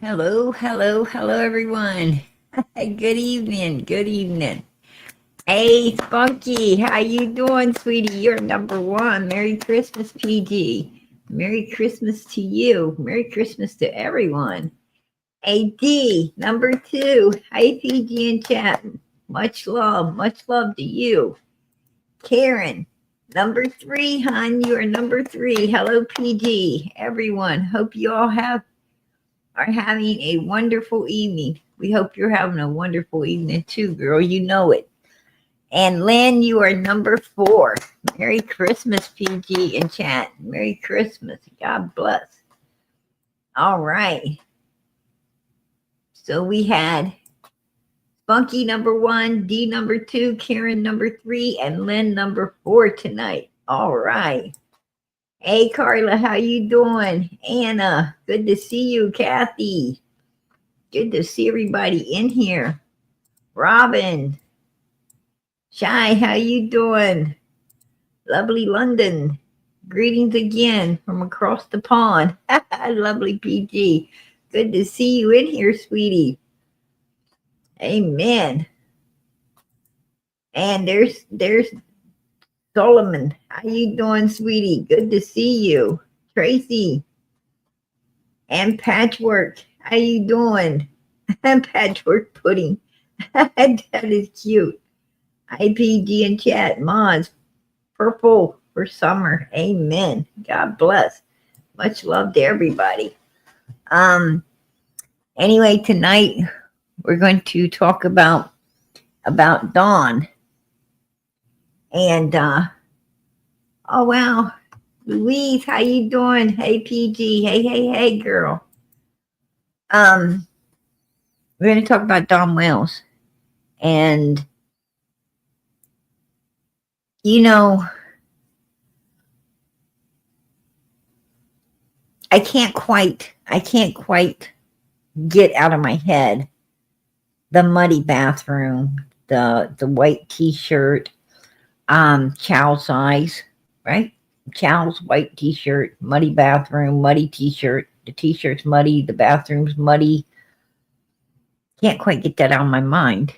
Hello, hello, hello, everyone. Good evening, good evening. Hey, Spunky, how you doing, sweetie? You're number one. Merry Christmas, PG. Merry Christmas to you. Merry Christmas to everyone. Hey, D, number two. Hey, PG in chat. Much love to you. Karen, number three, hon. You are number three. Hello, PG. Everyone, hope you all are having a wonderful evening. We hope you're having a wonderful evening too, girl. You know it. And Lynn, you are number four. Merry Christmas, PG in chat. Merry Christmas. God bless. All right. So we had Spunky number one, D number two, Karen number three, and Lynn number four tonight. All right. Hey, Carla, how you doing? Anna, good to see you. Kathy, good to see everybody in here. Robin, Shy, how you doing? Lovely London. Greetings again from across the pond. Lovely PG. Good to see you in here, sweetie. Amen. And there's Solomon. How you doing, sweetie? Good to see you. Tracy and Patchwork. How you doing? Patchwork pudding. That is cute. IPG and chat. Mods. Purple for summer. Amen. God bless. Much love to everybody. Anyway, tonight we're going to talk about Dawn. And oh wow. Louise, how you doing? Hey PG. Hey girl. We're going to talk about Dawn Wells. And you know, I can't quite get out of my head the muddy bathroom, the white t-shirt, Chow's eyes, right? Chow's white t-shirt, muddy bathroom, muddy t-shirt, the t-shirt's muddy, the bathroom's muddy. Can't quite get that out of my mind.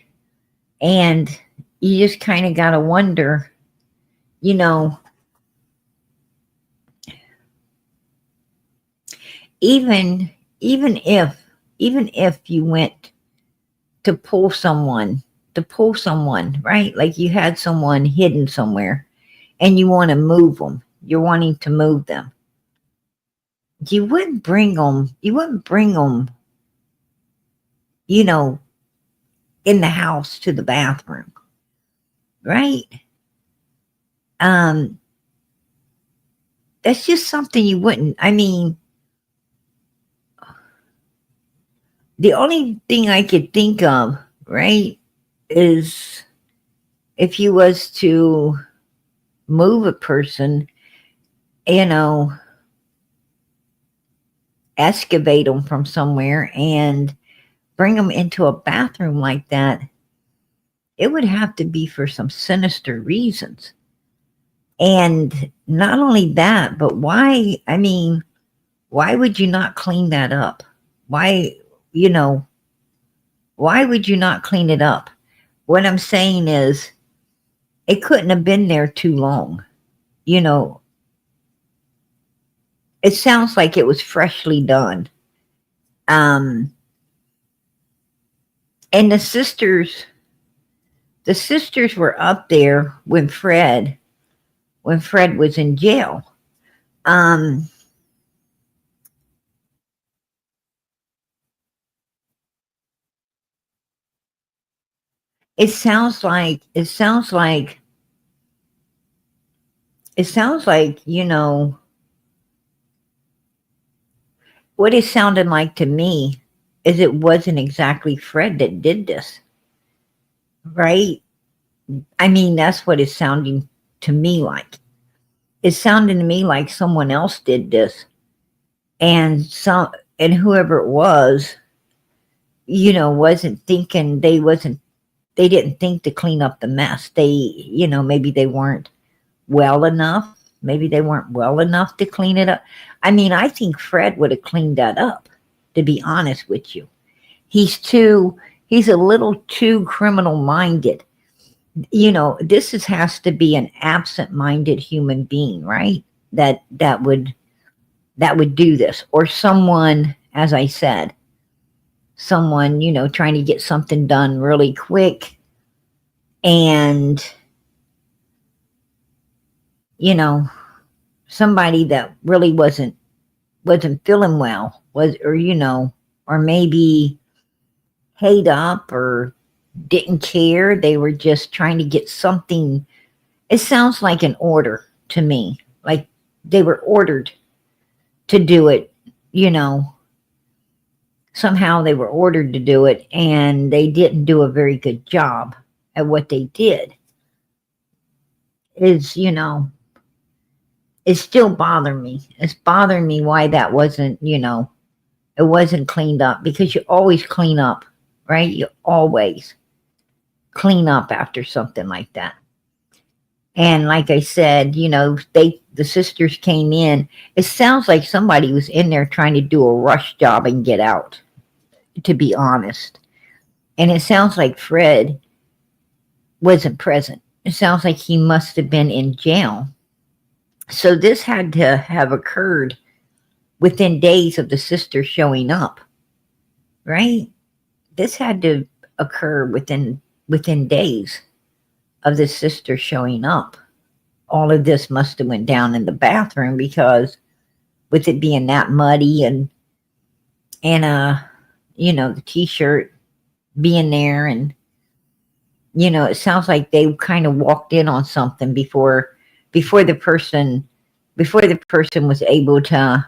And you just kind of got to wonder, you know, even if you went to pull someone, right? Like you had someone hidden somewhere and you want to move them. You're wanting to move them. You wouldn't bring them, you know, in the house to the bathroom, right? That's just something you wouldn't. I mean, the only thing I could think of, right, is if you was to move a person, you know, excavate them from somewhere and bring them into a bathroom like that, it would have to be for some sinister reasons. And not only that, but why, I mean, why would you not clean that up? Why, you know, why would you not clean it up? What I'm saying is, it couldn't have been there too long. You know, it sounds like it was freshly done. And the sisters were up there when Fred was in jail. It sounds like you know, what it sounded like to me is it wasn't exactly Fred that did this, right? I mean, that's what it's sounding to me like. It's sounding to me like someone else did this, and whoever it was, you know, they didn't think to clean up the mess. They, you know, maybe they weren't well enough. Maybe they weren't well enough to clean it up. I mean, I think Fred would have cleaned that up. to be honest with you. He's a little too criminal minded. Has to be an absent minded human being, right? That would do this, or someone, as I said, someone, trying to get something done really quick, and you know somebody that really wasn't feeling well, was or or maybe hate up, or didn't care. They were just trying to get something. It sounds like an order to me, like they were ordered to do it. you know Somehow they were ordered to do it, and they didn't do a very good job at what they did. Is it still bothering me. It's bothering me why that wasn't, it wasn't cleaned up, because you always clean up, right? You always clean up after something like that. And like I said, the sisters came in. It sounds like somebody was in there trying to do a rush job and get out, to be honest. And it sounds like Fred wasn't present. It sounds like he must have been in jail. So this had to have occurred within days of the sister showing up, right? This had to occur within days of the sister showing up. All of this must have went down in the bathroom, because with it being that muddy, and the t-shirt being there, and it sounds like they kind of walked in on something before the person was able to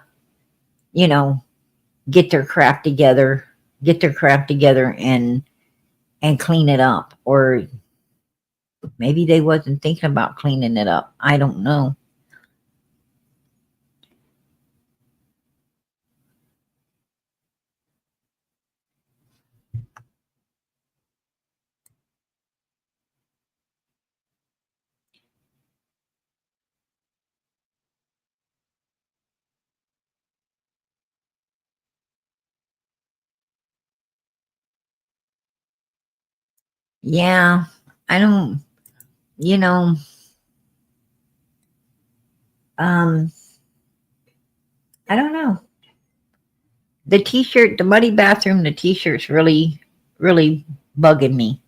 you know get their crap together, and clean it up. Or maybe they wasn't thinking about cleaning it up. I don't know. Yeah, I don't, you know, um, I don't know. The t-shirt, the muddy bathroom, the t-shirt's really, really bugging me.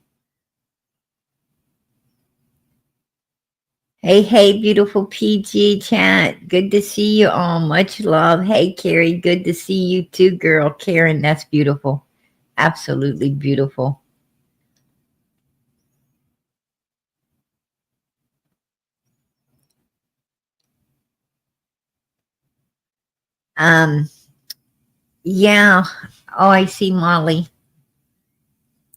Hey, hey, beautiful PG chat. Good to see you all. Much love. Hey, Carrie. Good to see you too, girl. Karen, that's beautiful. Absolutely beautiful. Um, yeah. Oh, I see Molly.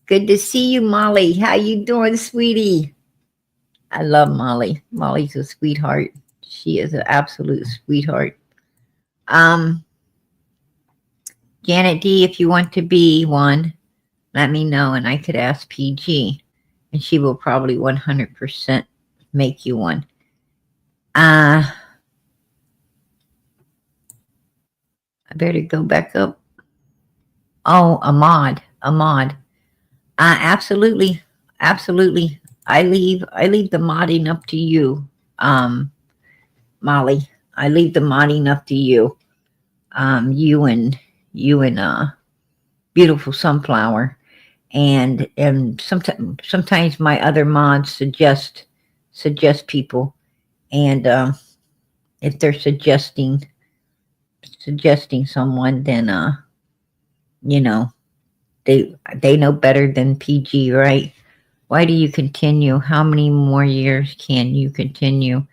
Good to see you, Molly. How you doing, sweetie? I love Molly. Molly's a sweetheart. She is an absolute sweetheart. Um, Janet D, if you want to be one, let me know, and I could ask PG, and she will probably 100% make you one. I better go back up. Oh, Ahmad. Absolutely, absolutely. I leave the modding up to you, Molly. I leave the modding up to you. You and beautiful sunflower, and sometimes my other mods suggest people, and if they're suggesting someone, then you know they know better than PG, right? Why do you continue? How many more years can you continue?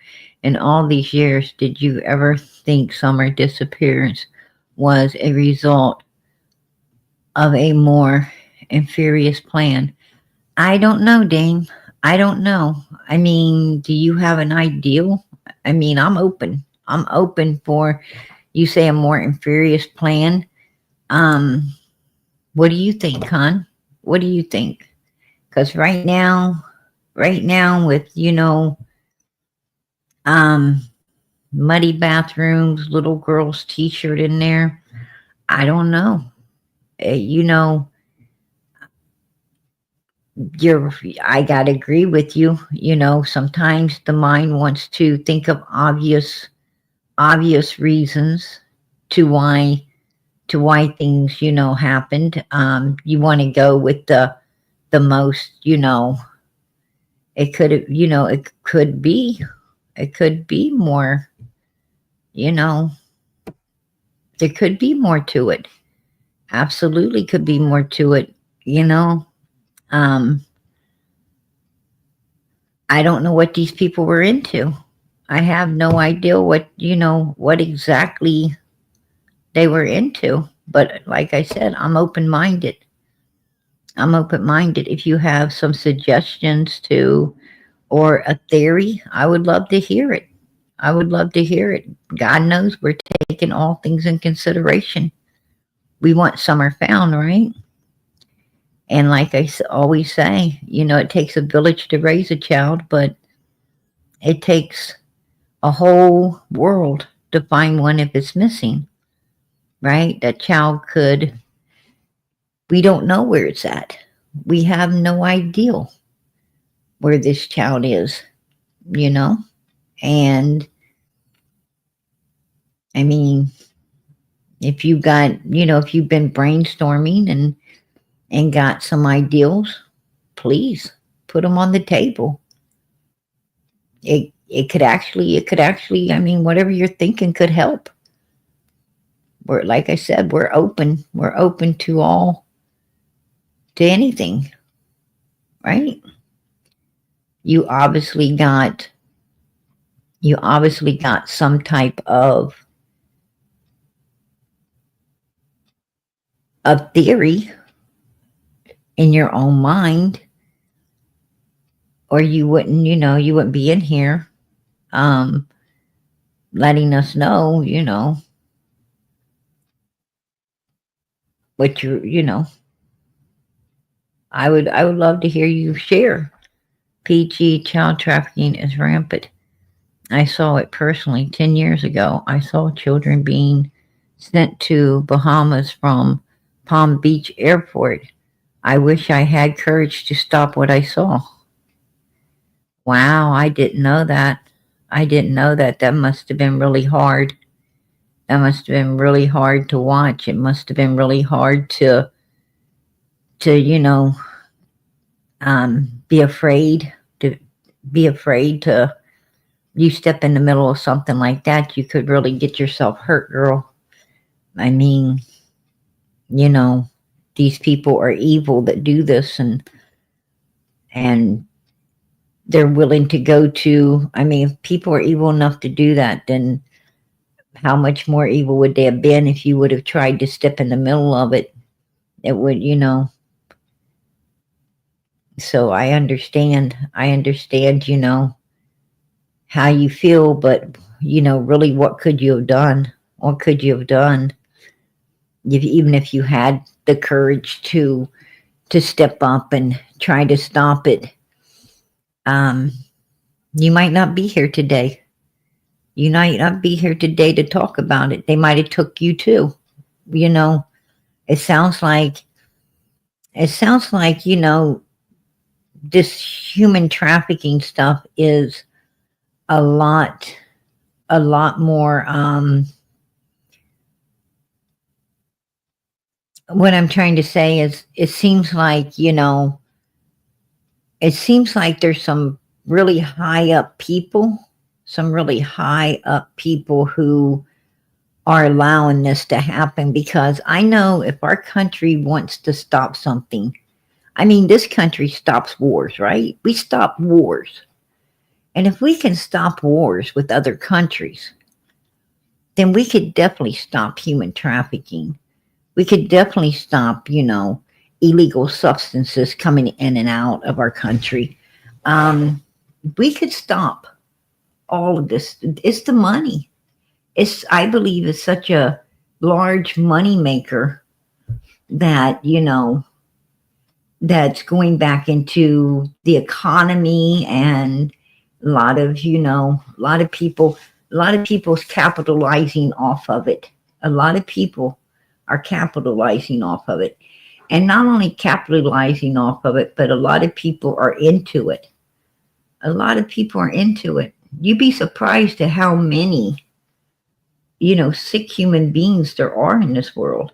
In all these years, did you ever think summer disappearance was a result of a more nefarious plan? I don't know, Dame. I don't know. I mean, do you have an ideal? I mean, I'm open. I'm open for, you say, a more nefarious plan. Um, what do you think, hon? What do you think? Because right now, with um, muddy bathrooms, little girl's T-shirt in there, I don't know. You know, I gotta agree with you. You know, sometimes the mind wants to think of obvious reasons to why things, happened. You want to go with the most, it could be more, you know, there could be more to it. Absolutely could be more to it, you know. Um, I don't know what these people were into. I have no idea what exactly they were into. But like I said, I'm open minded. I'm open minded. If you have some suggestions to or a theory, I would love to hear it. I would love to hear it. God knows we're taking all things in consideration. We want some are found, right? And like I always say, it takes a village to raise a child, but it takes a whole world to find one if it's missing, right? That child we don't know where it's at. We have no idea where this child is, you know? And I mean, if you've been brainstorming and got some ideals, please put them on the table. It could actually, I mean, whatever you're thinking could help. Like I said, we're open. We're open to anything, right? You obviously got some type of theory in your own mind, or you wouldn't be in here um letting us know, what I would love to hear you share. PG child trafficking is rampant. I saw it personally 10 years ago. I saw children being sent to Bahamas from Palm Beach Airport. I wish I had courage to stop what I saw. Wow, I didn't know that. I didn't know that. That must have been really hard. That must have been really hard to watch. It must have been really hard to be afraid to you step in the middle of something like that, you could really get yourself hurt, girl. I mean, you know, these people are evil that do this, and they're willing to go to, I mean, if people are evil enough to do that, then how much more evil would they have been if you would have tried to step in the middle of it? It would, so I understand, how you feel, but really, what could you have done? What could you have done? Even if you had the courage to step up and try to stop it, um, you might not be here today. You might not be here today to talk about it. They might have took you too. You know, it sounds like this human trafficking stuff is a lot more. What I'm trying to say is, it seems like there's some really high up people, who are allowing this to happen, because I know if our country wants to stop something, I mean, this country stops wars, right? We stop wars. And if we can stop wars with other countries, then we could definitely stop human trafficking. We could definitely stop, illegal substances coming in and out of our country. We could stop all of this. It's the money. I believe it's such a large money maker that, that's going back into the economy, and a lot of people's capitalizing off of it. A lot of people are capitalizing off of it. And not only capitalizing off of it, but a lot of people are into it. A lot of people are into it. You'd be surprised at how many, sick human beings there are in this world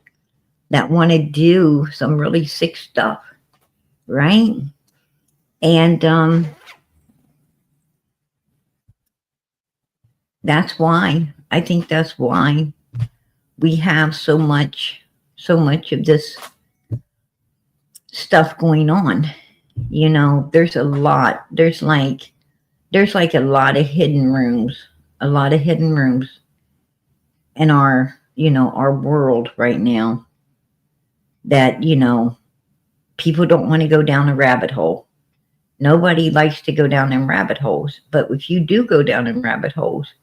that want to do some really sick stuff, right? And that's why, I think that's why we have so much of this stuff going on. There's a lot. There's like a lot of hidden rooms, in our, our world right now that, people don't want to go down a rabbit hole. Nobody likes to go down in rabbit holes, but if you do go down in rabbit holes,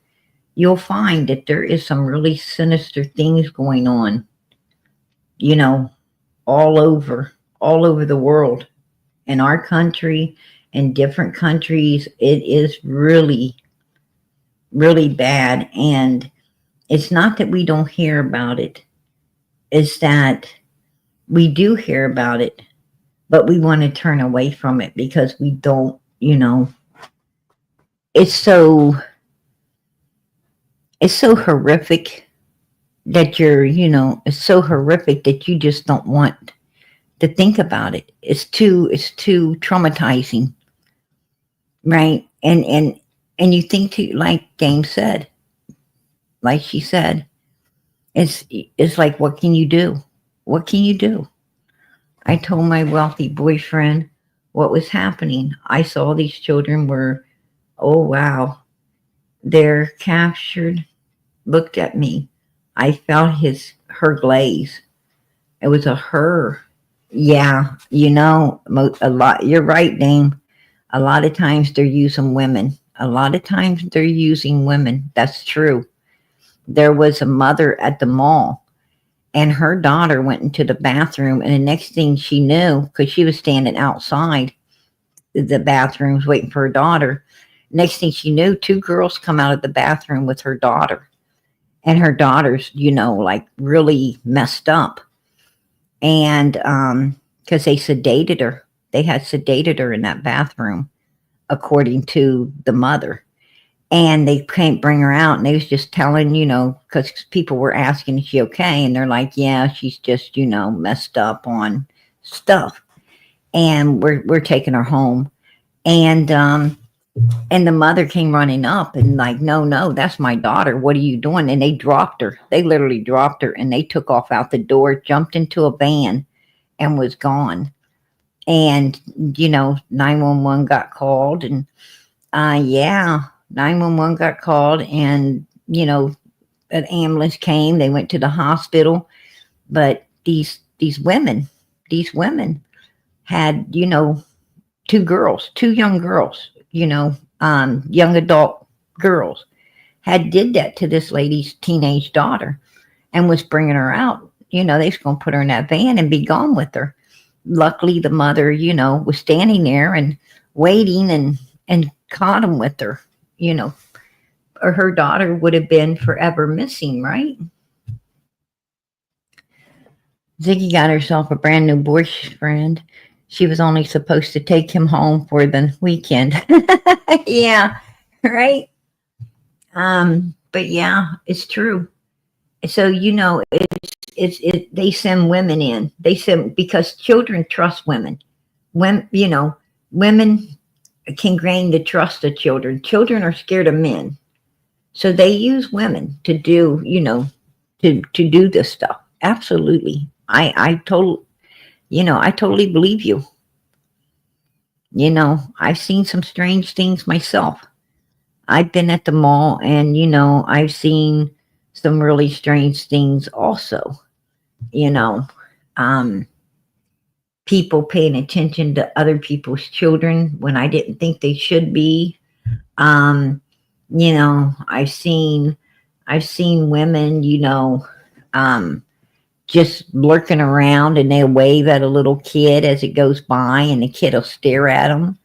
you'll find that there is some really sinister things going on, all over the world. In our country and different countries, it is really, really bad. And it's not that we don't hear about it. It's that we do hear about it, but we want to turn away from it because we don't, it's so horrific that it's so horrific that you just don't want to think about it. It's too traumatizing, right? And you think to, like Dame said, like she said, it's like, what can you do? What can you do? I told my wealthy boyfriend what was happening. I saw these children were, oh wow, they're captured. Looked at me. I felt her glaze. It was a her. Yeah, a lot. You're right, Dame. A lot of times they're using women. That's true. There was a mother at the mall, and her daughter went into the bathroom, and the next thing she knew, because she was standing outside the bathrooms waiting for her daughter, next thing she knew, two girls come out of the bathroom with her daughter. And her daughter's, like really messed up. And because they sedated her. They had sedated her in that bathroom, according to the mother. And they can't bring her out. And they was just telling, because people were asking, is she okay? And they're like, yeah, she's just, messed up on stuff. And we're taking her home. And the mother came running up and like, no, that's my daughter. What are you doing? And they dropped her. They literally dropped her, and they took off out the door, jumped into a van, and was gone. And, 911 got called, and 911 got called, and, an ambulance came. They went to the hospital. But these women had, two young girls, young adult girls, had did that to this lady's teenage daughter and was bringing her out. They was going to put her in that van and be gone with her. Luckily, the mother, was standing there and waiting and caught him with her, or her daughter would have been forever missing, right? Ziggy got herself a brand new boyfriend. She was only supposed to take him home for the weekend. Yeah, right. But yeah, it's true. So they send women in. They send, because children trust women. When women can gain the trust of children. Children are scared of men, so they use women to do to do this stuff. Absolutely, I totally believe you. I've seen some strange things myself. I've been at the mall, and I've seen some really strange things also. People paying attention to other people's children when I didn't think they should be. I've seen women, just lurking around, and they'll wave at a little kid as it goes by, and the kid will stare at them.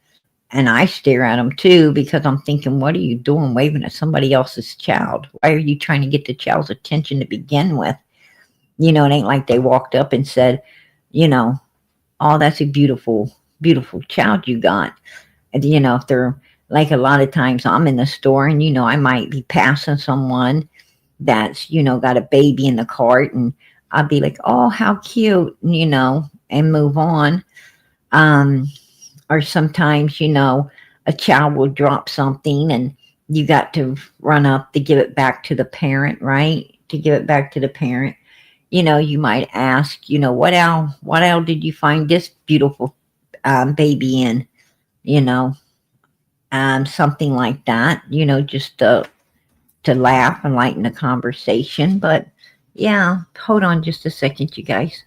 And I stare at them too, because I'm thinking, what are you doing waving at somebody else's child? Why are you trying to get the child's attention to begin with? It ain't like they walked up and said, you know, oh, that's a beautiful, beautiful child you got. And, if they're like a lot of times I'm in the store and, I might be passing someone that's, got a baby in the cart and I'll be like, oh, how cute, and move on. Um, or sometimes, a child will drop something and you got to run up to give it back to the parent, right? To give it back to the parent. You might ask, what else did you find this beautiful baby in? You know, something like that, just to laugh and lighten the conversation. But yeah, hold on just a second, you guys.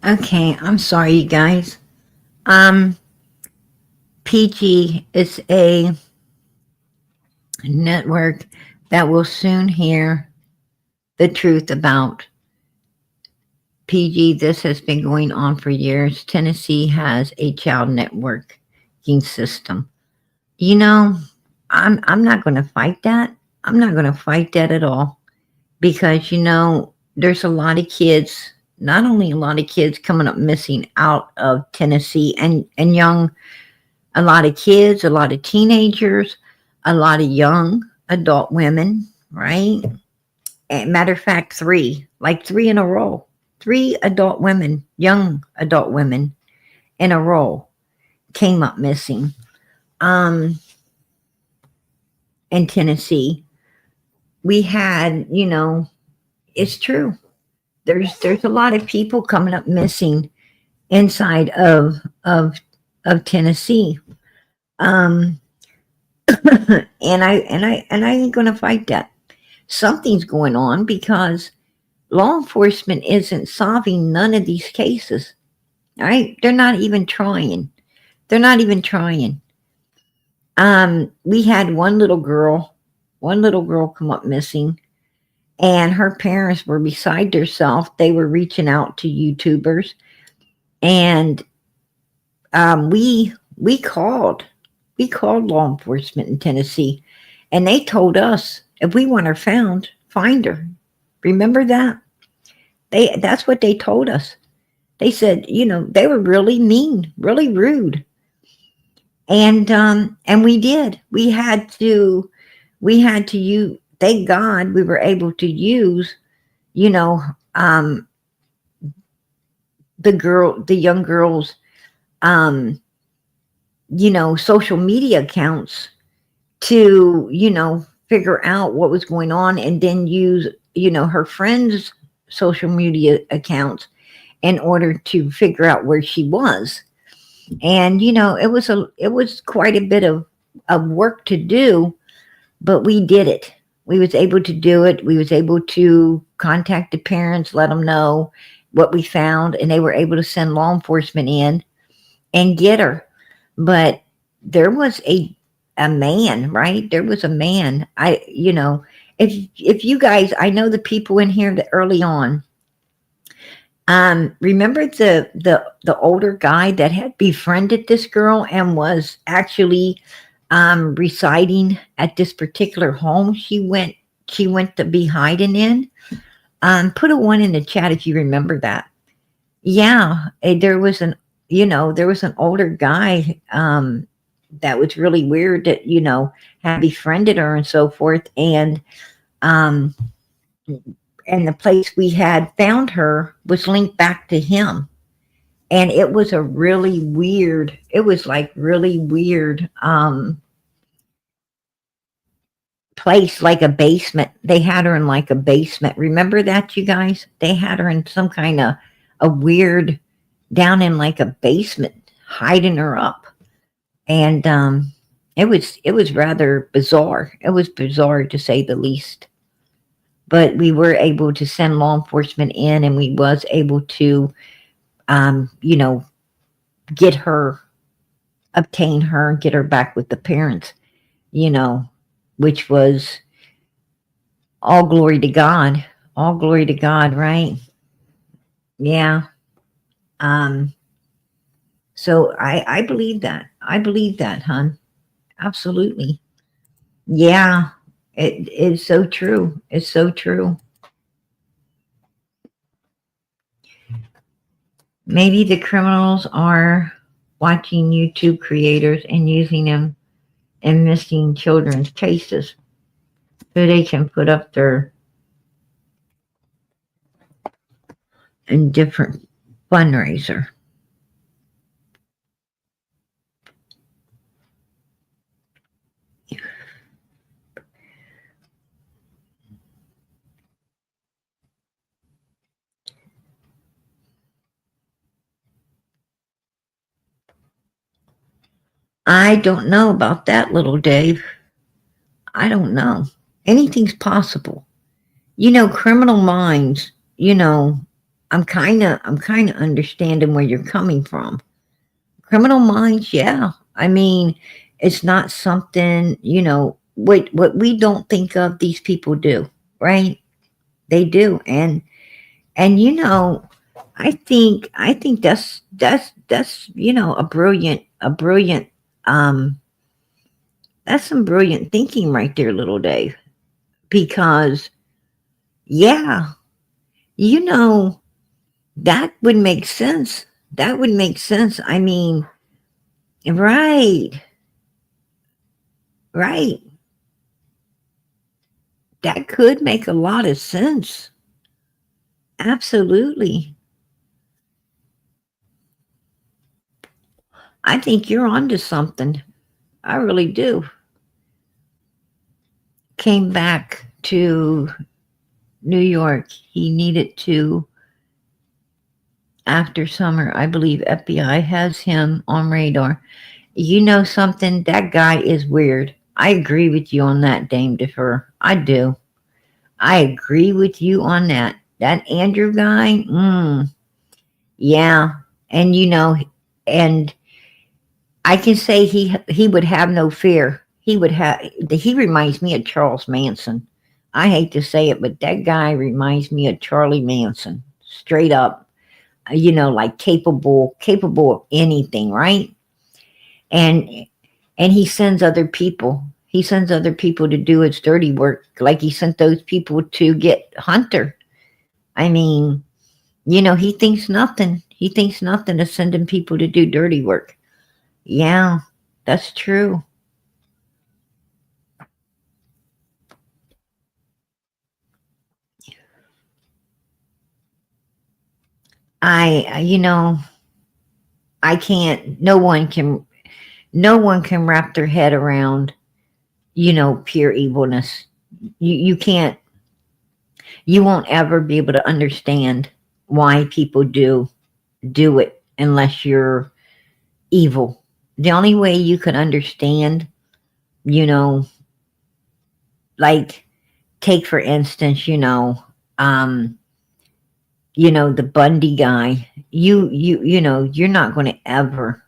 Okay, I'm sorry, you guys. Um, PG is a network that will soon hear the truth about PG. This has been going on for years. Tennessee has a child networking system. You know, I'm not going to fight that. I'm not going to fight that at all because there's a lot of kids. Not only a lot of kids coming up missing out of Tennessee and young, a lot of kids, a lot of teenagers, a lot of young adult women, right? And matter of fact, three in a row, three adult women, young adult women in a row came up missing. Um, in Tennessee, we had, it's true. There's a lot of people coming up missing inside of Tennessee. Um, and I ain't gonna fight that. Something's going on because law enforcement isn't solving none of these cases. All right, they're not even trying. They're not even trying. We had one little girl come up missing, and her parents were beside themselves. They were reaching out to YouTubers, and we called law enforcement in Tennessee, and they told us if we want her found, find her. Remember that? That's what they told us. They said, they were really mean, really rude, and we did. We had to use. Thank God we were able to use, you know, um, the young girls, um, social media accounts to, figure out what was going on and then use, her friends' social media accounts in order to figure out where she was. And, it was quite a bit of work to do, but we did it. We was able to do it. We was able to contact the parents, let them know what we found, and they were able to send law enforcement in and get her. But there was a man, right? There was a man. If you guys, I know the people in here that early on, remember the older guy that had befriended this girl and was actually residing at this particular home she went to be hiding in. Put a one in the chat if you remember that. Yeah, there was an older guy that was really weird that had befriended her and so forth, um and the place we had found her was linked back to him. And it was a really weird, it was like really weird place, like a basement. They had her in like a basement. Remember that, you guys? They had her in some kind of a weird, down in like a basement, hiding her up. And it was rather bizarre. It was bizarre to say the least. But we were able to send law enforcement in, and we was able to, you know, get her, obtain her, get her back with the parents, you know, which was all glory to God. All glory to God, right? Yeah. Um, so I believe that. I believe that, hon. Absolutely. Yeah. It is so true. It's so true. Maybe the criminals are watching YouTube creators and using them in missing children's cases so they can put up their indifferent fundraiser. I don't know about that, little Dave. I don't know. Anything's possible. Criminal minds, I'm kind of understanding where you're coming from. Criminal minds, yeah. I mean, it's not something, what we don't think of, these people do, right? They do. And I think that's a brilliant um that's some brilliant thinking right there, little Dave. Because yeah, you know, that would make sense. That would make sense. I mean, right, right. That could make a lot of sense. Absolutely. I think you're onto something. I really do. Came back to New York. He needed to, after summer. I believe FBI has him on radar. You know something? That guy is weird. I agree with you on that, Dame Defer. I do. I agree with you on that. That Andrew guy, yeah. And and I can say he would have no fear. He reminds me of Charles Manson. I hate to say it, but that guy reminds me of Charlie Manson. Straight up, like capable of anything, right? And and he sends other people. He sends other people to do his dirty work, like he sent those people to get Hunter. I mean, he thinks nothing. He thinks nothing of sending people to do dirty work. Yeah, that's true. I can't. No one can wrap their head around, pure evilness. You can't. You won't ever be able to understand why people do it unless you're evil. The only way you could understand, you know, like take for instance, um, the Bundy guy. You're not going to ever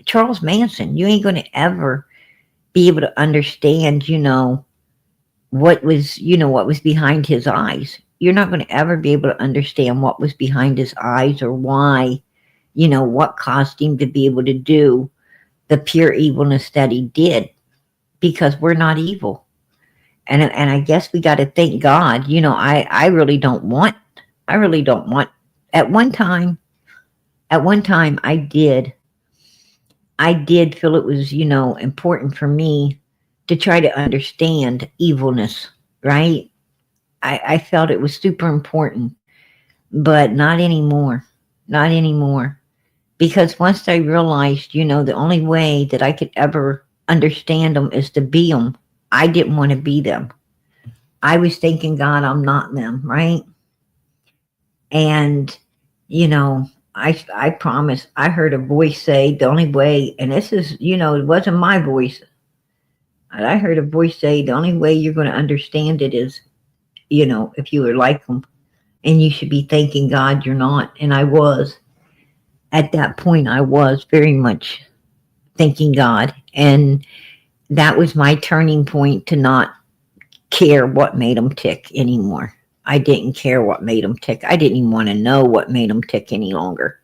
Charles Manson. You ain't going to ever be able to understand, what was behind his eyes. You're not going to ever be able to understand what was behind his eyes or why, what caused him to be able to do the pure evilness that he did, because we're not evil. And I guess we got to thank God. I really don't want at one time I did feel it was, important for me to try to understand evilness, right? I felt it was super important, but not anymore. Not anymore. Because once I realized, the only way that I could ever understand them is to be them, I didn't want to be them. I was thinking, God, I'm not them, right? And, you know, I promise, I heard a voice say the only way, and this is, it wasn't my voice. I heard a voice say the only way you're going to understand it is, if you were like them, and you should be thanking God you're not. And I was. At that point, I was very much thanking God. And that was my turning point to not care what made them tick anymore. I didn't care what made them tick. I didn't even want to know what made them tick any longer.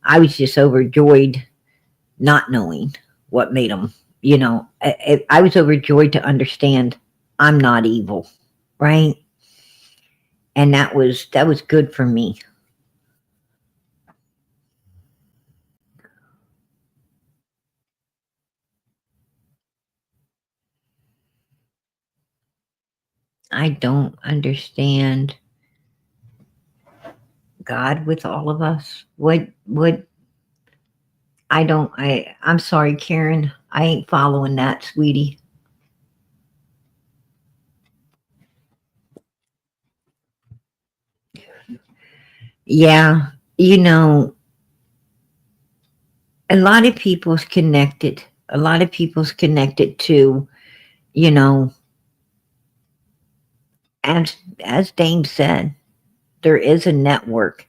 I was just overjoyed not knowing what made them, I was overjoyed to understand I'm not evil, right? And that was good for me. I don't understand God with all of us. What I'm sorry, Karen. I ain't following that, sweetie. Yeah, you know, a lot of people's connected. A lot of people's connected to, you know, as Dame said, there is a network,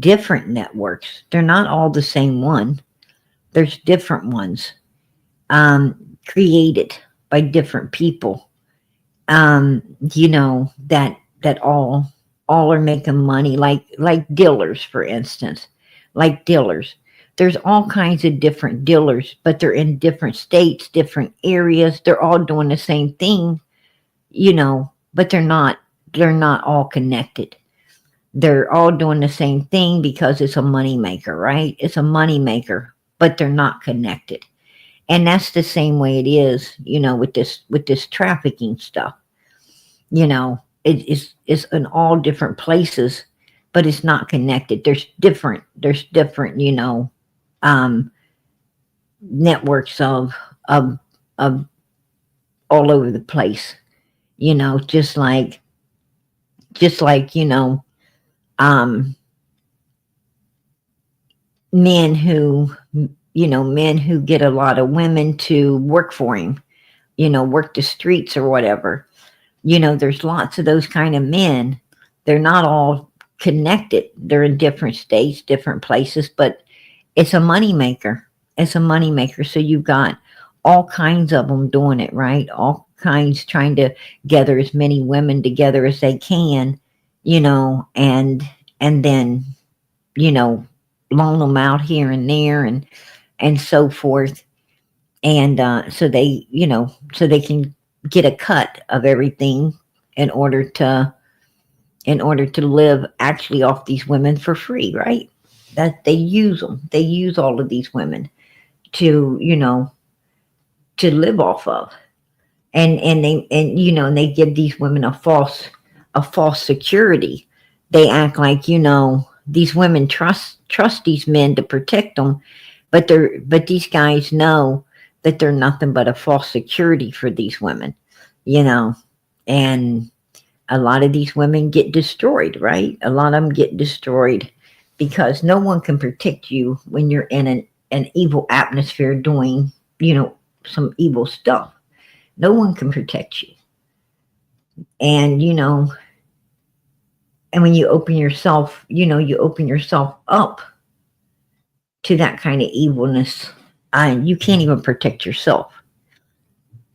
different networks. They're not all the same one. There's different ones, created by different people. That all are making money, like dealers, for instance, like dealers. There's all kinds of different dealers, but they're in different states, different areas. They're all doing the same thing, but they're not all connected. They're all doing the same thing because it's a money maker, right? It's a money maker, but they're not connected. And that's the same way it is, with this trafficking stuff. It's in all different places, but it's not connected. There's different, um, networks of all over the place. Just like um, men who men who get a lot of women to work for him, work the streets or whatever. There's lots of those kind of men. They're not all connected. They're in different states, different places, but it's a money maker. It's a money maker. So you've got all kinds of them doing it, right? All kinds trying to gather as many women together as they can, and then you know loan them out here and there and so forth, and so they can get a cut of everything in order to live actually off these women for free, right? That they use them. They use all of these women to to live off of, and they give these women a false security. They act like these women trust these men to protect them, but these guys know that they're nothing but a false security for these women, you know, and a lot of these women get destroyed, right? A lot of them get destroyed because no one can protect you when you're in an evil atmosphere doing, some evil stuff. No one can protect you. And, and when you open yourself up to that kind of evilness, you can't even protect yourself.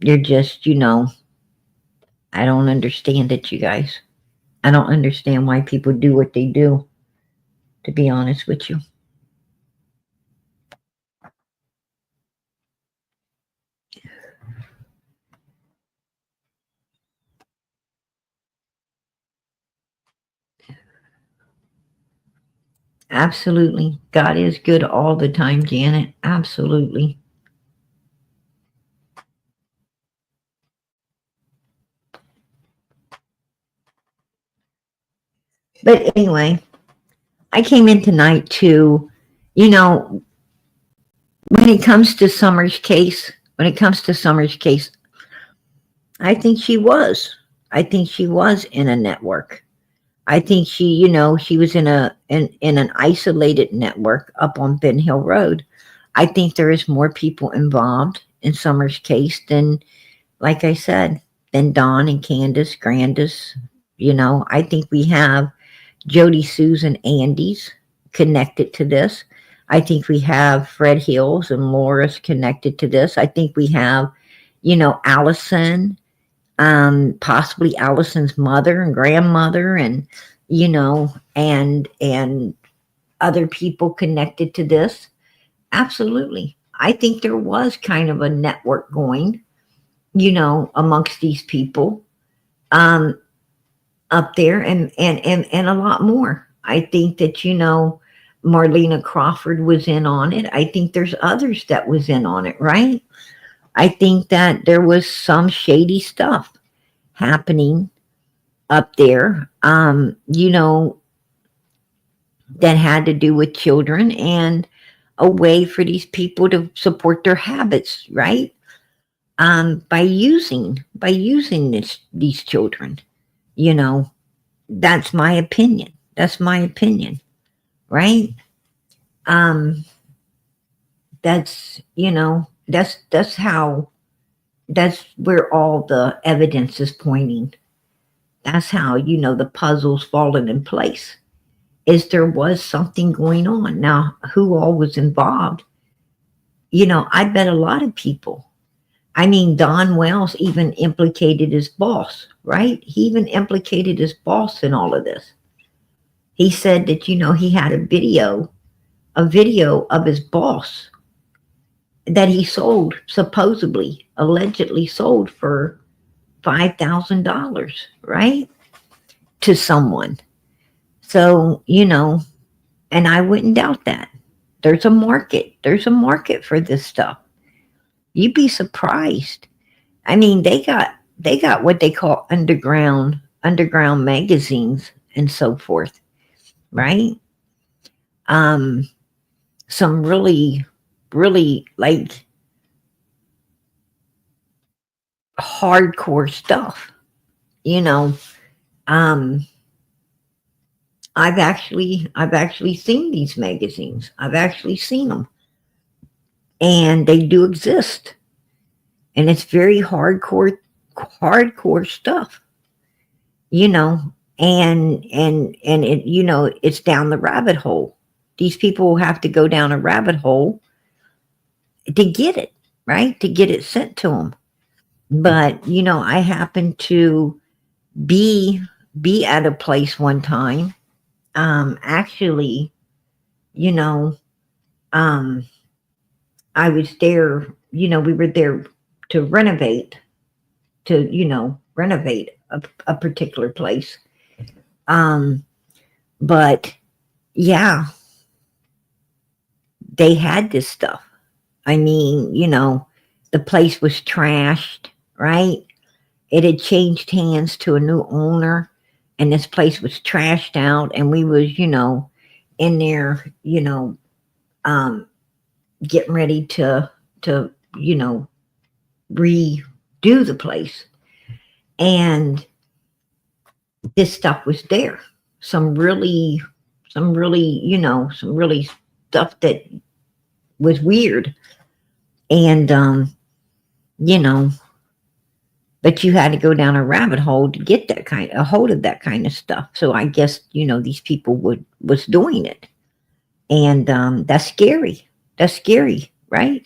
You're just, I don't understand it, you guys. I don't understand why people do what they do, to be honest with you. Absolutely. God is good all the time, Janet. Absolutely. But anyway, I came in tonight to You know, when it comes to Summer's case, when it comes to Summer's case, I think she was. I think she was in a network. I think she, she was in an isolated network up on Ben Hill Road. I think there is more people involved in Summer's case than, like I said, than Don and Candice, Grandis. I think we have Jody, Susan, Andes connected to this. I think we have Fred Hills and Laura's connected to this. I think we have, Allison, possibly Allison's mother and grandmother, and and other people connected to this. Absolutely. I think there was kind of a network going, amongst these people. Um, Up there, and a lot more. I think that Marlena Crawford was in on it. I think there's others that was in on it, right? I think that there was some shady stuff happening up there, that had to do with children and a way for these people to support their habits, right? By using these children, you know, that's my opinion. That's my opinion, right? Um, that's where all the evidence is pointing. That's how the puzzle's fallen in place. Is there was something going on. Now, who all was involved? I bet a lot of people. I mean, Don Wells even implicated his boss, right? He even implicated his boss in all of this. He said that, he had a video of his boss that he sold, supposedly, allegedly sold for $5,000, right? To someone. So, and I wouldn't doubt that. There's a market. There's a market for this stuff. You'd be surprised. I mean, they got what they call underground magazines and so forth, right? Um, some really, really like hardcore stuff. You know, um, I've actually seen these magazines. I've actually seen them, and they do exist, and it's very hardcore stuff. You know, and it's down the rabbit hole. These people have to go down a rabbit hole to get it, right? To get it sent to them. But I happened to be at a place one time. Actually, you know, um, I was there. We were there to renovate a particular place. Um, but yeah, they had this stuff. I mean, the place was trashed, right? It had changed hands to a new owner, and this place was trashed out, and we was, in there, um, getting ready to redo the place, and this stuff was there. Some really, some really stuff that was weird, and you know, but you had to go down a rabbit hole to get a hold of that kind of stuff. So I guess these people was doing it, and that's scary. That's scary, right?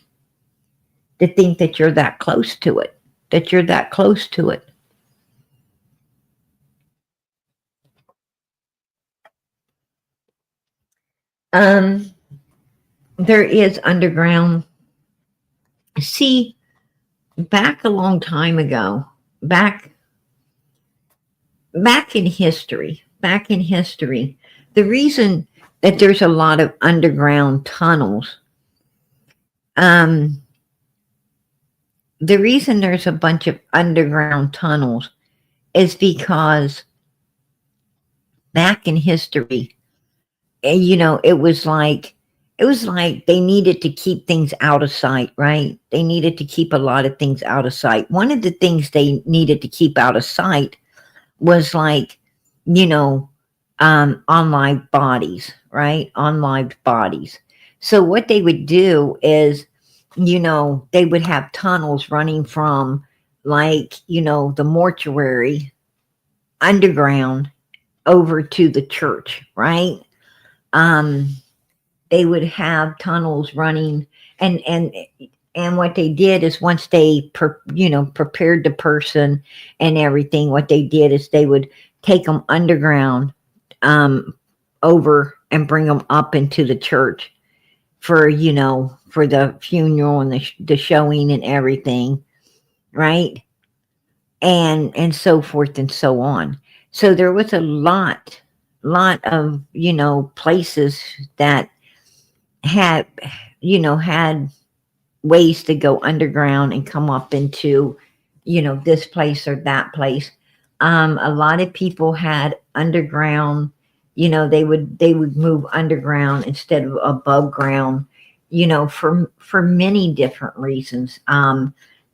To think that you're that close to it. That you're that close to it. Um, there is underground. See, back a long time ago, back back in history, the reason that there's a lot of underground tunnels, um, the reason there's a bunch of underground tunnels is because back in history, it was like it was like they needed to keep things out of sight, right? They needed to keep a lot of things out of sight. One of the things they needed to keep out of sight was like, you know, unlived bodies, right? Unlived bodies. So what they would do is, they would have tunnels running from, like, the mortuary underground over to the church, right? Um, they would have tunnels running, and what they did is, once they prepared the person and everything, what they did is they would take them underground, over, and bring them up into the church for for the funeral and the showing and everything, right? And so forth and so on. So there was a lot of places that had had ways to go underground and come up into this place or that place. A lot of people had underground, they would move underground instead of above ground, for many different reasons.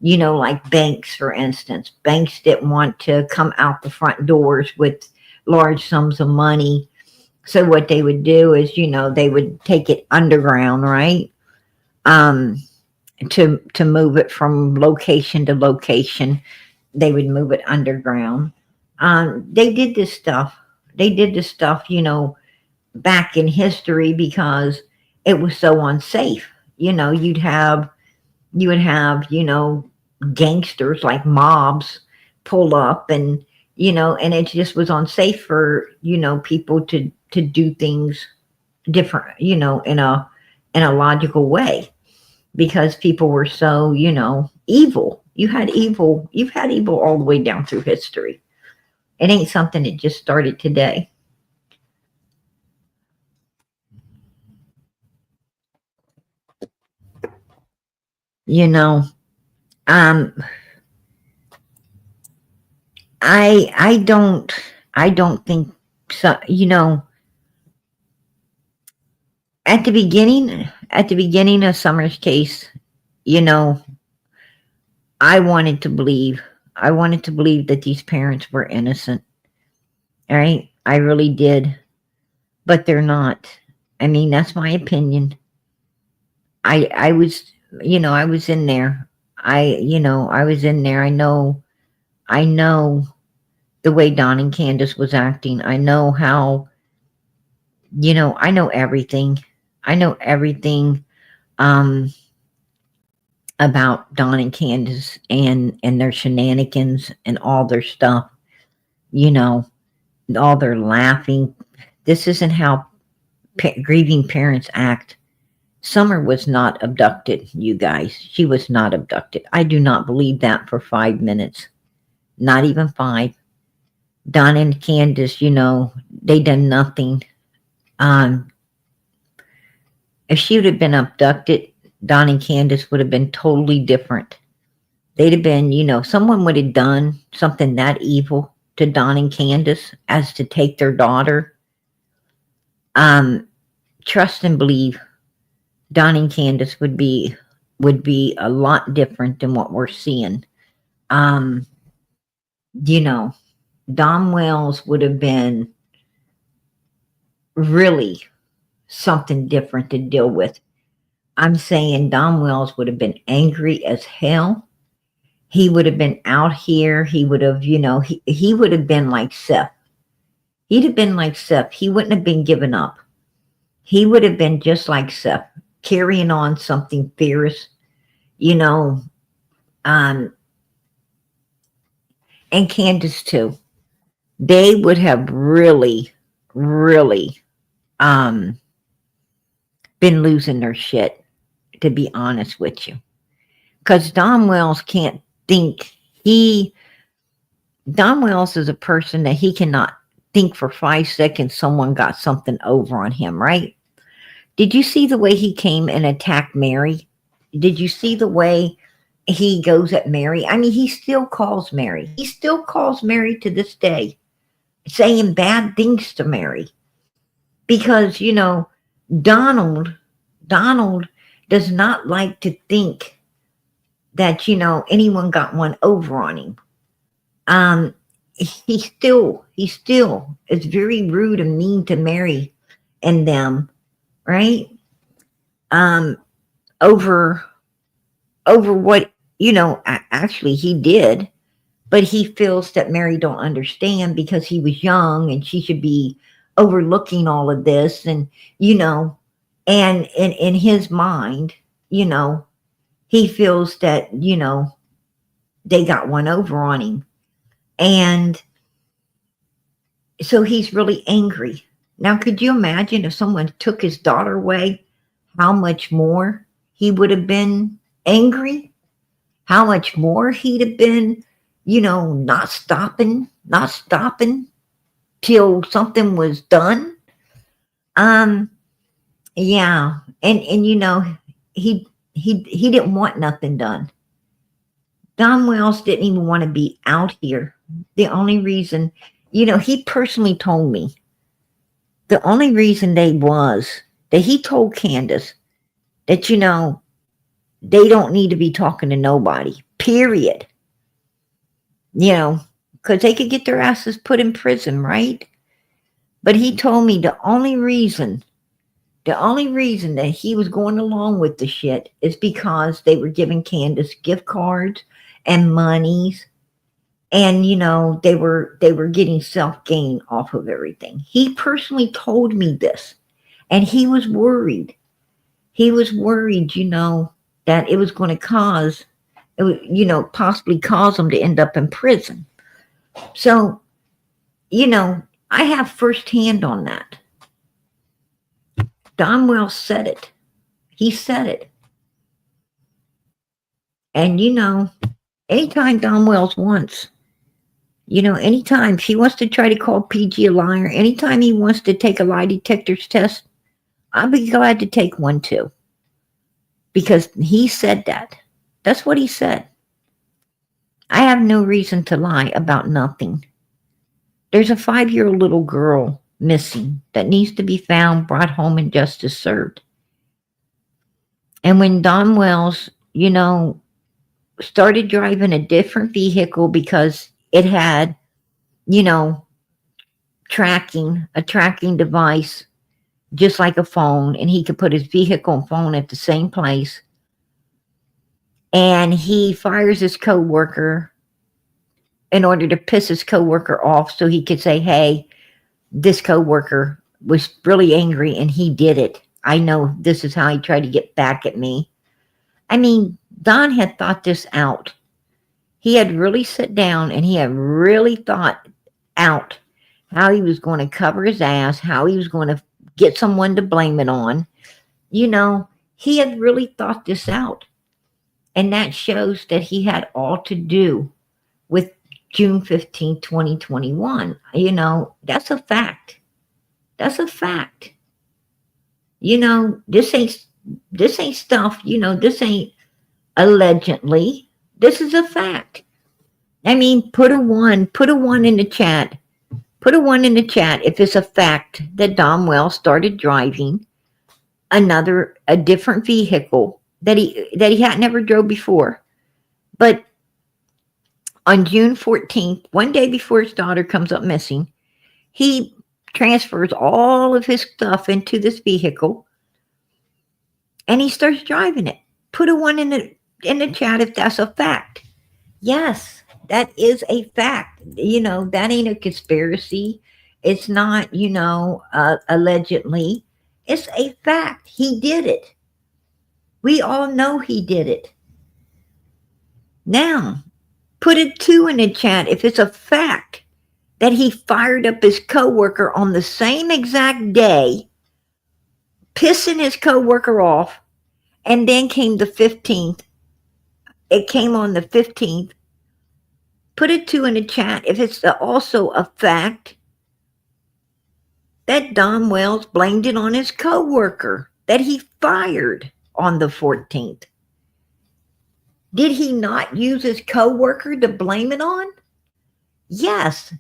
Like banks, for instance. Banks didn't want to come out the front doors with large sums of money. So what they would do is, they would take it underground, right? Um, to move it from location to location. They would move it underground. They did this stuff. They did this stuff, back in history, because it was so unsafe. You would have gangsters, like mobs, pull up, and it just was unsafe for people to do things different, in a logical way, because people were so evil. You've had evil all the way down through history. It ain't something that just started today. You know, um, I don't think so. At the beginning of Summer's case, you know, I wanted to believe, I wanted to believe that these parents were innocent. All right, I really did, but they're not. I mean, that's my opinion. I was, I was in there. I was in there. I know the way Don and Candice was acting. I know how, I know everything. I know everything, um, about Don and Candice and their shenanigans and all their stuff, you know, all their laughing. This isn't how grieving parents act. Summer was not abducted, you guys. She was not abducted. I do not believe that for 5 minutes. Not even five. Don and Candice, they done nothing. Um, if she would have been abducted, Don and Candice would have been totally different. They'd have been, someone would have done something that evil to Don and Candice as to take their daughter. Um, Trust and believe, Don and Candice would be a lot different than what we're seeing. Um, you know, Don Wells would have been really something different to deal with. I'm saying Don Wells would have been angry as hell. He would have been out here. He would have, he would have been like Seth. He'd have been like Seth. He wouldn't have been given up. He would have been just like Seth, carrying on something fierce, you know, um, and Candace too. They would have really, really, um, been losing their shit, to be honest with you. Because Don Wells can't think. Don Wells is a person that he cannot think for 5 seconds someone got something over on him, right? Did you see the way he came and attacked Mary? Did you see the way he goes at Mary? I mean, he still calls Mary. He still calls Mary to this day, saying bad things to Mary. Because, Donald, Donald does not like to think that, anyone got one over on him. Um, he still is very rude and mean to Mary and them, right? Um, over what, actually he did, but he feels that Mary don't understand because he was young and she should be overlooking all of this. And, and in his mind, he feels that, they got one over on him. And so he's really angry. Now, could you imagine if someone took his daughter away, how much more he would have been angry? How much more he'd have been, not stopping till something was done. Um, yeah. And he didn't want nothing done. Don Wells didn't even want to be out here. The only reason, he personally told me the only reason that he told Candice that, they don't need to be talking to nobody, period. Because they could get their asses put in prison, right? But he told me the only reason that he was going along with the shit is because they were giving Candice gift cards and monies, and they were getting self-gain off of everything. He personally told me this, and he was worried. He was worried, that it was going to possibly cause them to end up in prison. So, I have firsthand on that. Don Wells said it. He said it. And, anytime Don Wells wants, anytime she wants to try to call PG a liar, anytime he wants to take a lie detector's test, I'll be glad to take one too. Because he said that. That's what he said. I have no reason to lie about nothing. There's a 5-year-old little girl missing that needs to be found, brought home, and justice served. And when Don Wells, started driving a different vehicle because it had, a tracking device, just like a phone, and he could put his vehicle and phone at the same place. And he fires his coworker in order to piss his coworker off so he could say, hey, this coworker was really angry and he did it. I know this is how he tried to get back at me. I mean, Don had thought this out. He had really sat down and he had really thought out how he was going to cover his ass, how he was going to get someone to blame it on. He had really thought this out. And that shows that he had all to do with June 15, 2021. That's a fact. That's a fact. This ain't stuff, this ain't allegedly. This is a fact. I mean, put a one in the chat. Put a 1 in the chat if it's a fact that Don Wells started driving a different vehicle that he had never drove before. But on June 14th, one day before his daughter comes up missing, he transfers all of his stuff into this vehicle and he starts driving it. Put a 1 in the chat if that's a fact. Yes, that is a fact. That ain't a conspiracy. It's not, allegedly. It's a fact. He did it. We all know he did it. Now, put a 2 in the chat if it's a fact that he fired up his coworker on the same exact day, pissing his coworker off, and then came the 15th. It came on the 15th. Put a 2 in the chat if it's also a fact that Don Wells blamed it on his coworker that he fired on the 14th. Did he not use his coworker to blame it on? Yes,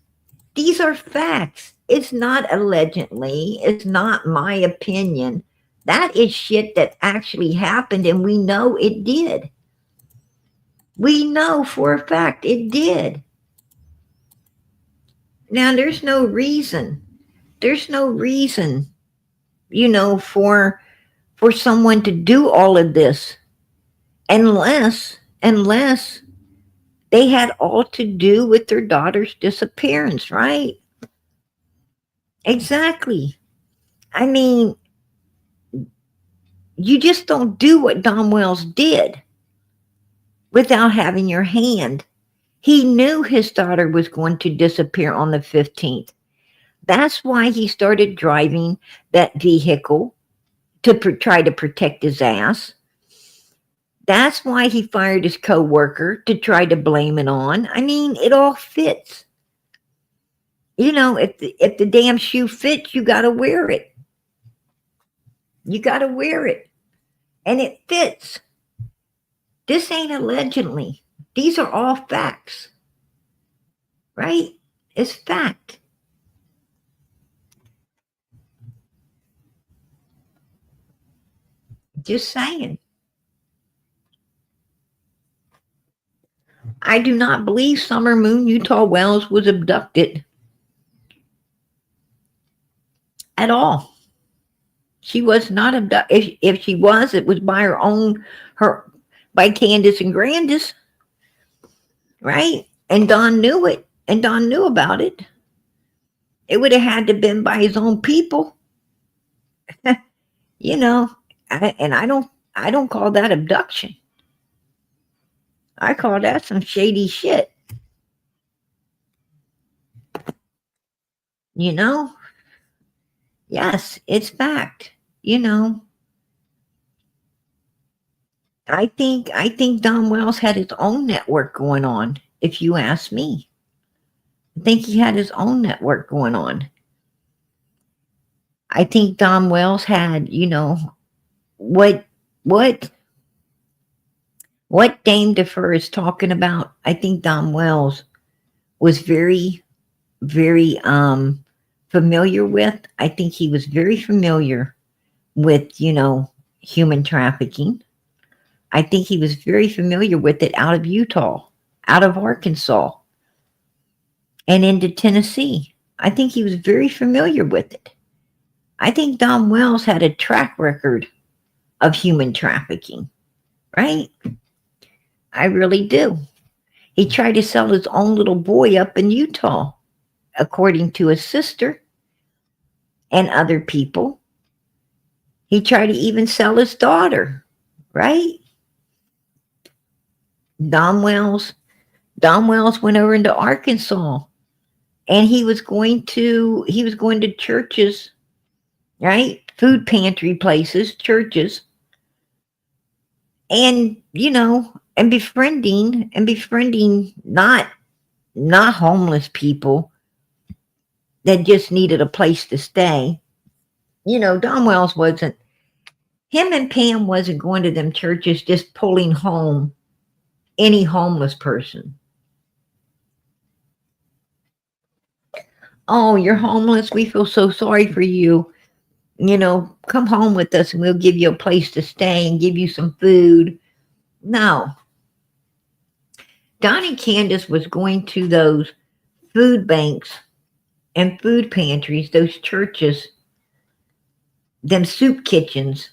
these are facts. It's not allegedly. It's not my opinion. That is shit that actually happened, and we know it did. We know for a fact it did. Now, there's no reason, for someone to do all of this unless they had all to do with their daughter's disappearance, right? Exactly. I mean, you just don't do what Don Wells did without having your hand. He knew his daughter was going to disappear on the 15th. That's why he started driving that vehicle to try to protect his ass. That's why he fired his coworker to try to blame it on. I mean, it all fits. If the damn shoe fits, you got to wear it. You got to wear it. And it fits. This ain't allegedly. These are all facts. Right? It's fact. Just saying. I do not believe Summer Moon Utah Wells was abducted at all. She was not abducted. If she was, it was by by Candice and Grandis, right? And Don knew it, and Don knew about it. It would have had to been by his own people, you know. I don't call that abduction. I call that some shady shit. You know? Yes, it's fact. I think Don Wells had his own network going on, if you ask me. I think he had his own network going on. I think Don Wells had, what what what Dame DeFur is talking about. I think Don Wells was very, very familiar with. I think he was very familiar with, human trafficking. I think he was very familiar with it out of Utah, out of Arkansas, and into Tennessee. I think he was very familiar with it. I think Don Wells had a track record of human trafficking, right? I really do. He tried to sell his own little boy up in Utah, according to his sister and other people. He tried to even sell his daughter, right? Don Wells, Don Wells went over into Arkansas, and he was going to churches, right? Food pantry places, churches, and befriending not homeless people that just needed a place to stay. Don Wells wasn't, him and Pam wasn't going to them churches just pulling home any homeless person. Oh, you're homeless. We feel so sorry for you. Come home with us and we'll give you a place to stay and give you some food. No. Don and Candice was going to those food banks and food pantries, those churches, them soup kitchens,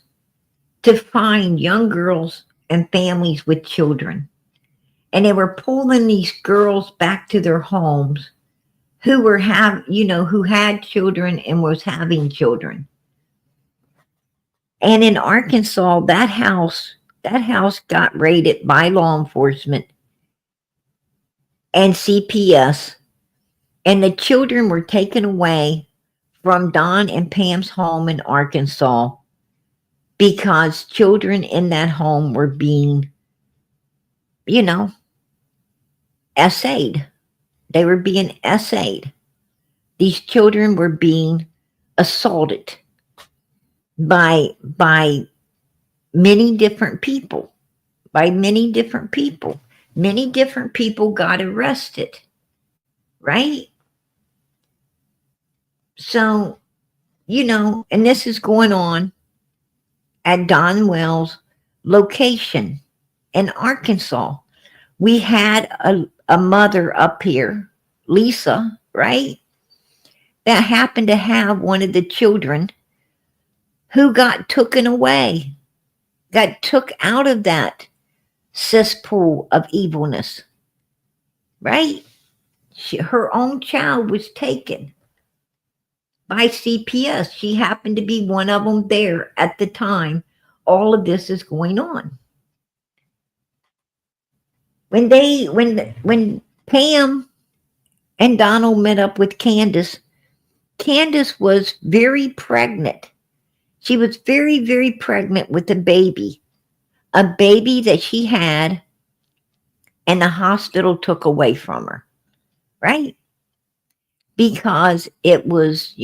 to find young girls and families with children. And they were pulling these girls back to their homes who who had children and was having children. And in Arkansas, that house got raided by law enforcement and CPS, and the children were taken away from Don and Pam's home in Arkansas because children in that home were being, essayed. They were being essayed. These children were being assaulted by many different people. By many different people. Many different people got arrested. Right? So, and this is going on at Don Wells' location in Arkansas. We had a mother up here, Lisa, right? That happened to have one of the children who got taken away, got took out of that cesspool of evilness, right? Her own child was taken by CPS. She happened to be one of them there at the time all of this is going on. When Pam and Donald met up with Candice, Candice was very pregnant. She was very, very pregnant with a baby that she had and the hospital took away from her, right? Because it was,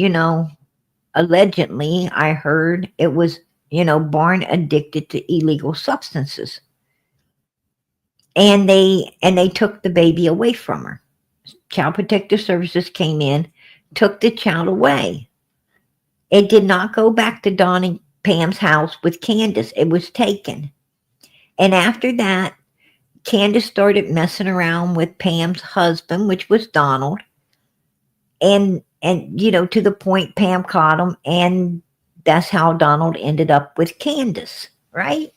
allegedly, I heard it was, born addicted to illegal substances. And they took the baby away from her. Child Protective Services came in, took the child away. It did not go back to Don and Pam's house with Candice. It was taken. And after that, Candice started messing around with Pam's husband, which was Donald. And to the point Pam caught him, and that's how Donald ended up with Candice, right?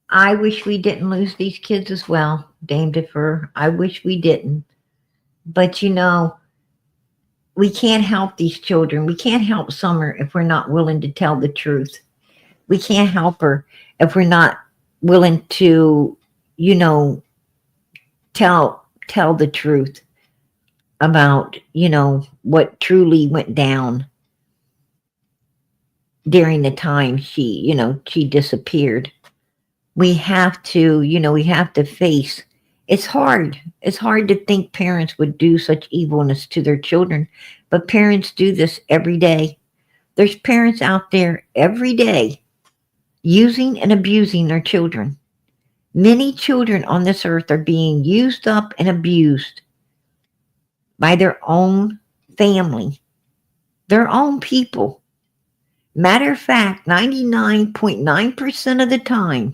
I wish we didn't lose these kids as well, Dame Defer. I wish we didn't. But we can't help these children. We can't help Summer if we're not willing to tell the truth. We can't help her if we're not willing to, tell the truth about, what truly went down during the time she disappeared. We have to, face. It's hard. It's hard to think parents would do such evilness to their children, but parents do this every day. There's parents out there every day using and abusing their children. Many children on this earth are being used up and abused by their own family, their own people. Matter of fact, 99.9% of the time,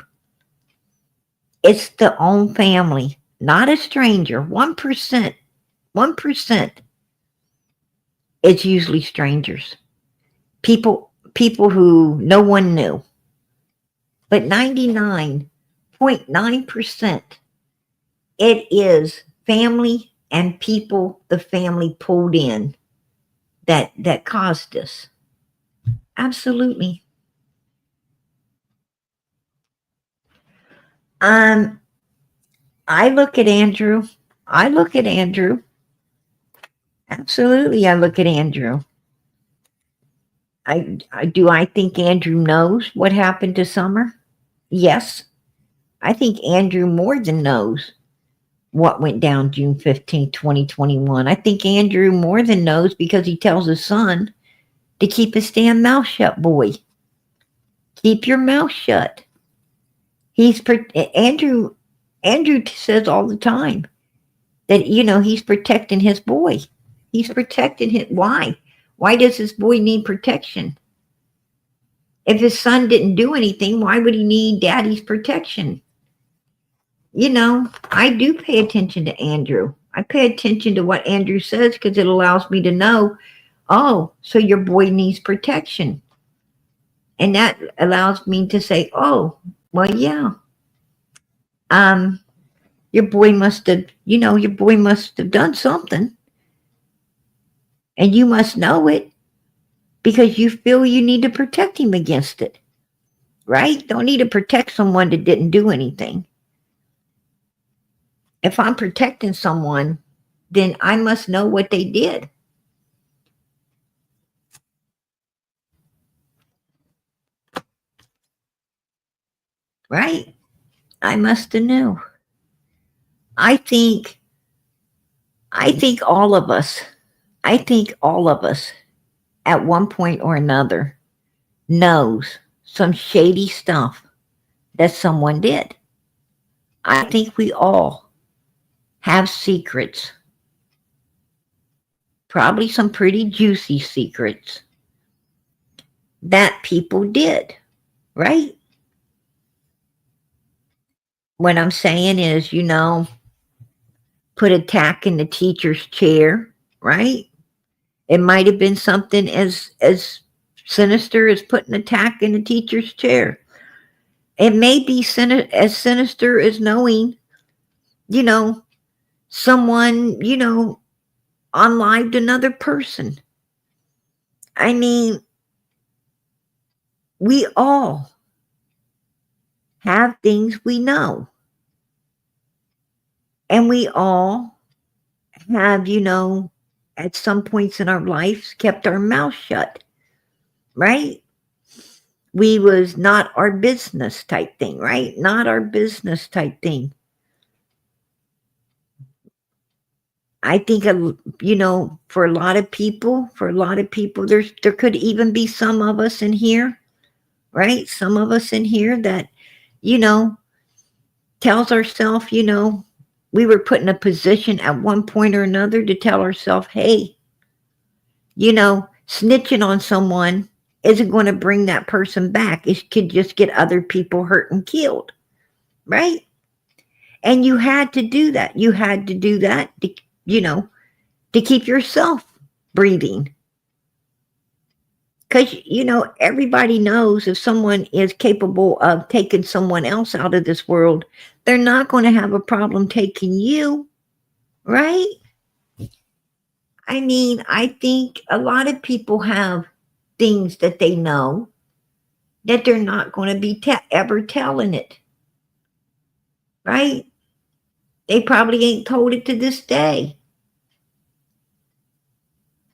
it's the own family, not a stranger. 1%, it's usually strangers. People who no one knew. But 99.9%, it is family and people the family pulled in that caused this. Absolutely. Um, I look at Andrew. Absolutely, I look at Andrew. I think Andrew knows what happened to Summer? Yes. I think Andrew more than knows what went down June 15th, 2021. I think Andrew more than knows because he tells his son to keep his damn mouth shut, boy. Keep your mouth shut. Andrew says all the time that he's protecting his boy. He's protecting him. Why? Why does his boy need protection? If his son didn't do anything, why would he need daddy's protection? I do pay attention to Andrew. I pay attention to what Andrew says because it allows me to know, oh, so your boy needs protection. And that allows me to say, oh, well, yeah. Your boy must have done something. And you must know it because you feel you need to protect him against it. Right? Don't need to protect someone that didn't do anything. If I'm protecting someone, then I must know what they did. Right? I must have knew. I think all of us, at one point or another knows some shady stuff that someone did. I think we all have secrets probably some pretty juicy secrets that people did, right? What I'm saying is, put a tack in the teacher's chair, right? It might have been something as sinister as putting a tack in the teacher's chair. It may be as sinister as knowing, you know, someone, unlived another person. I mean, we all have things we know. And we all have, at some points in our lives kept our mouth shut, right? We was not our business type thing, right? Not our business type thing. I think, for a lot of people, there could even be some of us in here, right? Some of us in here that, you know, tells ourselves, we were put in a position at one point or another to tell ourselves, hey, snitching on someone isn't going to bring that person back. It could just get other people hurt and killed, right? And you had to do that. You had to do that to, to keep yourself breathing. Because, everybody knows if someone is capable of taking someone else out of this world, they're not going to have a problem taking you, right? I mean, I think a lot of people have things that they know that they're not going to be ever telling it, right? They probably ain't told it to this day.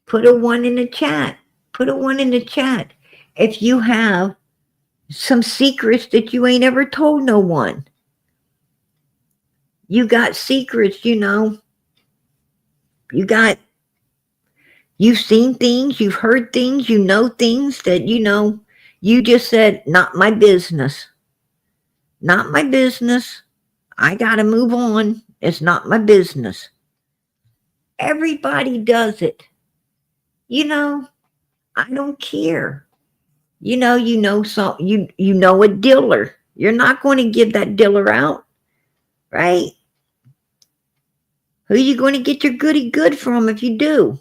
Put a 1 in the chat. Put a 1 in the chat if you have some secrets that you ain't ever told no one. You got secrets, you've seen things, you've heard things, you know things that, you just said, not my business. Not my business. I got to move on. It's not my business. Everybody does it. I don't care. You know a dealer. You're not going to give that dealer out, right? Who are you going to get your goody good from if you do,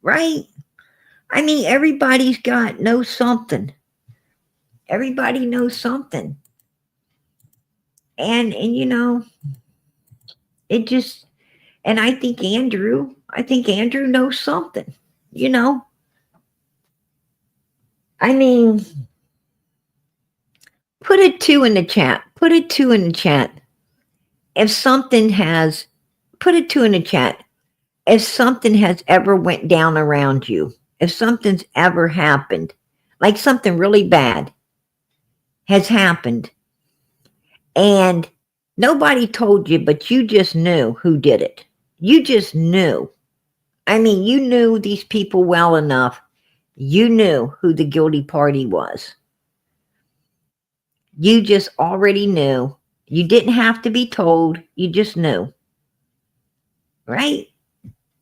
right? I mean, everybody's knows something. Everybody knows something. And it just, and I think Andrew knows something, I mean, put a 2 in the chat. Put a 2 in the chat. If something has, put a 2 in the chat. If something has ever went down around you, if something's ever happened, like something really bad has happened, and nobody told you, but you just knew who did it. You just knew. I mean, you knew these people well enough. You knew who the guilty party was. You just already knew. You didn't have to be told. You just knew. Right?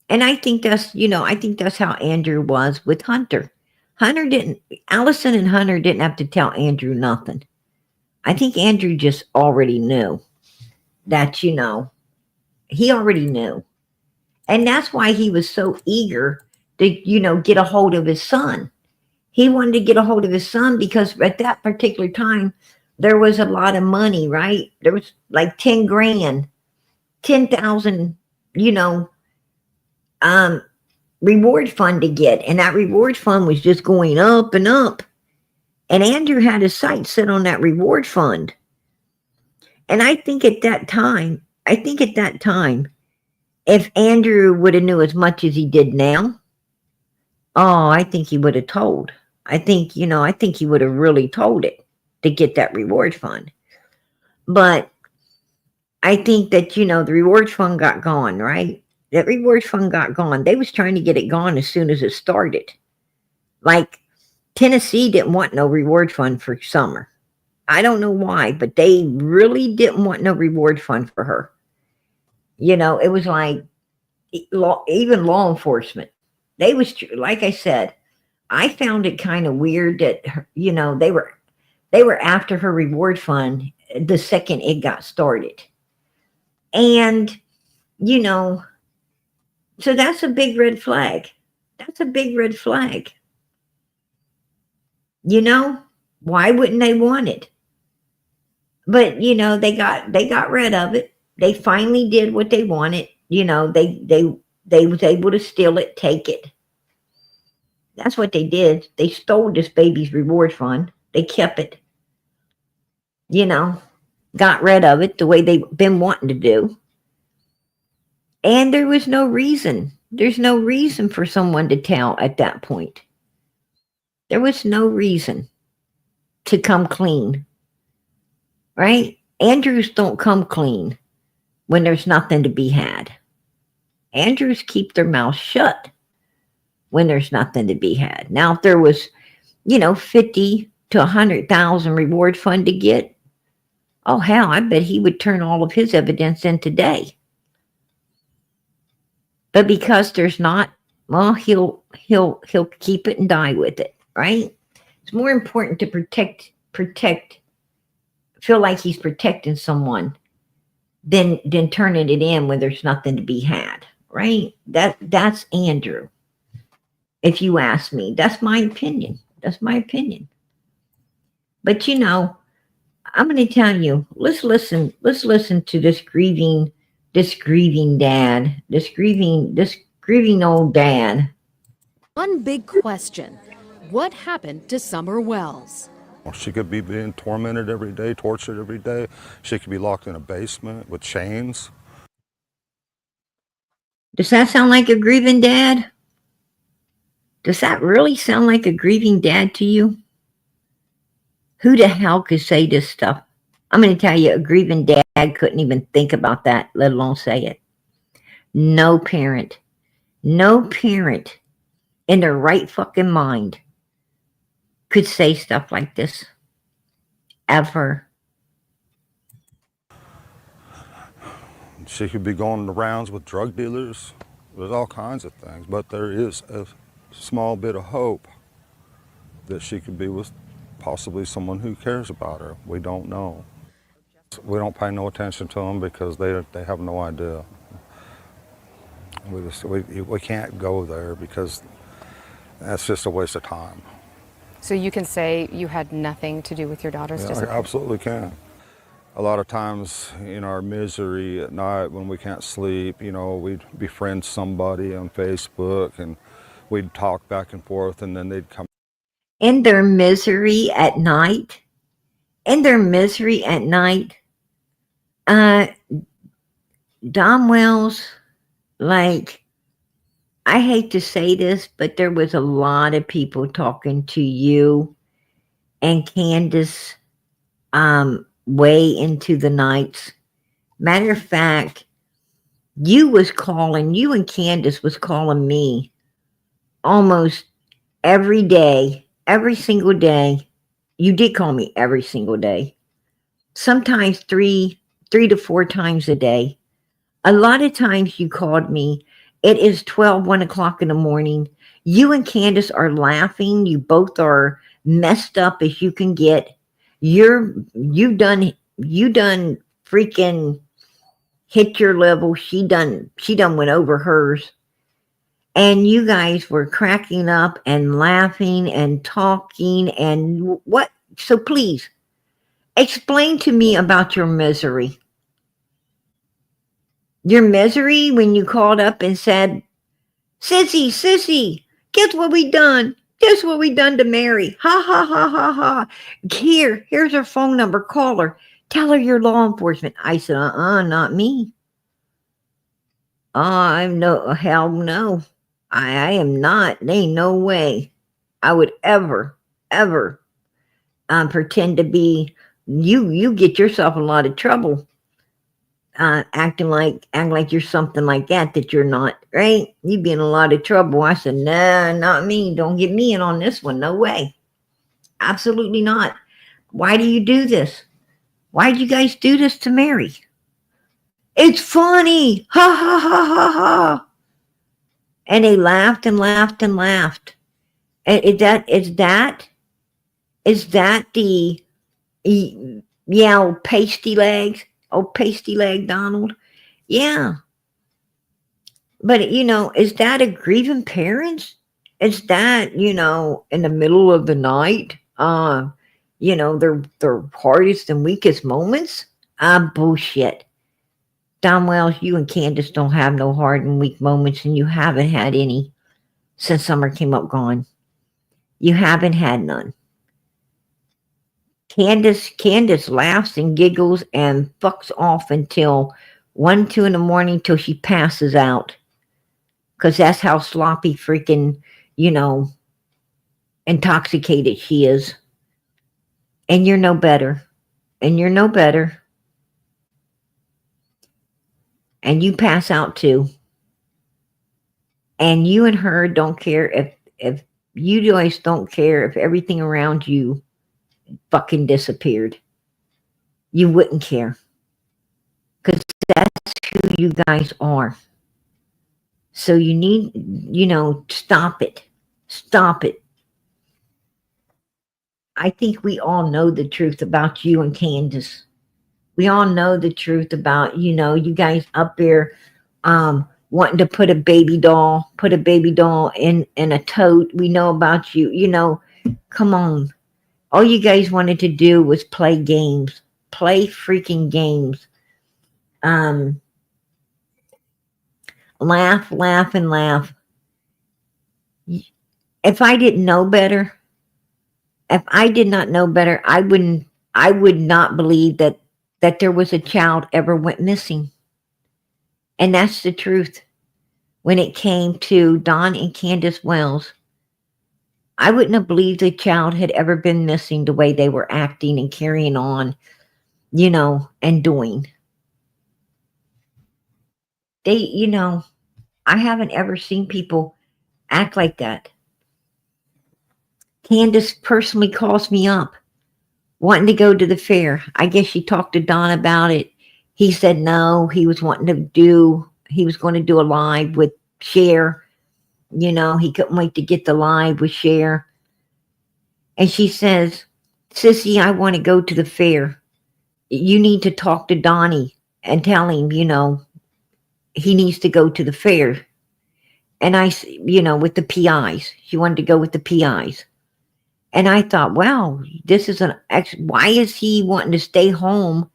And I think that's how Andrew was with Hunter. Allison and Hunter didn't have to tell Andrew nothing. I think Andrew just already knew that, he already knew. And that's why he was so eager to, get a hold of his son. He wanted to get a hold of his son because at that particular time, there was a lot of money, right? There was like 10 grand, 10,000, reward fund to get. And that reward fund was just going up and up. And Andrew had his sights set on that reward fund. And I think at that time, if Andrew would have knew as much as he did now, I think he would have told. I think he would have really told it to get that reward fund. But I think that, the reward fund got gone, right? That reward fund got gone. They was trying to get it gone as soon as it started. Like Tennessee didn't want no reward fund for Summer. I don't know why, but they really didn't want no reward fund for her. It was like even law enforcement. They was, like I said, I found it kind of weird that, they were after her reward fund the second it got started. And, you know, so that's a big red flag. That's a big red flag. Why wouldn't they want it? But they got rid of it. They finally did what they wanted. They was able to steal it, take it. That's what they did. They stole this baby's reward fund. They kept it. Got rid of it the way they've been wanting to do. And there was no reason. There's no reason for someone to tell at that point. There was no reason to come clean. Right? Andrews don't come clean when there's nothing to be had. Andrews keep their mouth shut when there's nothing to be had. Now, if there was, 50 to 100,000 reward fund to get, oh hell, I bet he would turn all of his evidence in today. But because there's not, well, he'll keep it and die with it, right? It's more important to protect, feel like he's protecting someone than turning it in when there's nothing to be had, right? That's Andrew. If you ask me, that's my opinion. That's my opinion. But I'm going to tell you, let's listen to this grieving dad, this grieving old dad. One big question: what happened to Summer Wells? She could be being tormented every day, tortured every day. She could be locked in a basement with chains. Does that sound like a grieving dad? Does that really sound like a grieving dad to you? Who the hell could say this stuff? I'm going to tell you, a grieving dad couldn't even think about that, let alone say it. No parent in their right fucking mind could say stuff like this. Ever. She could be going the rounds with drug dealers. There's all kinds of things, but there is a small bit of hope that she could be with possibly someone who cares about her. We don't know. We don't pay no attention to them because they have no idea. We can't go there because that's just a waste of time. So you can say you had nothing to do with your daughter's disappearance? I absolutely can. A lot of times in our misery at night when we can't sleep, we'd befriend somebody on Facebook and we'd talk back and forth, and then they'd come. In their misery at night, Don Wells, like, I hate to say this, but there was a lot of people talking to you and Candice way into the nights. Matter of fact, you and Candice was calling me almost every day, every single day. You did call me every single day. Sometimes three to four times a day. A lot of times you called me. It is 1 o'clock in the morning. You and Candice are laughing. You both are messed up as you can get. You done freaking hit your level. She done went over hers. And you guys were cracking up and laughing and talking and what? So please explain to me about your misery. Your misery when you called up and said, Sissy, guess what we done? Guess what we done to Mary? Ha, ha, ha, ha, ha. Here's her phone number. Call her. Tell her you're law enforcement. I said, not me. I'm hell no. I am not. There ain't no way I would ever pretend to be. You get yourself in a lot of trouble. Acting like you're something like that you're not, right? You'd be in a lot of trouble. I said, nah, not me. Don't get me in on this one. No way. Absolutely not. Why do you do this? Why did you guys do this to Mary? It's funny. Ha, ha, ha, ha, ha. And they laughed and laughed and laughed. And is that the yeah, old pasty leg Donald? Yeah. But is that a grieving parents? Is that, in the middle of the night? Their hardest and weakest moments? Bullshit. Don Wells, you and Candice don't have no hard and weak moments, and you haven't had any since summer came up gone. You haven't had none. Candice laughs and giggles and fucks off until 1, 2 in the morning till she passes out. Because that's how sloppy freaking, intoxicated she is. And you're no better. And you're no better. And you pass out too. And you and her don't care if you guys don't care if everything around you fucking disappeared. You wouldn't care. Because that's who you guys are. So you need, stop it. Stop it. I think we all know the truth about you and Candice. We all know the truth about, you guys up there wanting to put a baby doll in a tote. We know about you, come on. All you guys wanted to do was play games. Play freaking games. Laugh, laugh, and laugh. If I didn't know better, if I did not know better, I would not believe that there was a child ever went missing. And that's the truth. When it came to Don and Candice Wells, I wouldn't have believed a child had ever been missing the way they were acting and carrying on, and doing. They, I haven't ever seen people act like that. Candice personally calls me up wanting to go to the fair. I guess she talked to Don about it. He said no, he was going to do a live with Cher. He couldn't wait to get the live with Cher. And she says, Sissy, I want to go to the fair. You need to talk to Donnie and tell him, he needs to go to the fair. And I, with the PIs. She wanted to go with the PIs. And I thought, wow, this is why is he wanting to stay home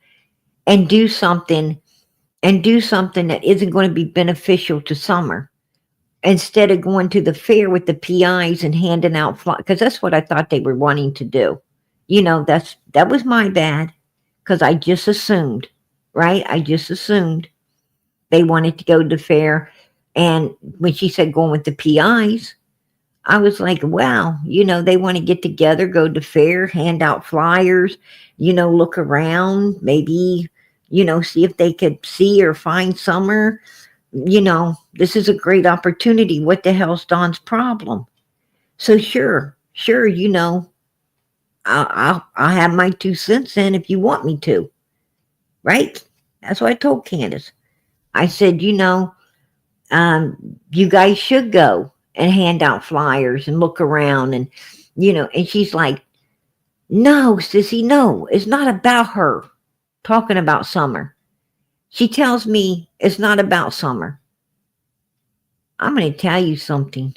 and do something that isn't going to be beneficial to Summer instead of going to the fair with the PIs and handing out because that's what I thought they were wanting to do. That was my bad because I just assumed, right? I just assumed they wanted to go to the fair. And when she said going with the PIs, I was like, wow, they want to get together, go to fair, hand out flyers, look around, maybe, see if they could see or find Summer. This is a great opportunity. What the hell's Don's problem? So sure, I'll have my 2 cents in if you want me to, right? That's what I told Candice. I said, you guys should go and hand out flyers and look around and, and she's like, no, Sissy, no, it's not about her. Talking about Summer. She tells me it's not about Summer. I'm going to tell you something.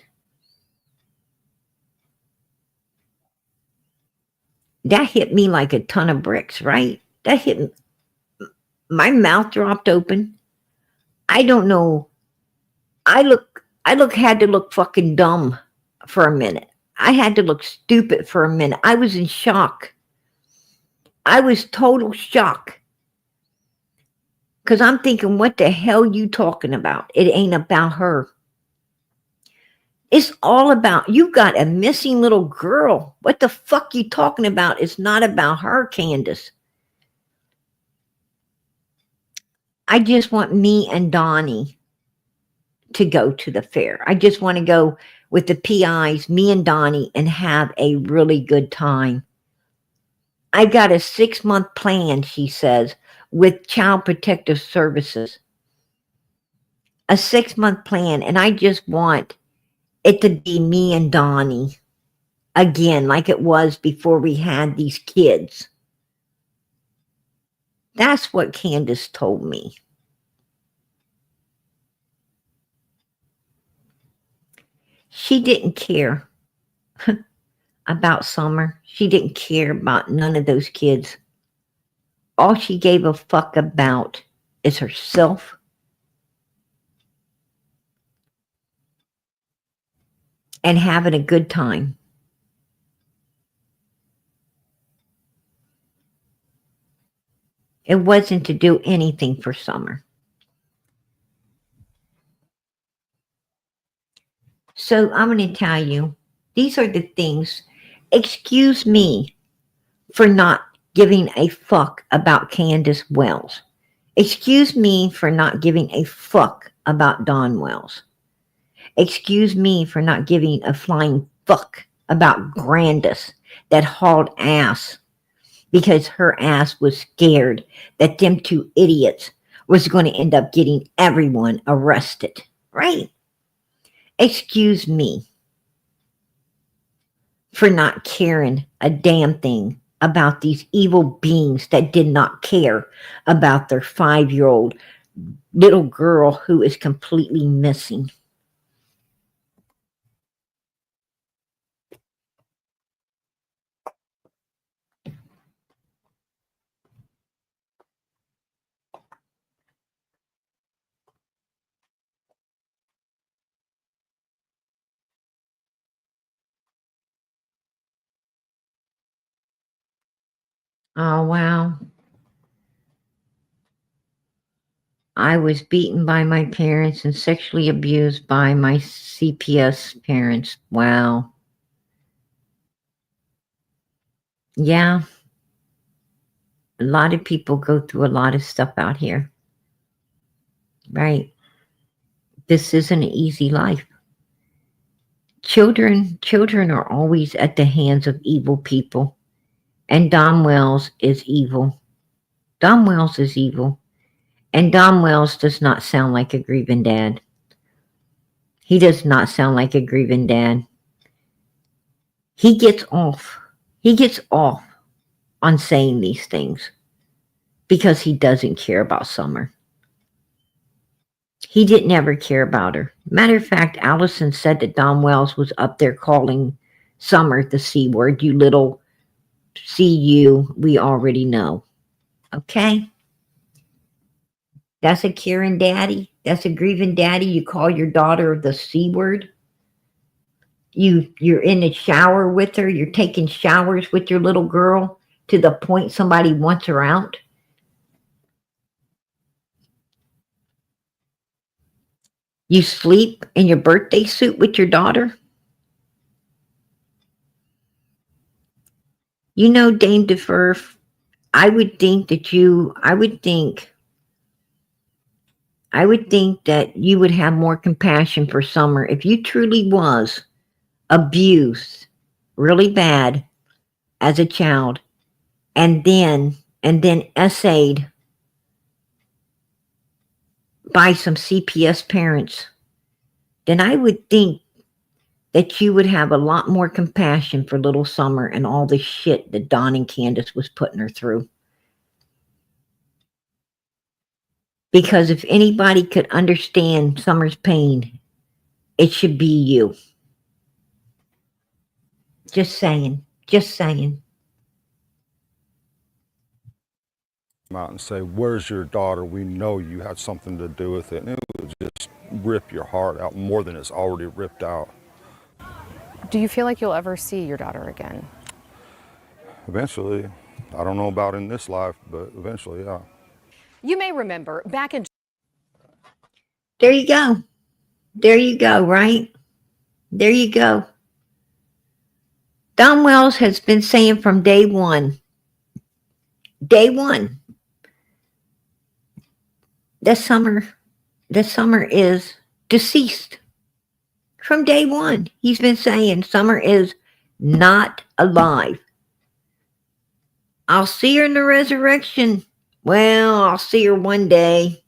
That hit me like a ton of bricks, right? That hit me. My mouth dropped open. I don't know. I had to look fucking dumb for a minute. I had to look stupid for a minute. I was in shock. I was total shock. Because I'm thinking, what the hell you talking about? It ain't about her. It's all about, you got a missing little girl. What the fuck you talking about? It's not about her, Candice. I just want me and Donnie to go to the fair. I just want to go with the PIs, me and Donnie, and have a really good time. I got a 6-month plan, she says, with Child Protective Services. a 6-month plan, and I just want it to be me and Donnie again, like it was before we had these kids. That's what Candice told me. She didn't care about Summer. She didn't care about none of those kids. All she gave a fuck about is herself and having a good time. It wasn't to do anything for Summer. So I'm going to tell you, these are the things. Excuse me for not giving a fuck about Candice Wells. Excuse me for not giving a fuck about Don Wells. Excuse me for not giving a flying fuck about Grandis that hauled ass because her ass was scared that them two idiots was going to end up getting everyone arrested, right? Excuse me for not caring a damn thing about these evil beings that did not care about their 5-year-old little girl who is completely missing. Oh, wow. I was beaten by my parents and sexually abused by my CPS parents. Wow. Yeah. A lot of people go through a lot of stuff out here. Right. This isn't an easy life. Children are always at the hands of evil people. And Don Wells is evil. Don Wells is evil. And Don Wells does not sound like a grieving dad. He does not sound like a grieving dad. He gets off. He gets off on saying these things because he doesn't care about Summer. He didn't ever care about her. Matter of fact, Allison said that Don Wells was up there calling Summer the C word. You little CU, we already know. Okay? That's a caring daddy. That's a grieving daddy. You call your daughter the C word. You're in the shower with her. You're taking showers with your little girl to the point somebody wants her out. You sleep in your birthday suit with your daughter. You know, Dame DeFurf, I would think that you would have more compassion for Summer if you truly was abused really bad as a child and then essayed by some CPS parents. Then I would think that you would have a lot more compassion for little Summer and all the shit that Don and Candice was putting her through. Because if anybody could understand Summer's pain, it should be you. Just saying. Just saying. Come out and say, "Where's your daughter? We know you had something to do with it." And it would just rip your heart out more than it's already ripped out. Do you feel like you'll ever see your daughter again? Eventually, I don't know about in this life, but eventually, yeah. You may remember back in There you go. There you go, right? There you go. Don Wells has been saying from day one, that Summer is deceased. From day one, he's been saying Summer is not alive. I'll see her in the resurrection. Well, I'll see her one day.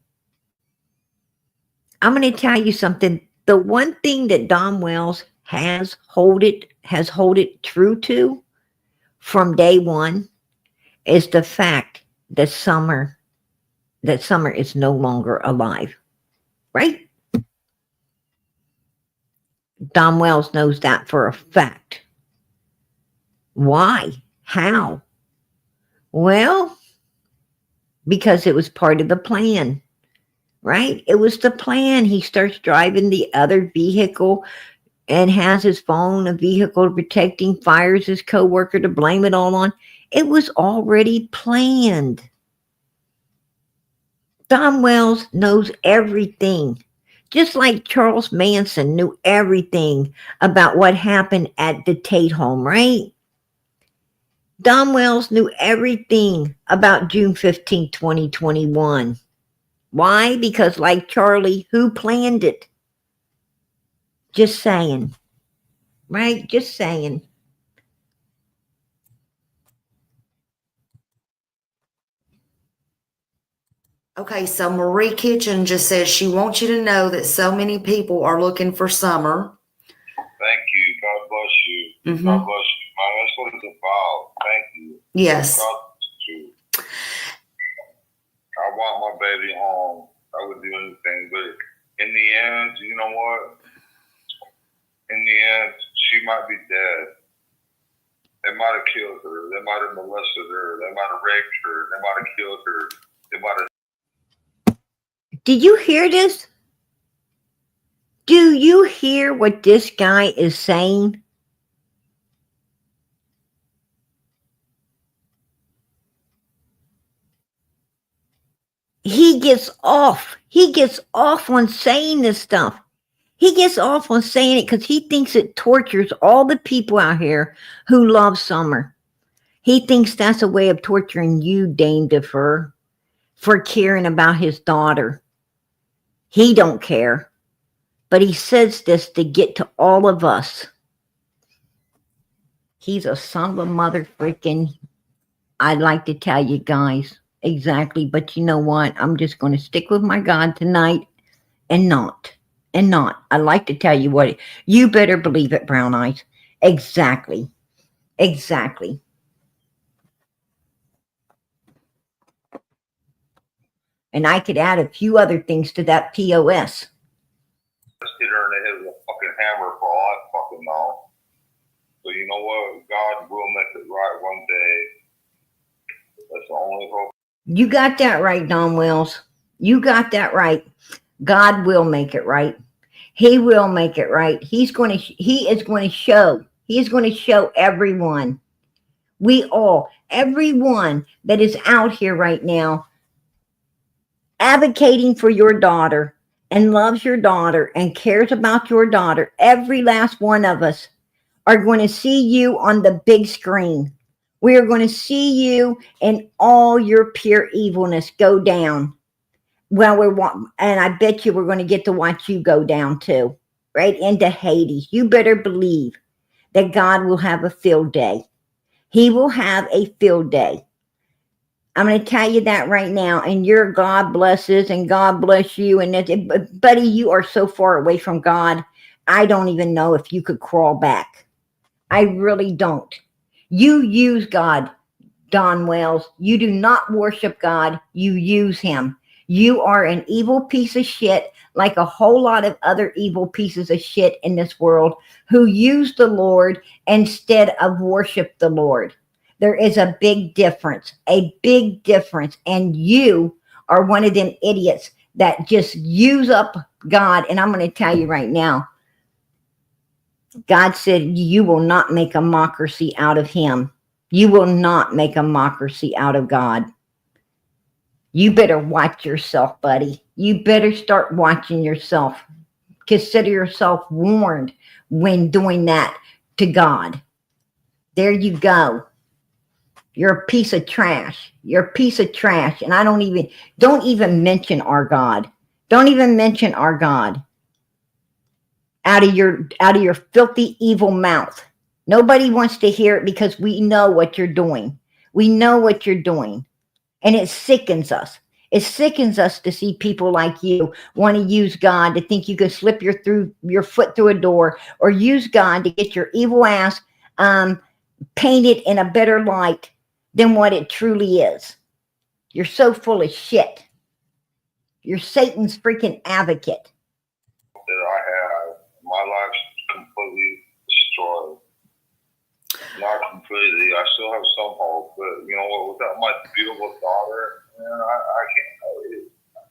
I'm going to tell you something. The one thing that Don Wells has hold it true to from day one is the fact that Summer is no longer alive. Right? Don Wells knows that for a fact. Why? How? Well, because it was part of the plan. Right? It was the plan. He starts driving the other vehicle and has his phone, a vehicle protecting, fires his coworker to blame it all on. It was already planned. Don Wells knows everything. Just like Charles Manson knew everything about what happened at the Tate home, right? Don Wells knew everything about June 15, 2021. Why? Because like Charlie, who planned it? Just saying. Right? Just saying. Okay, so Marie Kitchen just says she wants you to know that so many people are looking for Summer. Thank you. God bless you. Mm-hmm. God bless you. Man, that's what it's about. Thank you. Yes. God bless you. I want my baby home. I would do anything. But in the end, you know what? In the end, she might be dead. They might have killed her. They might have molested her. They might have raped her. They might have killed her. They might have. Did you hear this? Do you hear what this guy is saying? He gets off. He gets off on saying this stuff. He gets off on saying it because he thinks it tortures all the people out here who love Summer. He thinks that's a way of torturing you, Dame DeFur, for caring about his daughter. He don't care. But he says this to get to all of us. He's a son of a mother freaking. I'd like to tell you guys exactly, but you know what? I'm just going to stick with my God tonight and not. I'd like to tell you what. You better believe it, Brown Eyes. Exactly. Exactly. And I could add a few other things to that POS. Hit her in the head with a fucking hammer for all I fucking know. So you know what? God will make it right one day. That's the only hope. You got that right, Don Wells. You got that right. God will make it right. He will make it right. He is going to show everyone. Everyone that is out here right now advocating for your daughter and loves your daughter and cares about your daughter, every last one of us are going to see you on the big screen. We are going to see you and all your pure evilness go down. Well, and I bet you we're going to get to watch you go down too, right into Hades. You better believe that God will have a field day. He will have a field day. I'm going to tell you that right now. And your God blesses and God bless you. And buddy, you are so far away from God. I don't even know if you could crawl back. I really don't. You use God, Don Wells. You do not worship God. You use him. You are an evil piece of shit, like a whole lot of other evil pieces of shit in this world who use the Lord instead of worship the Lord. There is a big difference, and you are one of them idiots that just use up God. And I'm going to tell you right now, God said you will not make a mockery out of him. You will not make a mockery out of God. You better watch yourself, buddy. You better start watching yourself. Consider yourself warned when doing that to God. There you go. You're a piece of trash. You're a piece of trash. And don't even mention our God. Don't even mention our God out of your filthy, evil mouth. Nobody wants to hear it because we know what you're doing. We know what you're doing. And it sickens us. It sickens us to see people like you want to use God, to think you can slip your foot through a door, or use God to get your evil ass painted in a better light than what it truly is. You're so full of shit. You're Satan's freaking advocate. That I have, my life's completely destroyed. Not completely. I still have some hope, but you know what? Without my beautiful daughter, man, I can't.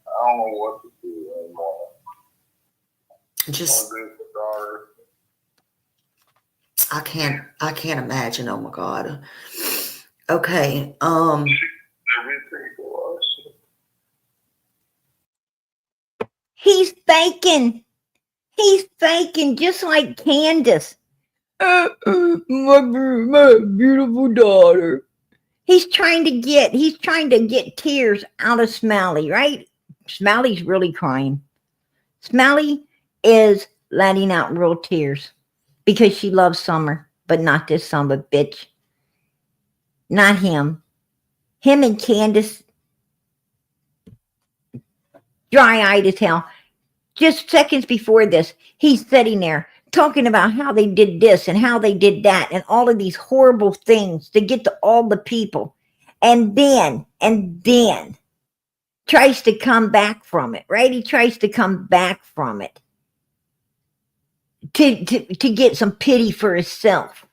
I don't know what to do anymore. Just, My beautiful daughter. I can't imagine. Oh my God. Okay. Everything for us. He's faking. He's faking, just like Candice. My beautiful daughter. He's trying to get tears out of Smiley, right? Smiley's really crying. Smiley is letting out real tears because she loves Summer, but not this son of a bitch. Not him. Him and Candice, dry-eyed as hell. Just seconds before this, he's sitting there talking about how they did this and how they did that and all of these horrible things to get to all the people. And then tries to come back from it, right? He tries to come back from it to get some pity for himself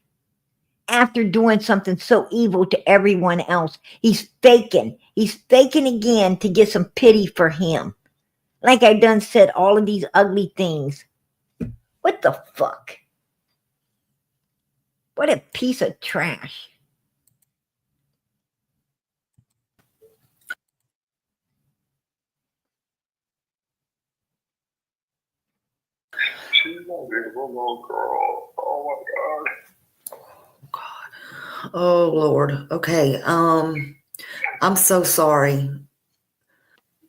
after doing something so evil to everyone else. He's faking again to get some pity for him. Like I done said all of these ugly things. What the fuck? What a piece of trash. She's my beautiful little girl. Oh my God. oh Lord. Okay. I'm so sorry.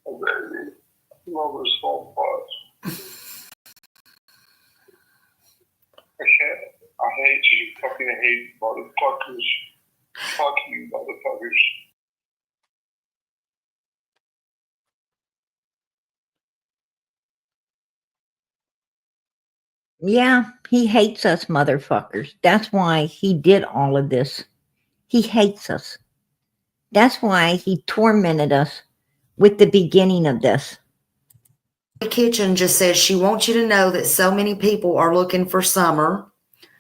Oh, baby. I love her so much. I can't. I hate you. Fucking hate motherfuckers. Fuck you, motherfuckers. Yeah, he hates us motherfuckers. That's why he did all of this. He hates us. That's why he tormented us with the beginning of this. The kitchen just says she wants you to know that so many people are looking for Summer.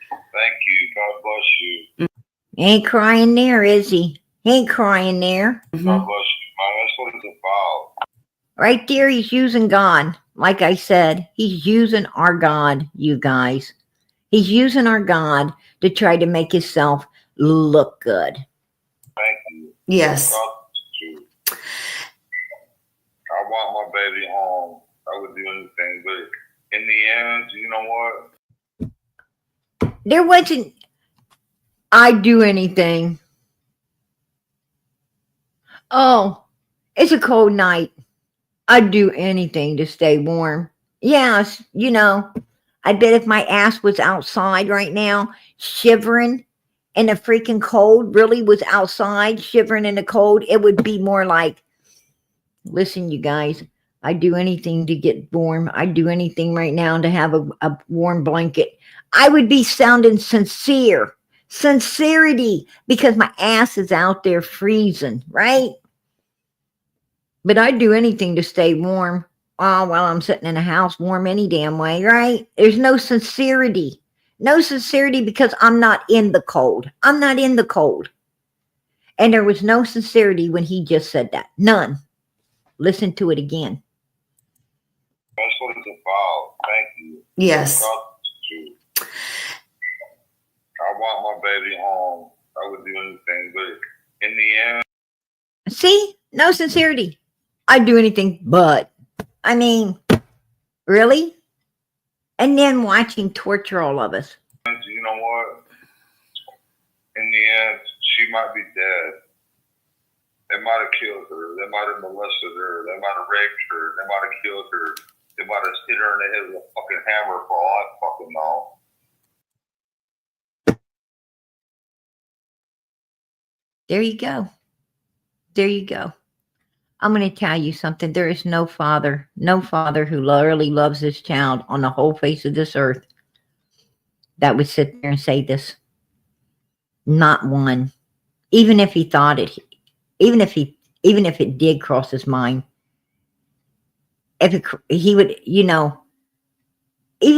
Thank you. God bless you. He ain't crying there, is he? He ain't crying there. God bless you, man. That's what it's about. Right there, he's using God. Like I said, he's using our God, you guys. He's using our God to try to make himself look good. Thank you. Yes. God bless you. I want my baby home. I would do anything, but in the end, you know what? There wasn't, I'd do anything. Oh, it's a cold night. I'd do anything to stay warm. Yes, you know, I bet if my ass was outside right now, shivering in the freaking cold, really was outside shivering in the cold, it would be more like, listen, you guys, I'd do anything to get warm. I'd do anything right now to have a warm blanket. I would be sounding sincerity, because my ass is out there freezing, right? But I'd do anything to stay warm while I'm sitting in a house warm any damn way, right? There's no sincerity. No sincerity because I'm not in the cold. I'm not in the cold. And there was no sincerity when he just said that. None. Listen to it again. That's what it's about. Thank you. Yes. God bless you. I want my baby home. I would do anything, but in the end. See? No sincerity. I'd do anything but. I mean, really? And then watching torture all of us. You know what? In the end, she might be dead. They might have killed her. They might have molested her. They might have raped her. They might have killed her. They might have hit her in the head with a fucking hammer for all I fucking know. There you go. There you go. I'm going to tell you something. There is no father who really loves his child on the whole face of this earth that would sit there and say this. Not one. Even if he thought it, even if it did cross his mind, he would, even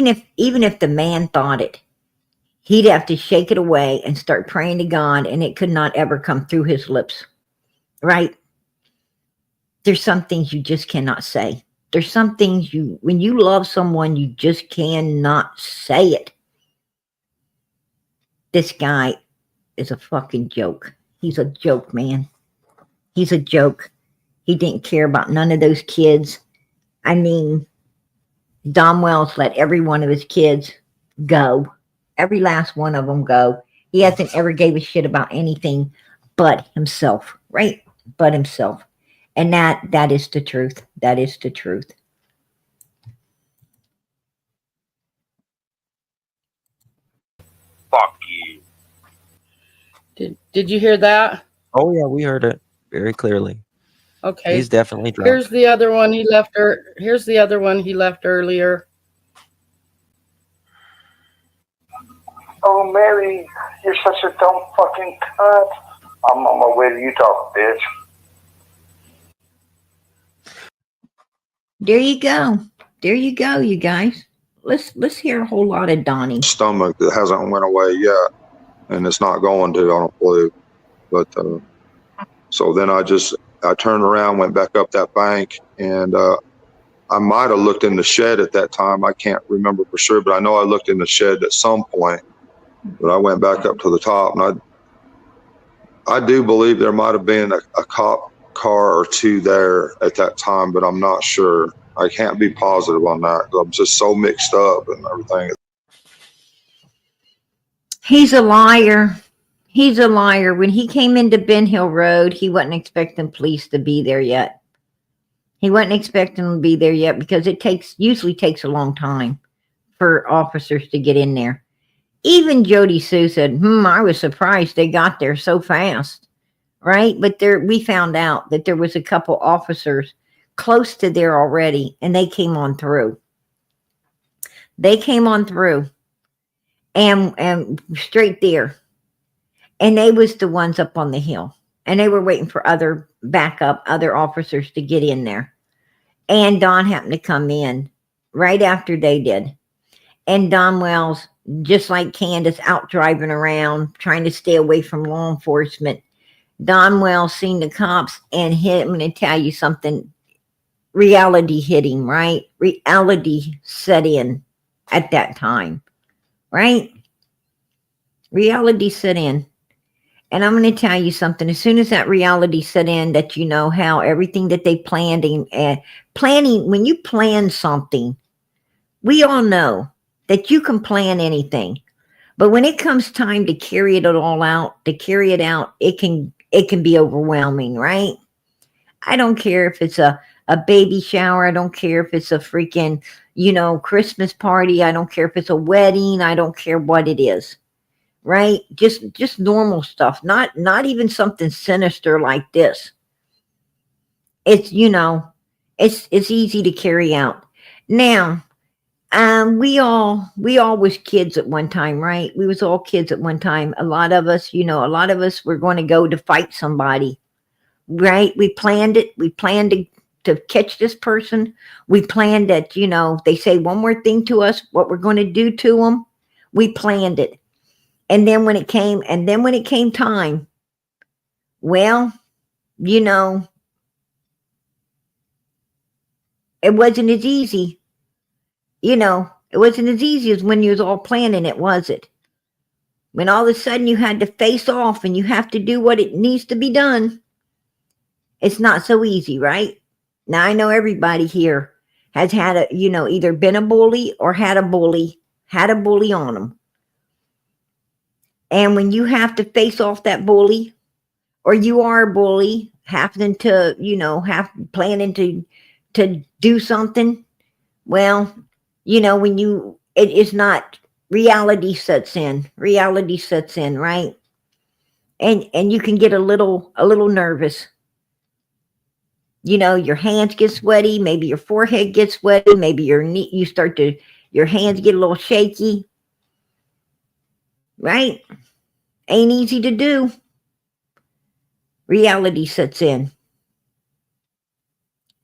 if the man thought it, he'd have to shake it away and start praying to God, and it could not ever come through his lips. Right? There's some things you just cannot say. There's some things when you love someone, you just cannot say it. This guy is a fucking joke. He's a joke, man. He's a joke. He didn't care about none of those kids. I mean, Don Wells let every one of his kids go. Every last one of them go. He hasn't ever gave a shit about anything but himself, right? But himself. And that is the truth. That is the truth. Fuck you. Did you hear that? Oh yeah, we heard it very clearly. Okay. He's definitely drunk. Here's the other one he left. Here's the other one he left earlier. Oh, Mary, you're such a dumb fucking cunt. I'm on my way to Utah, bitch. There you go. There you go, you guys. Let's hear a whole lot of Donnie. Stomach that hasn't went away yet, and it's not going to, I don't believe. But so then I turned around, went back up that bank, and I might have looked in the shed at that time. I can't remember for sure, but I know I looked in the shed at some point. But I went back up to the top, and I do believe there might have been a cop car or two there at that time, but I'm not sure. I can't be positive on that because I'm just so mixed up and everything. He's a liar. He's a liar. When he came into Ben Hill Road, he wasn't expecting police to be there yet. He wasn't expecting them to be there yet because it usually takes a long time for officers to get in there. Even Jody Sue said, I was surprised they got there so fast. Right? But we found out that there was a couple officers close to there already, and they came on through. They came on through and straight there. And they was the ones up on the hill. And they were waiting for other officers to get in there. And Don happened to come in right after they did. And Don Wells, just like Candice, out driving around, trying to stay away from law enforcement. Don Wells seen the cops and I'm going to tell you something. Reality hit him, right? Reality set in at that time, right? Reality set in. And I'm going to tell you something. As soon as that reality set in, that you know how everything that they planned and planning, when you plan something, we all know that you can plan anything. But when it comes time to carry it all out, it can be overwhelming, right? I don't care if it's a baby shower. I don't care if it's a freaking, Christmas party. I don't care if it's a wedding. I don't care what it is. Right? Just normal stuff. Not even something sinister like this. It's, it's easy to carry out. Now, we all was kids at one time, right? We was all kids at one time. A lot of us were going to go to fight somebody, right? We planned it. We planned to catch this person. We planned that, they say one more thing to us, what we're going to do to them. We planned it. And then when it came time, well, it wasn't as easy. It wasn't as easy as when you was all planning it, was it? When all of a sudden you had to face off and you have to do what it needs to be done, it's not so easy, right? Now, I know everybody here has had either been a bully or had a bully on them. And when you have to face off that bully, or you are a bully, having to, planning to do something, well, it is not, reality sets in, right? And you can get a little nervous. You know, your hands get sweaty, maybe your forehead gets sweaty, maybe your knee, your hands get a little shaky, right? Ain't easy to do. Reality sets in.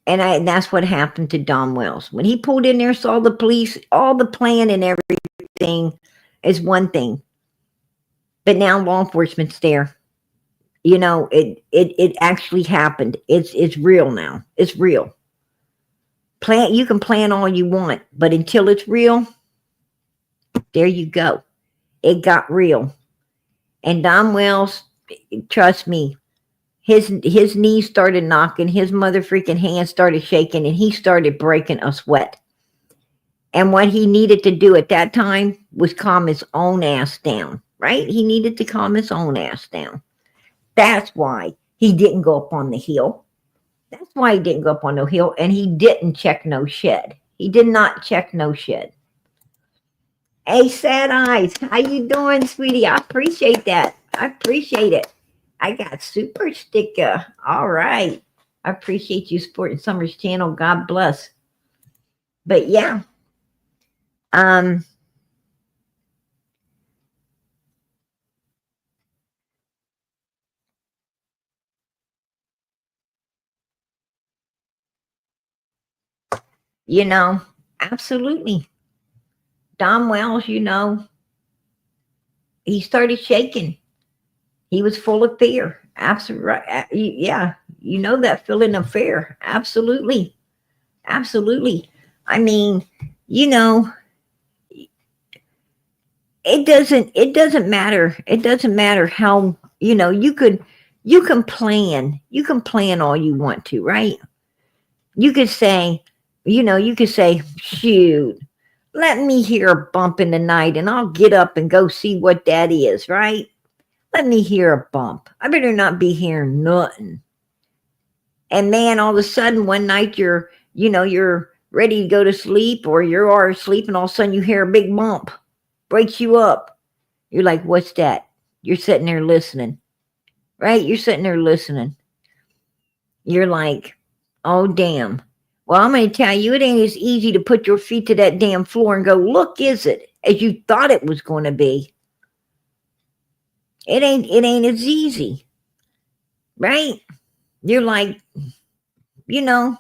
And that's what happened to Don Wells. When he pulled in there, saw the police, all the plan and everything is one thing. But now law enforcement's there. You know, it actually happened. It's real now. It's real. You can plan all you want, but until it's real, there you go. It got real. And Don Wells, trust me, his knees started knocking, his mother freaking hands started shaking, and he started breaking a sweat. And what he needed to do at that time was calm his own ass down, right? He needed to calm his own ass down. That's why he didn't go up on the hill. That's why he didn't go up on no hill, and he didn't check no shed. He did not check no shed. Hey, Sad Eyes, how you doing, sweetie? I appreciate that. I appreciate it. I got super sticker. All right. I appreciate you supporting Summer's channel. God bless. But yeah. You know, absolutely. Don Wells, you know, he started shaking. He was full of fear. Absolutely right. Yeah, you know that feeling of fear. Absolutely. Absolutely. I mean, you know, it doesn't matter. It doesn't matter how, you know, you can plan all you want to, right? You could say, you know, shoot, let me hear a bump in the night and I'll get up and go see what that is, right? Let me hear a bump. I better not be hearing nothing. And man, all of a sudden one night you're ready to go to sleep, or you are asleep, and all of a sudden you hear a big bump. Breaks you up. You're like, what's that? You're sitting there listening, right? You're sitting there listening. You're like, oh, damn. Well, I'm going to tell you, it ain't as easy to put your feet to that damn floor and go, look, is it? As you thought it was going to be. It ain't as easy. Right? You're like, you know,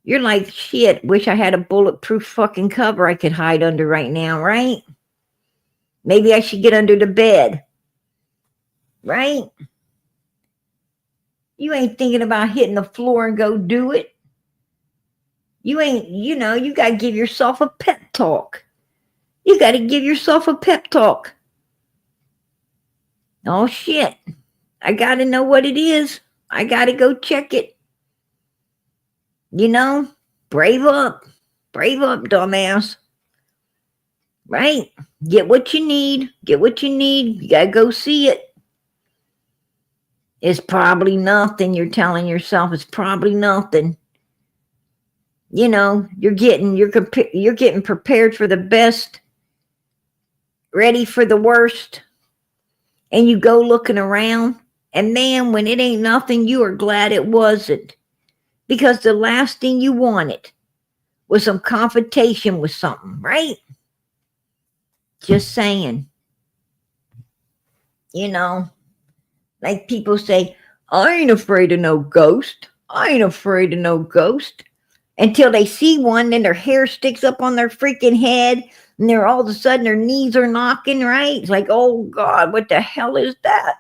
you're like, shit, wish I had a bulletproof fucking cover I could hide under right now, right? Maybe I should get under the bed. Right? You ain't thinking about hitting the floor and go do it. You ain't, you know, you got to give yourself a pep talk. You got to give yourself a pep talk. Oh, shit. I got to know what it is. I got to go check it. You know, brave up. Brave up, dumbass. Right? Get what you need. Get what you need. You got to go see it. It's probably nothing. You're telling yourself it's probably nothing. You know, you're getting prepared for the best, ready for the worst, and you go looking around, and man, when it ain't nothing, you are glad it wasn't, because the last thing you wanted was some confrontation with something, right? Just saying. You know, like people say, I ain't afraid of no ghost. I ain't afraid of no ghost. Until they see one, then their hair sticks up on their freaking head, and they're all of a sudden their knees are knocking, right? It's like, oh God, what the hell is that?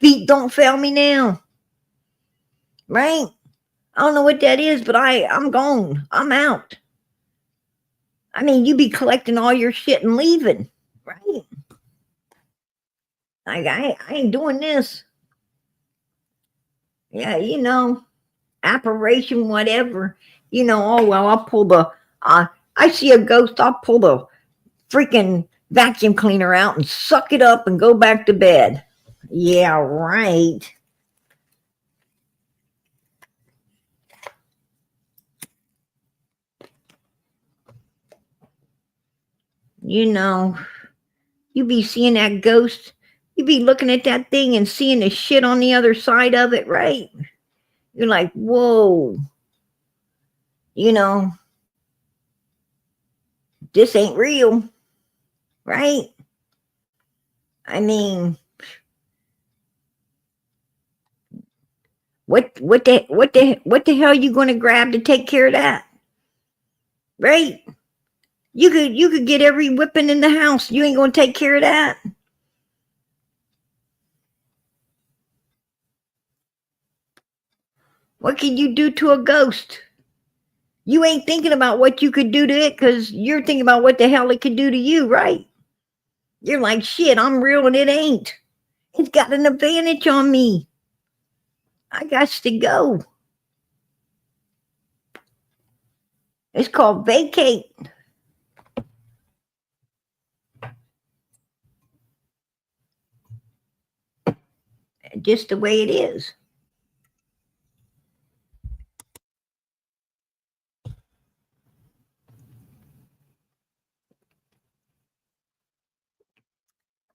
Feet don't fail me now. Right? I don't know what that is, but I'm gone. I'm out. I mean, you be collecting all your shit and leaving, right? Like, I ain't doing this. Yeah, you know, apparition, whatever. You know, oh, well, I'll pull I see a ghost, I'll pull the freaking vacuum cleaner out and suck it up and go back to bed. Yeah, right. You know, you be seeing that ghost, you be looking at that thing and seeing the shit on the other side of it, right? You're like, whoa, you know, this ain't real, right? I mean, what the hell you gonna grab to take care of that? Right? You could get every whipping in the house. You ain't gonna take care of that. What can you do to a ghost? You ain't thinking about what you could do to it because you're thinking about what the hell it could do to you, right? You're like, shit, I'm real and it ain't. It's got an advantage on me. I got to go. It's called vacate. Just the way it is.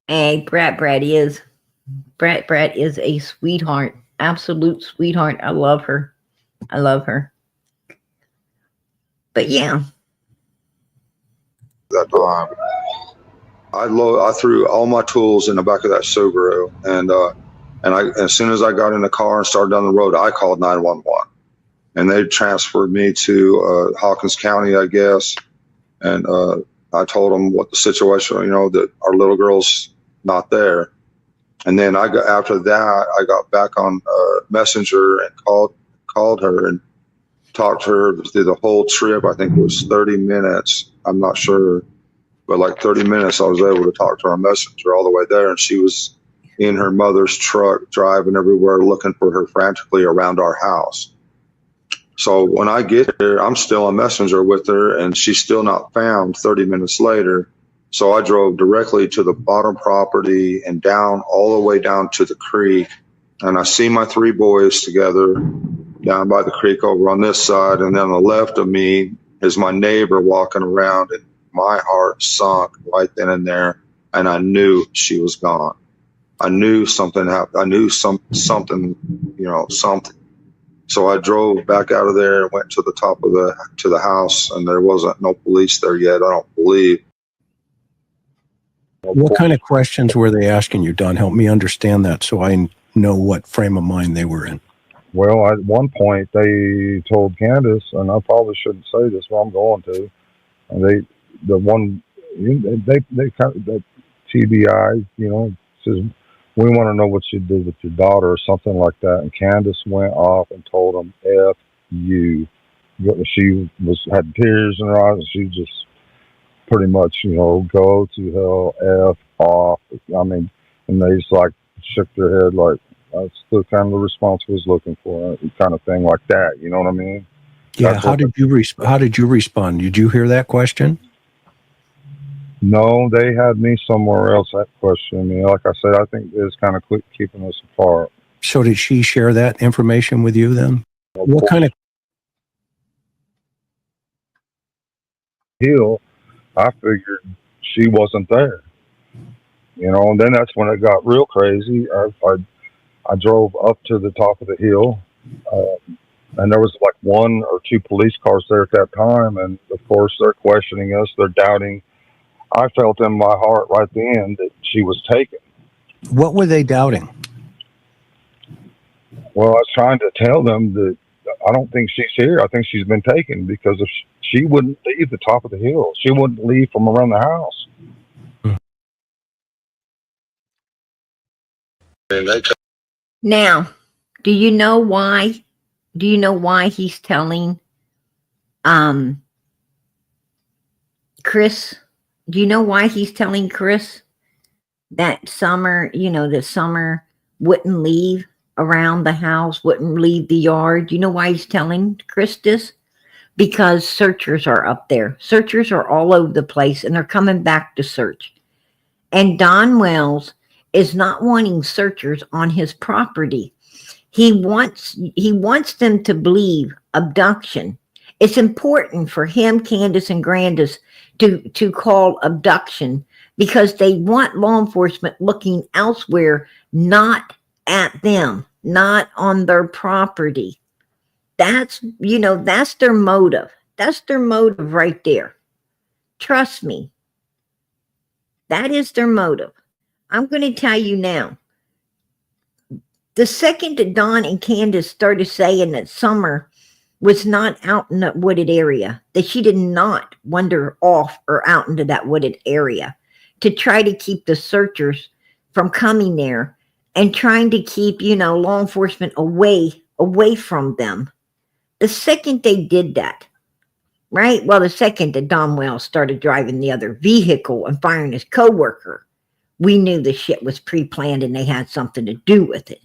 Hey, Brat is a sweetheart, absolute sweetheart. I love her. But yeah, That time, I threw all my tools in the back of that Subaru, and as soon as I got in the car and started down the road, I called 911, and they transferred me to Hawkins County, I guess, and I told them what the situation, that our little girl's not there. And then after that, I got back on Messenger and called her and talked to her through the whole trip. I think it was 30 minutes. I'm not sure, but like 30 minutes, I was able to talk to her on Messenger all the way there. And she was in her mother's truck, driving everywhere, looking for her frantically around our house. So when I get there, I'm still on Messenger with her, and she's still not found 30 minutes later. So I drove directly to the bottom property and down all the way down to the creek. And I see my three boys together down by the creek over on this side. And then on the left of me is my neighbor walking around, and my heart sunk right then and there. And I knew she was gone. I knew something happened. I knew something. So I drove back out of there and went to the top of the house, and there wasn't no police there yet, I don't believe. What kind of questions were they asking you, Don? Help me understand that so I know what frame of mind they were in. Well, at one point they told Candice, and I probably shouldn't say this, but I'm going to. And they kind of, that TBI, says, we want to know what you did with your daughter or something like that. And Candice went off and told them, F you. She had tears in her eyes, and she just pretty much, go to hell, F off. I mean, and they just like shook their head like, that's the kind of the response we was looking for, kind of thing like that. You know what I mean? Yeah. How did you respond? Did you hear that question? No, they had me somewhere else that question me. Like I said, I think it's kind of keeping us apart. So did she share that information with you then? What kind of hill? I figured she wasn't there. And then that's when it got real crazy. I drove up to the top of the hill, and there was like one or two police cars there at that time. And of course, they're questioning us. They're doubting. I felt in my heart right then that she was taken. What were they doubting? Well, I was trying to tell them that I don't think she's here. I think she's been taken, because if she wouldn't leave the top of the hill, she wouldn't leave from around the house. now, do you know why? Do you know why he's telling Chris? Do you know why he's telling Chris that Summer, that Summer wouldn't leave around the house, wouldn't leave the yard? Do you know why he's telling Chris this? Because searchers are up there. Searchers are all over the place, and they're coming back to search. And Don Wells is not wanting searchers on his property. He wants them to believe abduction. It's important for him, Candice, and Grandis to call abduction, because they want law enforcement looking elsewhere, not at them, not on their property. That's, that's their motive. That's their motive right there. Trust me. That is their motive. I'm going to tell you now. The second that Don and Candice started saying that Summer was not out in that wooded area, that she did not wander off or out into that wooded area to try to keep the searchers from coming there and trying to keep, law enforcement away from them. The second they did that, right? Well, the second that Don Wells started driving the other vehicle and firing his coworker, we knew the shit was pre-planned and they had something to do with it.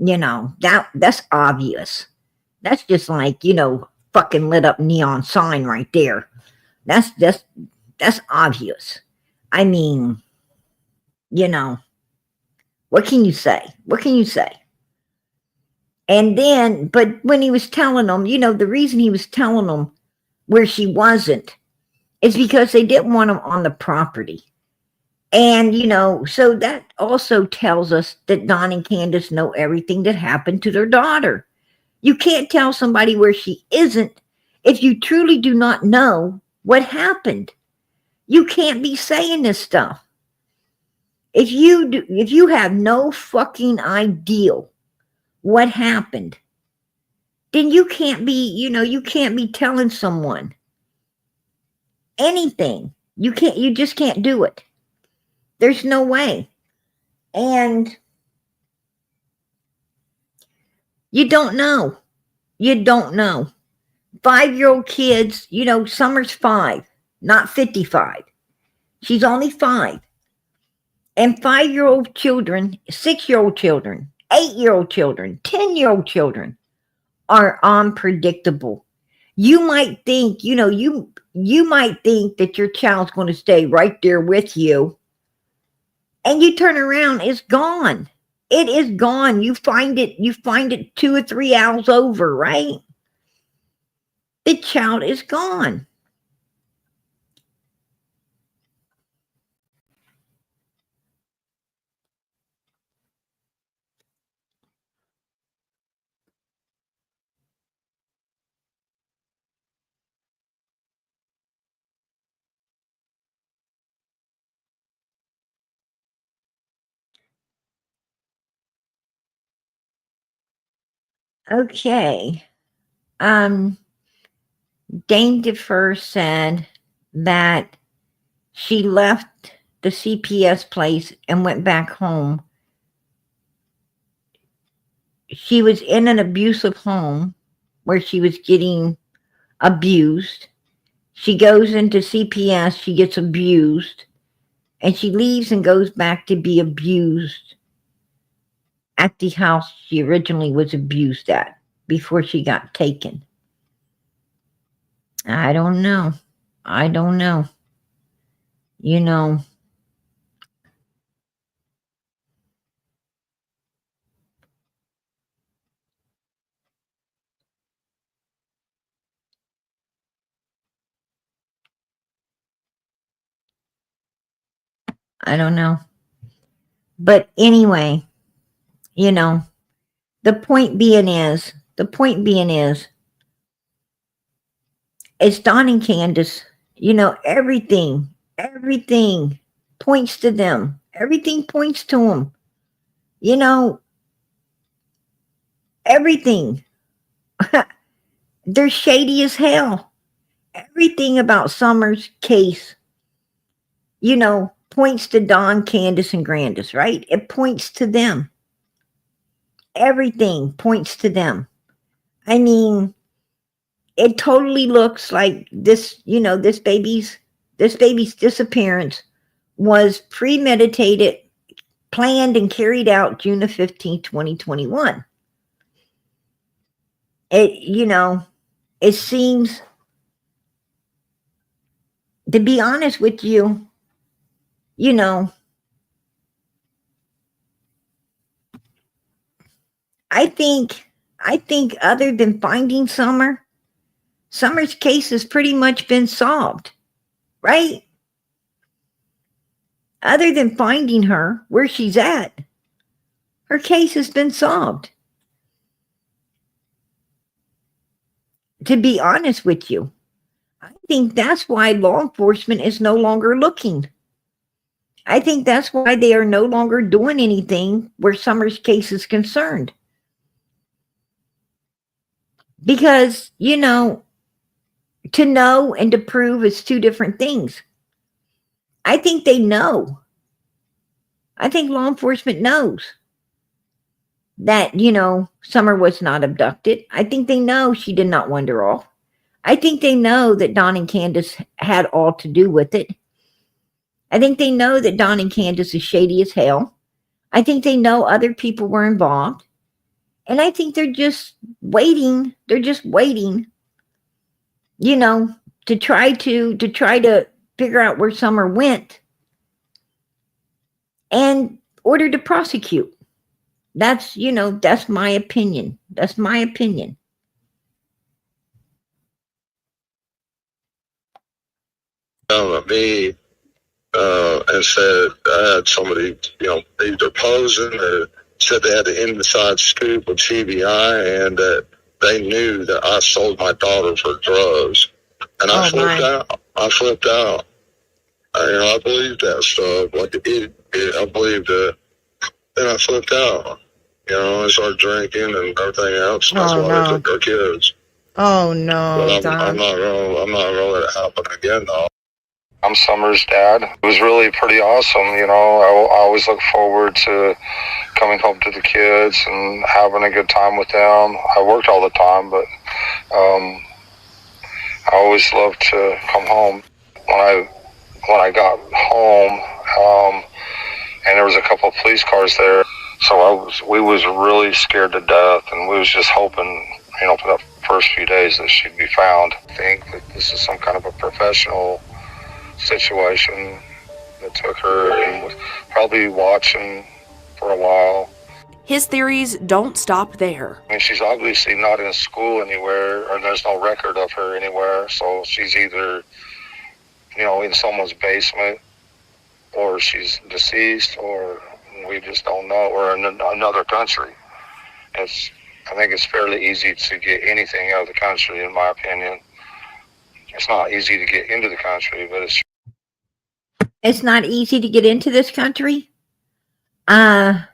That's obvious. That's just like, fucking lit up neon sign right there. That's obvious. I mean, what can you say? What can you say? And then, but when he was telling them, the reason he was telling them where she wasn't is because they didn't want them on the property. And, so that also tells us that Don and Candice know everything that happened to their daughter. You can't tell somebody where she isn't if you truly do not know what happened. You can't be saying this stuff. If you have no fucking idea what happened, then you can't be telling someone anything. You just can't do it. There's no way. And you don't know. You don't know. 5-year-old kids, Summer's 5, not 55. She's only 5. And 5-year-old children, 6-year-old children, 8-year-old children, 10-year-old children are unpredictable. You might think, you might think that your child's going to stay right there with you. And you turn around, it's gone. It is gone. You find it 2 or 3 hours over, right? The child is gone. Okay. Dane DeFur said that she left the CPS place and went back home. She was in an abusive home where she was getting abused. She goes into CPS, she gets abused, and she leaves and goes back to be abused at the house she originally was abused at before she got taken. I don't know. I don't know. I don't know. But anyway, the point being is, it's Don and Candice, everything points to them. Everything points to them. Everything. They're shady as hell. Everything about Summer's case, points to Don, Candice, and Grandis, right? It points to them. Everything points to them. I mean, it totally looks like this, this baby's disappearance was premeditated, planned, and carried out June the 15th, 2021. It seems, to be honest with you, I think other than finding Summer's case has pretty much been solved, right? Other than finding her where she's at, her case has been solved. to be honest with you. I think that's why law enforcement is no longer looking. I think that's why they are no longer doing anything where Summer's case is concerned. Because, you know, to know and to prove is two different things. I think they know. I think law enforcement knows that, you know, Summer was not abducted. I think they know she did not wander off. I think they know that Don and Candice had all to do with it. I think they know that Don and Candice is shady as hell. I think they know other people were involved. And I think they're just waiting. They're just waiting, you know, to try to figure out where Summer went and order to prosecute. That's, you know, that's my opinion. That's my opinion. At me and said I had somebody, you know, either posing or said they had the inside scoop of TBI and that they knew that I sold my daughter for drugs. And I flipped out. I flipped out. You know, I believed that stuff. Like an idiot. I believed it. Then I flipped out. You know, I started drinking and everything else. And that's why they took our kids. Oh no, But I'm not gonna let it happen again, though. I'm Summer's dad. It was really pretty awesome. You know, I always look forward to coming home to the kids and having a good time with them. I worked all the time, but I always loved to come home. When I got home, and there was a couple of police cars there, so we was really scared to death, and we was just hoping, you know, for the first few days that she'd be found. I think that this is some kind of a professional situation that took her and was probably watching for a while. His theories don't stop there. I mean, she's obviously not in school anywhere, or there's no record of her anywhere, so she's either, you know, in someone's basement, or she's deceased, or we just don't know, or in another country. I think it's fairly easy to get anything out of the country, in my opinion. It's not easy to get into the country, but It's not easy to get into this country. How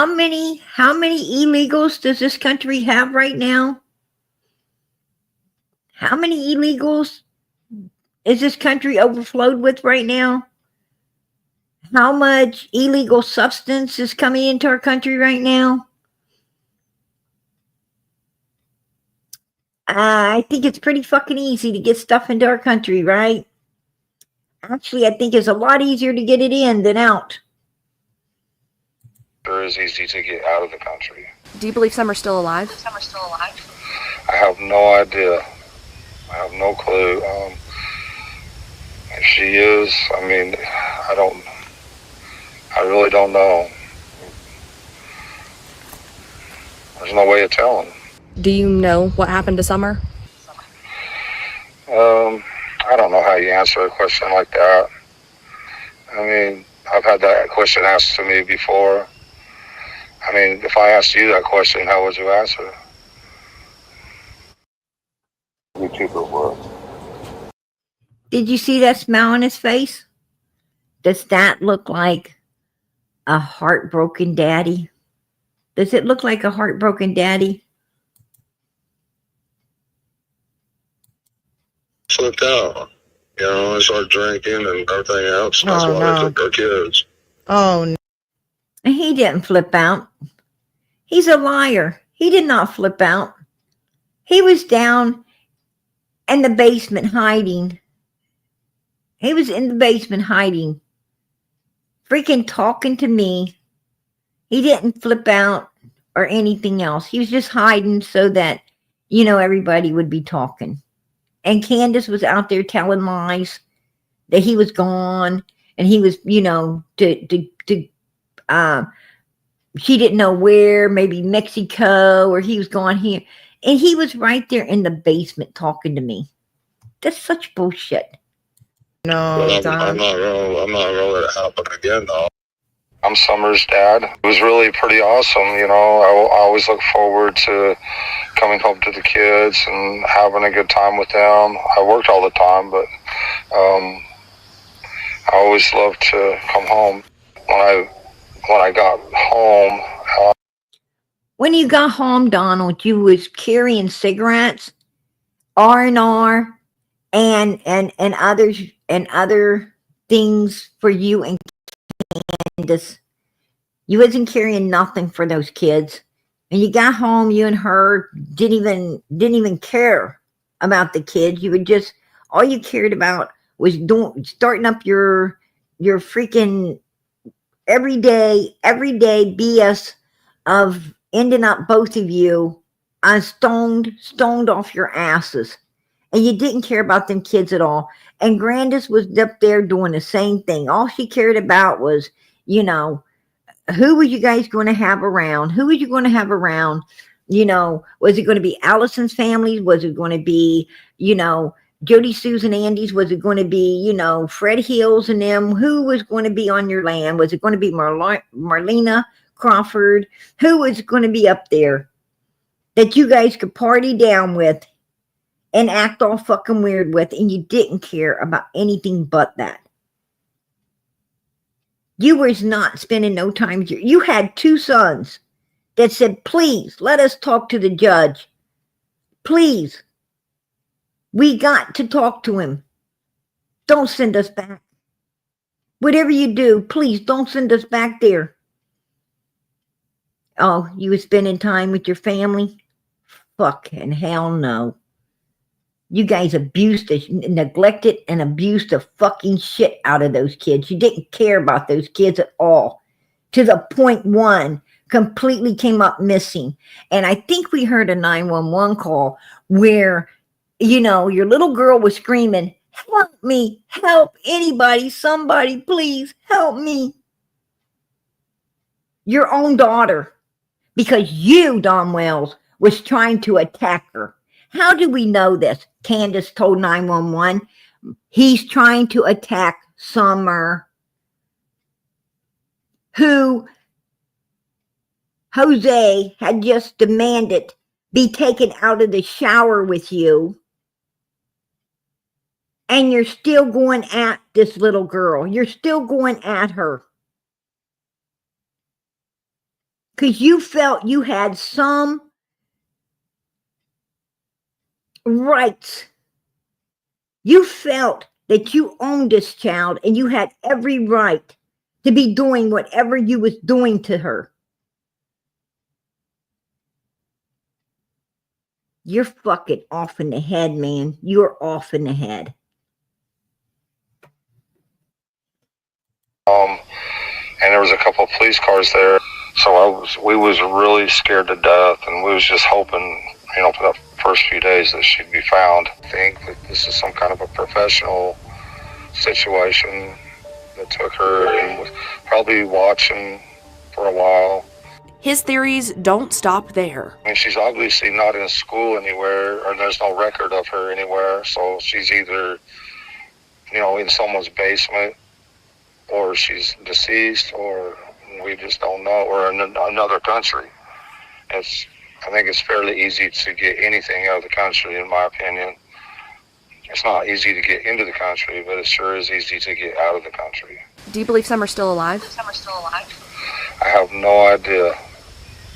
many illegals does this country have right now? How many illegals is this country overflowed with right now? How much illegal substance is coming into our country right now? I think it's pretty fucking easy to get stuff into our country, right? Actually, I think it's a lot easier to get it in than out. sure is easy to get out of the country. Do you believe Summer's still alive? I have no idea. I have no clue. If she is, I mean, I really don't know. There's no way of telling. Do you know what happened to Summer? I don't know how you answer a question like that. I mean, I've had that question asked to me before. I mean, if I asked you that question, how would you answer? You keep it what? Did you see that smile on his face? Does that look like a heartbroken daddy? Does it look like a heartbroken daddy? Flipped out. You know, I started drinking and everything else. That's why they took our kids. Oh, no. He didn't flip out. He's a liar. He did not flip out. He was down in the basement hiding. He was in the basement hiding, freaking talking to me. He didn't flip out or anything else. He was just hiding so that, you know, everybody would be talking. And Candice was out there telling lies that he was gone and he was, you know, she didn't know where, maybe Mexico, or he was gone here. And he was right there in the basement talking to me. That's such bullshit. No, But I'm not gonna let it happen again, though. I'm Summer's dad. It was really pretty awesome. You know, I always look forward to coming home to the kids and having a good time with them. I worked all the time, but I always loved to come home. When I got home, When you got home, Donald, you was carrying cigarettes, R&R, and others and other things for you and Candace. You wasn't carrying nothing for those kids. And you got home, you and her didn't even care about the kids. You would just, all you cared about was starting up your freaking everyday BS of ending up both of you stoned off your asses. And you didn't care about them kids at all. And Grandis was up there doing the same thing. All she cared about was, you know, who were you guys going to have around? Who were you going to have around? You know, was it going to be Allison's family? Was it going to be, you know, Jody, Susan, Andy's? Was it going to be, you know, Fred Hills and them? Who was going to be on your land? Was it going to be Marlena Crawford? Who was going to be up there that you guys could party down with and act all fucking weird with, and you didn't care about anything but that? You was not spending no time. You had 2 sons that said, please, let us talk to the judge. Please. We got to talk to him. Don't send us back. Whatever you do, please don't send us back there. Oh, you were spending time with your family? Fucking hell no. You guys neglected and abused the fucking shit out of those kids. You didn't care about those kids at all. To the point one completely came up missing. And I think we heard a 911 call where, you know, your little girl was screaming, help me, help anybody, somebody, please help me. Your own daughter. Because you, Don Wells, was trying to attack her. How do we know this? Candace told 911. He's trying to attack Summer, who Jose had just demanded be taken out of the shower with you. And you're still going at this little girl. You're still going at her. Because you felt you had some rights. You felt that you owned this child and you had every right to be doing whatever you was doing to her. You're fucking off in the head, man. You're off in the head. And there was a couple of police cars there, so we was really scared to death, and we was just hoping, you know, for the first few days that she'd be found. I think that this is some kind of a professional situation that took her and was probably watching for a while. His theories don't stop there. I mean, she's obviously not in school anywhere, or there's no record of her anywhere, so she's either, you know, in someone's basement, or she's deceased, or we just don't know, or in another country. I think it's fairly easy to get anything out of the country, in my opinion. It's not easy to get into the country, but it sure is easy to get out of the country. Do you believe Summer's still alive? I have no idea.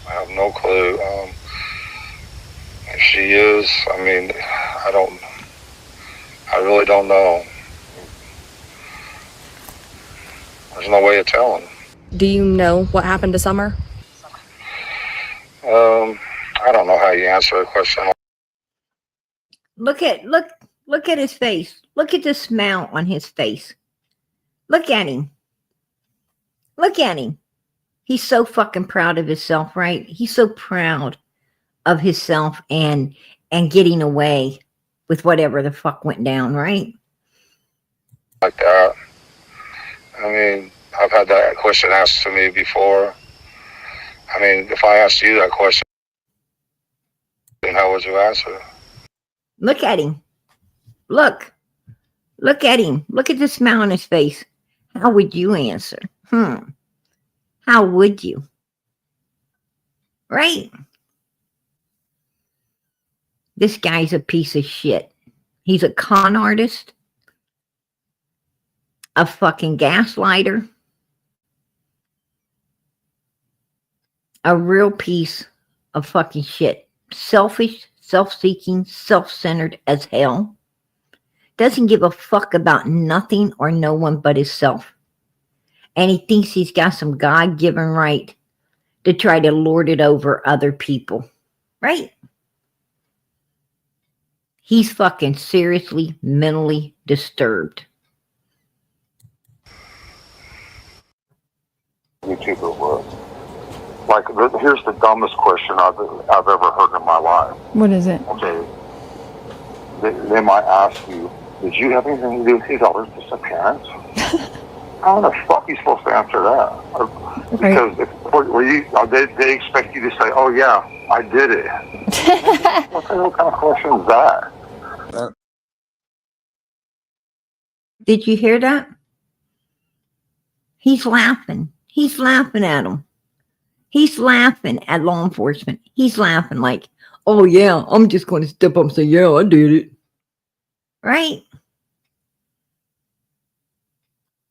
I have no clue. If she is, I mean, I really don't know. There's no way of telling. Do you know what happened to Summer? I don't know how you answer a question. Look at his face. Look at the smile on his face. Look at him. Look at him. He's so fucking proud of himself, right? He's so proud of himself and getting away with whatever the fuck went down, right? Like that. I mean, I've had that question asked to me before. I mean, if I asked you that question, then how would you answer? Look at him. Look at him. Look at the smile on his face. How would you answer? How would you? Right? This guy's a piece of shit. He's a con artist, a fucking gaslighter, a real piece of fucking shit. Selfish, self-seeking, self-centered as hell. Doesn't give a fuck about nothing or no one but himself. And he thinks he's got some God-given right to try to lord it over other people. Right? He's fucking seriously mentally disturbed. YouTuber was. Like, here's the dumbest question I've ever heard in my life. What is it? Okay, they might ask you, did you have anything to do with your daughter's disappearance? How the fuck are you supposed to answer that? Because they expect you to say, oh yeah, I did it. What kind of question is that? Did you hear that? He's laughing. He's laughing at him. He's laughing at law enforcement. He's laughing like, oh yeah, I'm just going to step up and say, yeah, I did it. Right?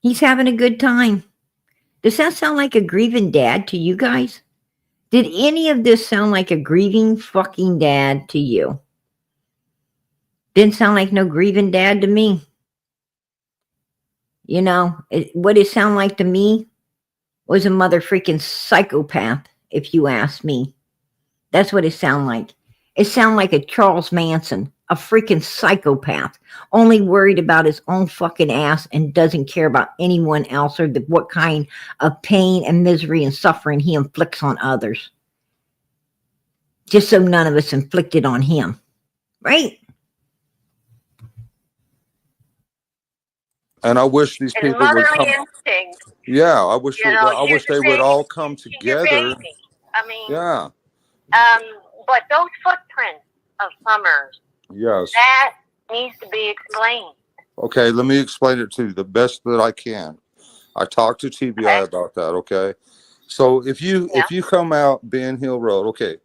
He's having a good time. Does that sound like a grieving dad to you guys? Did any of this sound like a grieving fucking dad to you? Didn't sound like no grieving dad to me. You know, what it sounded like to me was a mother freaking psychopath, if you ask me. That's what it sounded like. It sounded like a Charles Manson, a freaking psychopath, only worried about his own fucking ass and doesn't care about anyone else or what kind of pain and misery and suffering he inflicts on others. Just so none of us inflict it on him. Right? And I wish these people would come. Instinct. Yeah, I wish I wish they would all come Your together. baby. I mean, Yeah. But those footprints of Summers, Yes. that needs to be explained. Okay, let me explain it to you the best that I can. I talked to TBI about that, okay? So if you come out Ben Hill Road, okay,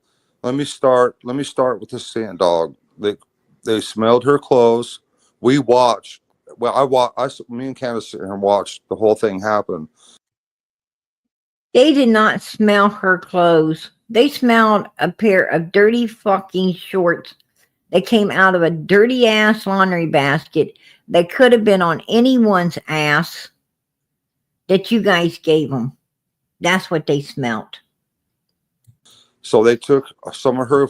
let me start with the scent dog. They smelled her clothes. We watched. Well, me and Candace sit here and watched the whole thing happen. They did not smell her clothes. They smelled a pair of dirty fucking shorts that came out of a dirty ass laundry basket that could have been on anyone's ass that you guys gave them. That's what they smelled. So they took some of her.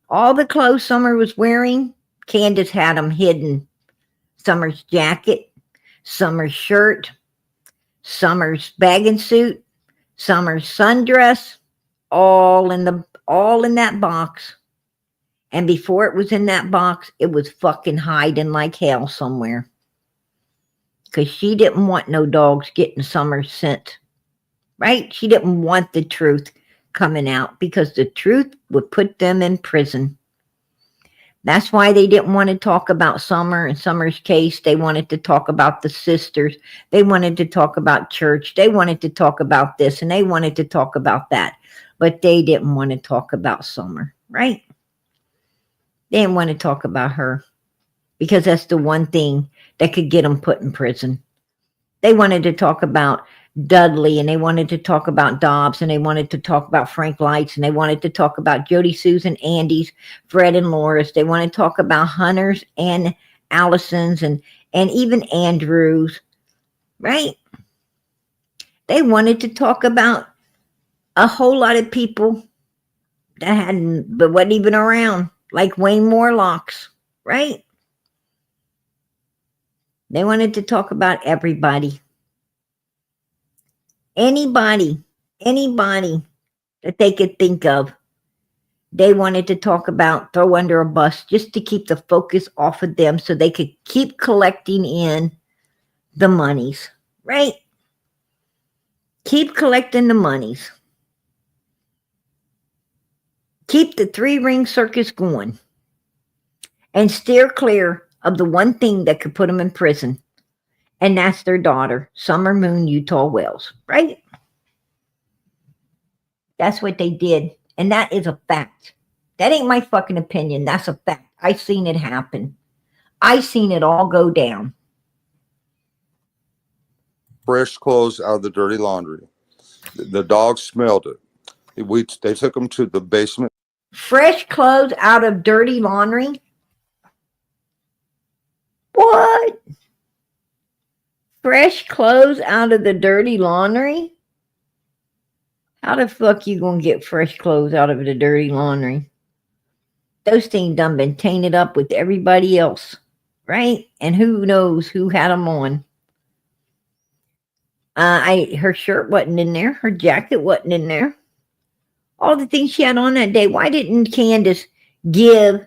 All the clothes Summer was wearing, Candace had them hidden. Summer's jacket, Summer's shirt, Summer's bathing suit, Summer's sundress, all in that box. And before it was in that box, it was fucking hiding like hell somewhere. Because she didn't want no dogs getting Summer's scent. Right? She didn't want the truth coming out because the truth would put them in prison. That's why they didn't want to talk about Summer and Summer's case. They wanted to talk about the sisters. They wanted to talk about church. They wanted to talk about this and they wanted to talk about that. But they didn't want to talk about Summer, right? They didn't want to talk about her because that's the one thing that could get them put in prison. They wanted to talk about Dudley and they wanted to talk about Dobbs and they wanted to talk about Frank Lights and they wanted to talk about Jody, Susan, Andy's, Fred and Laura's. They want to talk about Hunter's and Allison's and even Andrew's, right? They wanted to talk about a whole lot of people that hadn't, but wasn't even around, like Wayne Morlocks, right? They wanted to talk about everybody. Anybody that they could think of, they wanted to talk about, throw under a bus just to keep the focus off of them so they could keep collecting in the monies, right? Keep collecting the monies. Keep the three-ring circus going and steer clear of the one thing that could put them in prison, and that's their daughter, Summer Moon Utah Wells, right? That's what they did. And that is a fact. That ain't my fucking opinion. That's a fact. I seen it happen. I seen it all go down. Fresh clothes out of the dirty laundry. The dog smelled it. They took them to the basement. Fresh clothes out of dirty laundry? What? Fresh clothes out of the dirty laundry? How the fuck you gonna get fresh clothes out of the dirty laundry? Those things done been tainted up with everybody else, right? And who knows who had them on. Her shirt wasn't in there. Her jacket wasn't in there. All the things she had on that day. Why didn't Candice give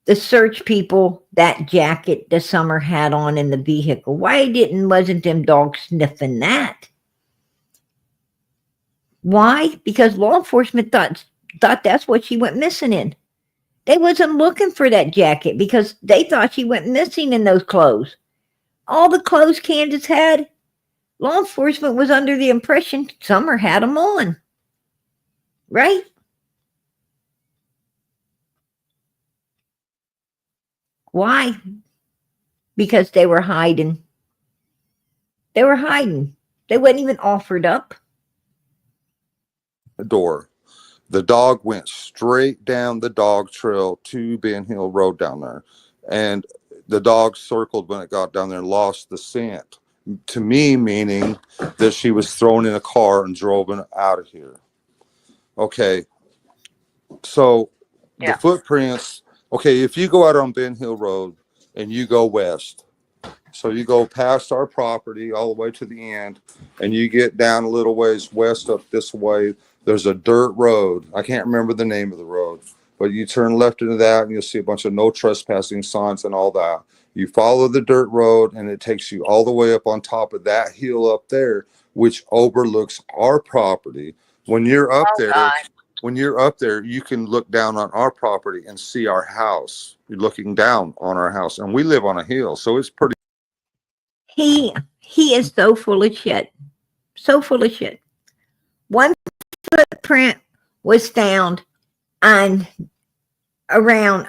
the search people that jacket the Summer had on in the vehicle? Why wasn't them dogs sniffing that? Why? Because law enforcement thought that's what she went missing in. They wasn't looking for that jacket because they thought she went missing in those clothes. All the clothes Candice had, law enforcement was under the impression Summer had them on. Right? Why? Because they were hiding. They were hiding. They wasn't even offered up. Door. The dog went straight down the dog trail to Ben Hill Road down there. And the dog circled when it got down there and lost the scent. To me, meaning that she was thrown in a car and drove out of here. Okay. So the footprints, okay, if you go out on Ben Hill Road and you go west, so you go past our property all the way to the end, and you get down a little ways west up this way, there's a dirt road. I can't remember the name of the road, but you turn left into that and you'll see a bunch of no trespassing signs and all that. You follow the dirt road and it takes you all the way up on top of that hill up there, which overlooks our property. When you're up there, you can look down on our property and see our house. You're looking down on our house, and we live on a hill, so it's pretty. He is so full of shit. So full of shit. One footprint was found around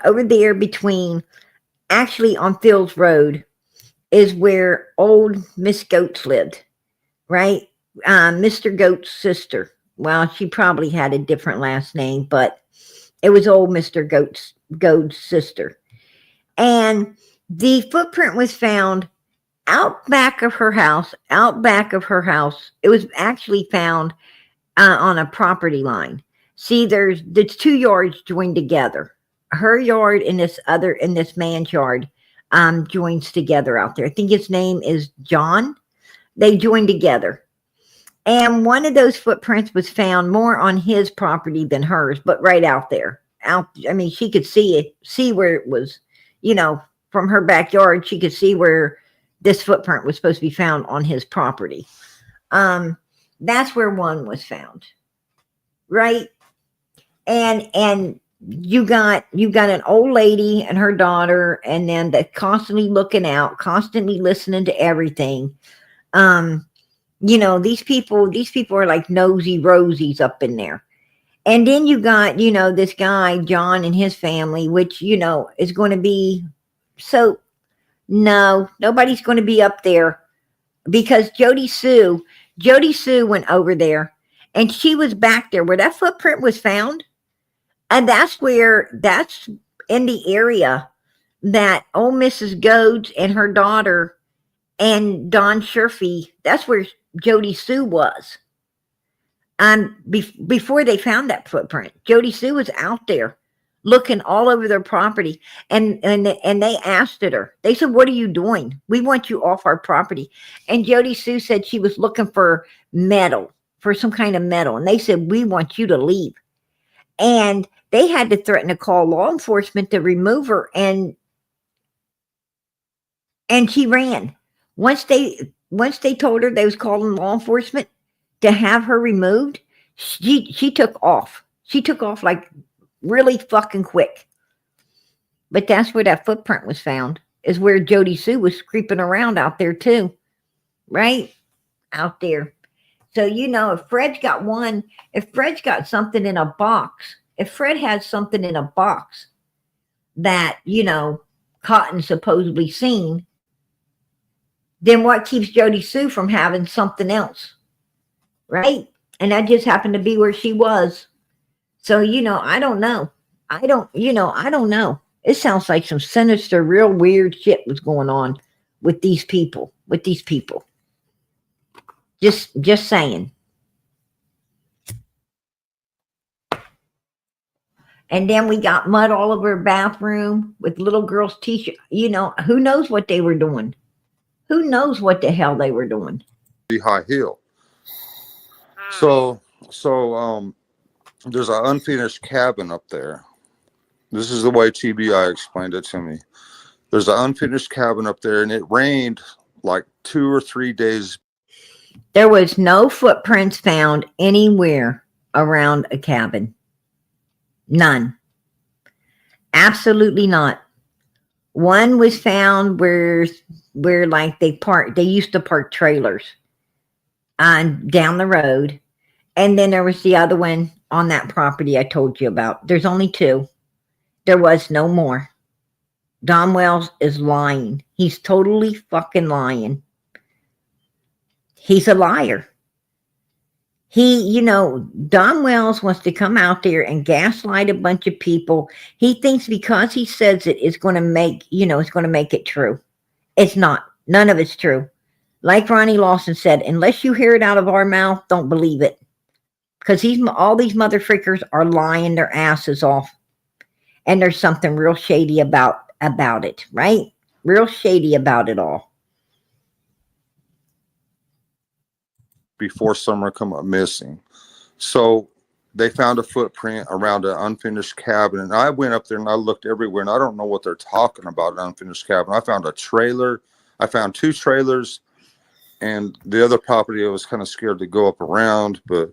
over there actually on Fields Road is where old Miss Goats lived, right? Mr. Goats' sister. Well, she probably had a different last name, but it was old Mr. Goat's sister. And the footprint was found out back of her house. It was actually found on a property line. See, there's 2 yards joined together. Her yard and this man's yard joins together out there. I think his name is John. They joined together. And one of those footprints was found more on his property than hers, but right out there. She could see where it was, from her backyard. She could see where this footprint was supposed to be found on his property. That's where one was found, right? And you got an old lady and her daughter, and then they're constantly looking out, constantly listening to everything. These people are like nosy rosies up in there. And then you got, this guy, John, and his family, which, is going to be so, no, nobody's going to be up there because Jody Sue went over there and she was back there where that footprint was found. And that's in the area that old Mrs. Goads and her daughter and Don Sherfy, that's where Jody Sue was. Before they found that footprint, Jody Sue was out there looking all over their property, and they asked her. They said, "What are you doing? We want you off our property." And Jody Sue said she was looking for some kind of metal, and they said, "We want you to leave." And they had to threaten to call law enforcement to remove her, and she ran. Once they told her they was calling law enforcement to have her removed, she took off. She took off like really fucking quick. But that's where that footprint was found, is where Jody Sue was creeping around out there too. Right? Out there. So, you know, if Fred's got something in a box, if Fred has something in a box that, you know, Cotton supposedly seen, then what keeps Jody Sue from having something else? Right? And that just happened to be where she was. So, you know, I don't know. I don't know. It sounds like some sinister, real weird shit was going on with these people. Just saying. And then we got mud all over her bathroom with little girls' t-shirt. You know, who knows what they were doing? Who knows what the hell they were doing? Be high heel. So there's an unfinished cabin up there. This is the way TBI explained it to me. There's an unfinished cabin up there, and it rained like 2 or 3 days. There was no footprints found anywhere around a cabin. None. Absolutely not. One was found where like they used to park trailers on down the road. And then there was the other one on that property I told you about. There's only 2. There was no more. Don Wells is lying. He's totally fucking lying. He's a liar. You know, Don Wells wants to come out there and gaslight a bunch of people. He thinks because he says it's going to make, it's going to make it true. It's not. None of it's true. Like Ronnie Lawson said, unless you hear it out of our mouth, don't believe it. Because all these motherfreakers are lying their asses off. And there's something real shady about it, right? Real shady about it all. Before Summer come up missing. So they found a footprint around an unfinished cabin. And I went up there and I looked everywhere, and I don't know what they're talking about, an unfinished cabin. I found a trailer. I found 2 trailers. And the other property I was kind of scared to go up around, but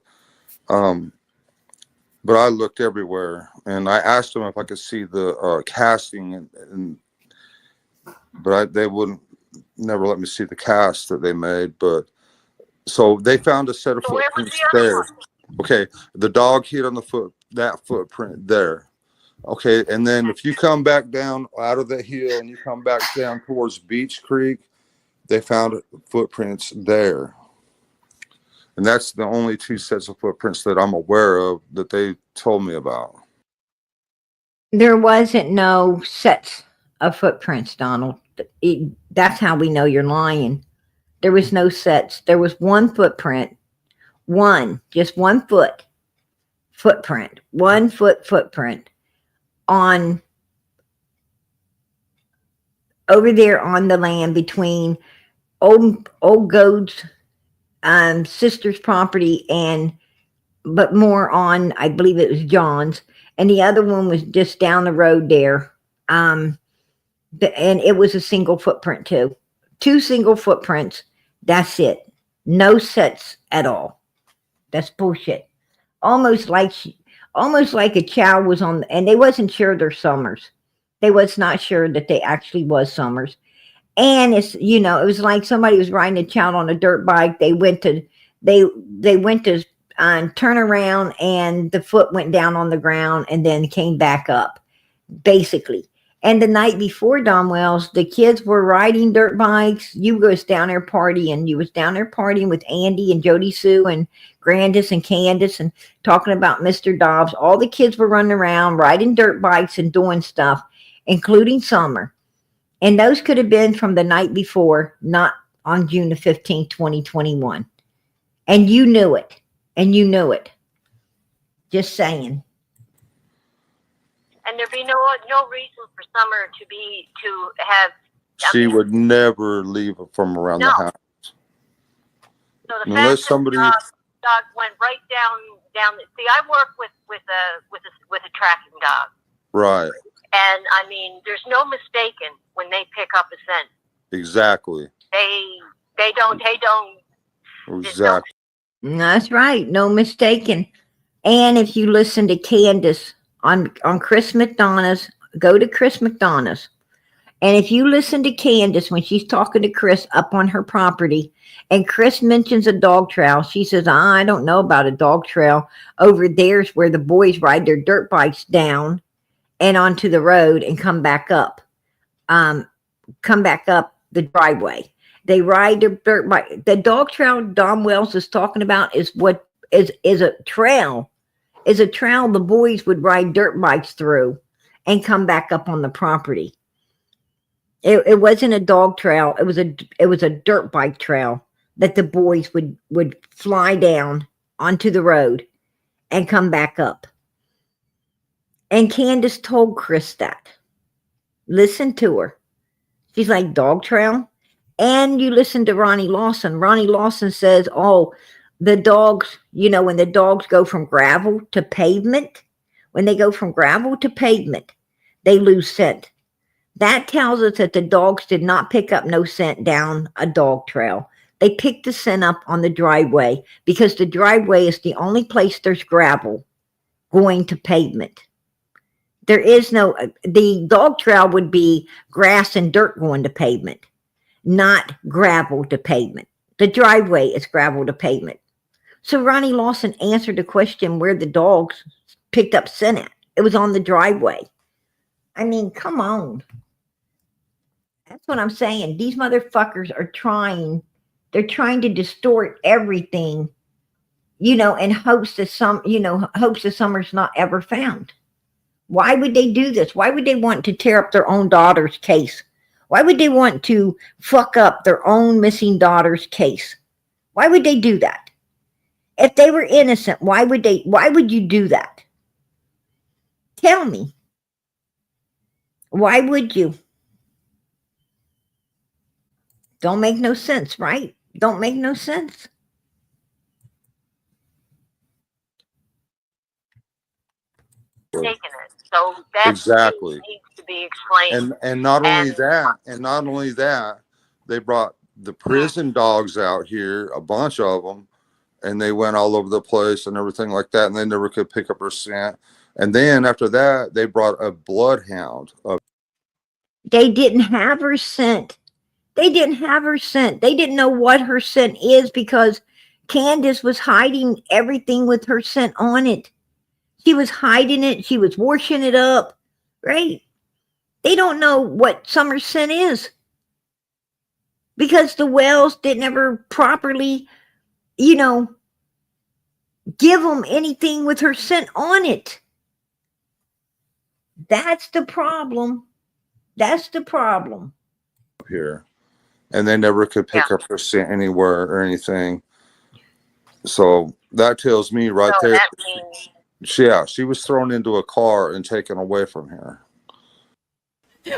I looked everywhere, and I asked them if I could see the casting, but they wouldn't never let me see the cast that they made. But so they found a set of footprints there. Okay, the dog hit on that footprint there. Okay, and then if you come back down out of the hill and you come back down towards Beach Creek, they found footprints there. And that's the only 2 sets of footprints that I'm aware of that they told me about. There wasn't no sets of footprints, Donald. That's how we know you're lying. There was no sets. There was one footprint. Just 1 foot footprint. 1 foot footprint on over there on the land between old Gold's sister's property but more on, I believe it was John's, and the other one was just down the road there. And it was a single footprint too. 2 single footprints. That's it. No sets at all. That's bullshit. Almost like a child was on, and they wasn't sure they're Summers. They was not sure that they actually was Summers. And it's, it was like somebody was riding a child on a dirt bike. They went to turn around, and the foot went down on the ground and then came back up, basically. And the night before Don Wells, the kids were riding dirt bikes. You was down there partying. You was down there partying with Andy and Jody Sue and Grandis and Candice and talking about Mr. Dobbs. All the kids were running around riding dirt bikes and doing stuff, including Summer. And those could have been from the night before, not on June the 15th, 2021. And you knew it. Just saying. And there'd be no reason for Summer to have. She would never leave from around the house. So the Unless fact somebody that the dog went right down. See, I work with a tracking dog. Right. And I mean, there's no mistaking when they pick up a scent. Exactly. They don't. Exactly. That's right. No mistaking. And if you listen to Candice on Chris McDonough's, go to Chris McDonough's And if you listen to Candice when she's talking to Chris up on her property, and Chris mentions a dog trail, she says, I don't know about a dog trail. Over there's where the boys ride their dirt bikes down and onto the road and come back up the driveway. They ride their dirt bike. The dog trail Don Wells is talking about is what is a trail. Is a trail the boys would ride dirt bikes through and come back up on the property. It wasn't a dog trail. It was a dirt bike trail that the boys would fly down onto the road and come back up. And Candice told Chris that. Listen to her. She's like, dog trail? And you listen to Ronnie Lawson. Ronnie Lawson says, oh, the dogs, when the dogs go from gravel to pavement, when they go from gravel to pavement, they lose scent. That tells us that the dogs did not pick up no scent down a dog trail. They picked the scent up on the driveway because the driveway is the only place there's gravel going to pavement. There is no, the dog trail would be grass and dirt going to pavement, not gravel to pavement. The driveway is gravel to pavement. So Ronnie Lawson answered the question where the dogs picked up scent at. It was on the driveway. I mean, come on. That's what I'm saying. These motherfuckers are they're trying to distort everything, in hopes that Summer's not ever found. Why would they do this? Why would they want to tear up their own daughter's case? Why would they want to fuck up their own missing daughter's case? Why would they do that? If they were innocent, why would you do that? Tell me. Why would you? Don't make no sense, right? Don't make no sense. Taking it. So that Exactly. needs to be explained. And not only that, they brought the prison dogs out here, a bunch of them, and they went all over the place and everything like that, and they never could pick up her scent. And then after that, they brought a bloodhound. They didn't have her scent. They didn't have her scent. They didn't know what her scent is because Candice was hiding everything with her scent on it. She was hiding it. She was washing it up, right? They don't know what Summer's scent is because the Wells didn't ever properly, give them anything with her scent on it. That's the problem. That's the problem. Here. And they never could pick up her scent anywhere or anything. So that tells me right there. That means She was thrown into a car and taken away from here.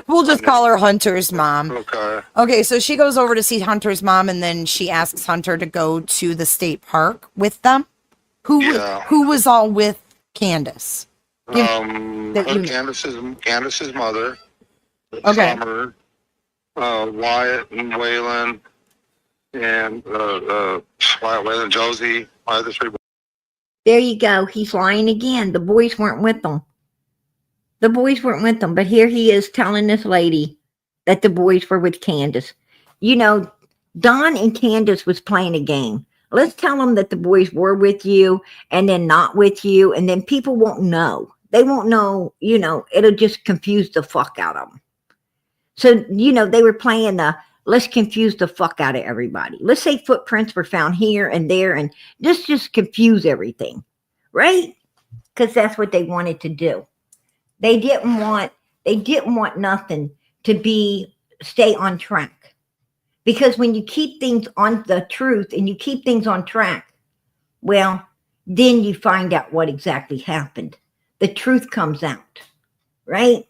We'll just call her Hunter's mom. Okay. Okay, so she goes over to see Hunter's mom, and then she asks Hunter to go to the state park with them. Who was all with Candice? Candace's mother. Okay. Summer, Wyatt and Waylon, and Waylon, Josie, the three. There you go. He's lying again. The boys weren't with them. The boys weren't with them. But here he is telling this lady that the boys were with Candice. Don and Candice was playing a game. Let's tell them that the boys were with you and then not with you. And then people won't know. They won't know, it'll just confuse the fuck out of them. So, they were playing let's confuse the fuck out of everybody. Let's say footprints were found here and there and just confuse everything, right? Because that's what they wanted to do. They didn't want nothing to stay on track. Because when you keep things on the truth and you keep things on track, well, then you find out what exactly happened. The truth comes out, right?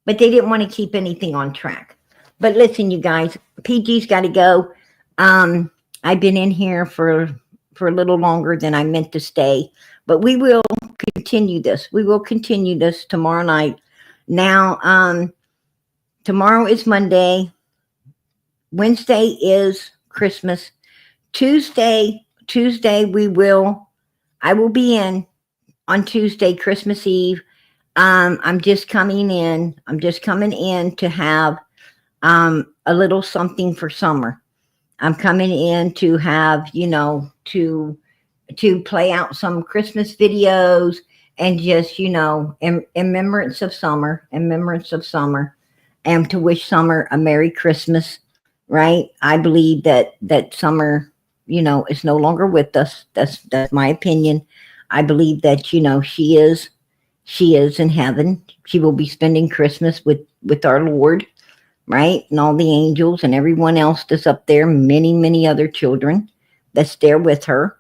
But they didn't want to keep anything on track. But listen, you guys, PG's got to go. I've been in here for a little longer than I meant to stay. But we will continue this. We will continue this tomorrow night. Now, tomorrow is Monday. Wednesday is Christmas. Tuesday, I will be in on Tuesday, Christmas Eve. I'm just coming in. I'm just coming in to have a little something for summer. I'm coming in to have, to play out some Christmas videos and just, in remembrance of summer, and to wish summer a Merry Christmas, right? I believe that summer, is no longer with us. That's my opinion. I believe that, she is in heaven. She will be spending Christmas with our Lord, right? And all the angels and everyone else that's up there, many, many other children that's there with her.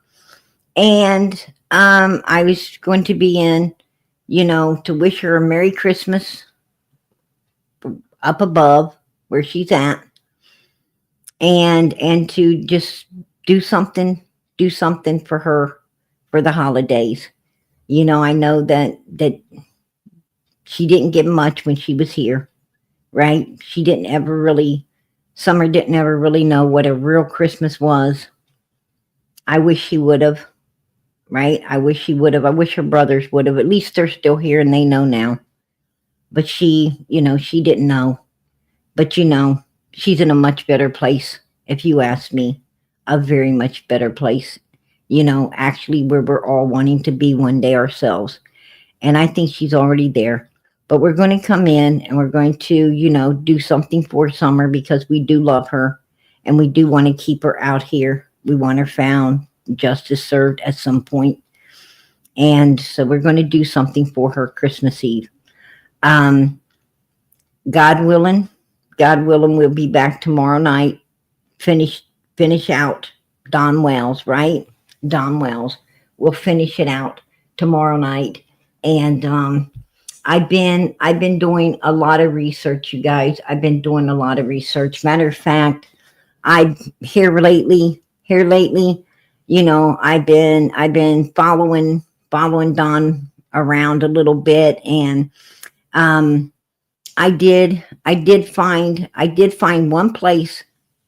And I was going to be in, to wish her a Merry Christmas up above where she's at, and to just do something for her for the holidays. I know that she didn't get much when she was here, right? Summer didn't ever really know what a real Christmas was. I wish she would have, right? I wish she would have. I wish her brothers would have. At least they're still here and they know now. But she didn't know. But she's in a much better place, if you ask me. A very much better place. Actually where we're all wanting to be one day ourselves. And I think she's already there. But we're going to come in and we're going to, do something for Summer because we do love her and we do want to keep her out here. We want her found, justice served at some point. And so we're going to do something for her Christmas Eve. God willing, we'll be back tomorrow night. Finish out Don Wells, right? Don Wells. We'll finish it out tomorrow night. And I've been doing a lot of research, you guys. I've been doing a lot of research. Matter of fact, here lately, I've been following Don around a little bit, and I did find one place,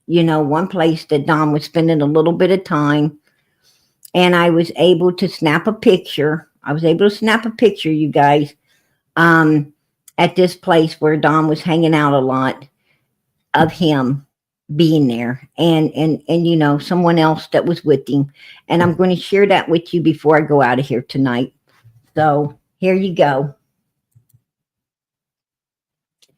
that Don was spending a little bit of time, and I was able to snap a picture. You guys, at this place where Don was hanging out a lot, of him being there, and someone else that was with him. And I'm going to share that with you before I go out of here tonight. So here you go.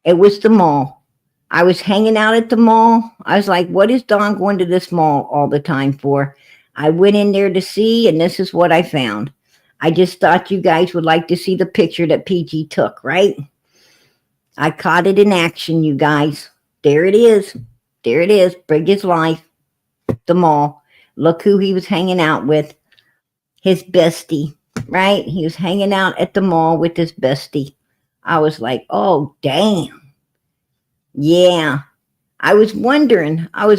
It was the mall. I was hanging out at the mall. I was like, what is Don going to this mall all the time for? I went in there to see, and this is what I found. I just thought you guys would like to see the picture that PG took, right? I caught it in action, you guys. There it is. There it is. Brig his life. The mall. Look who he was hanging out with. His bestie, right? He was hanging out at the mall with his bestie. I was like, oh, damn. Yeah. I was wondering, where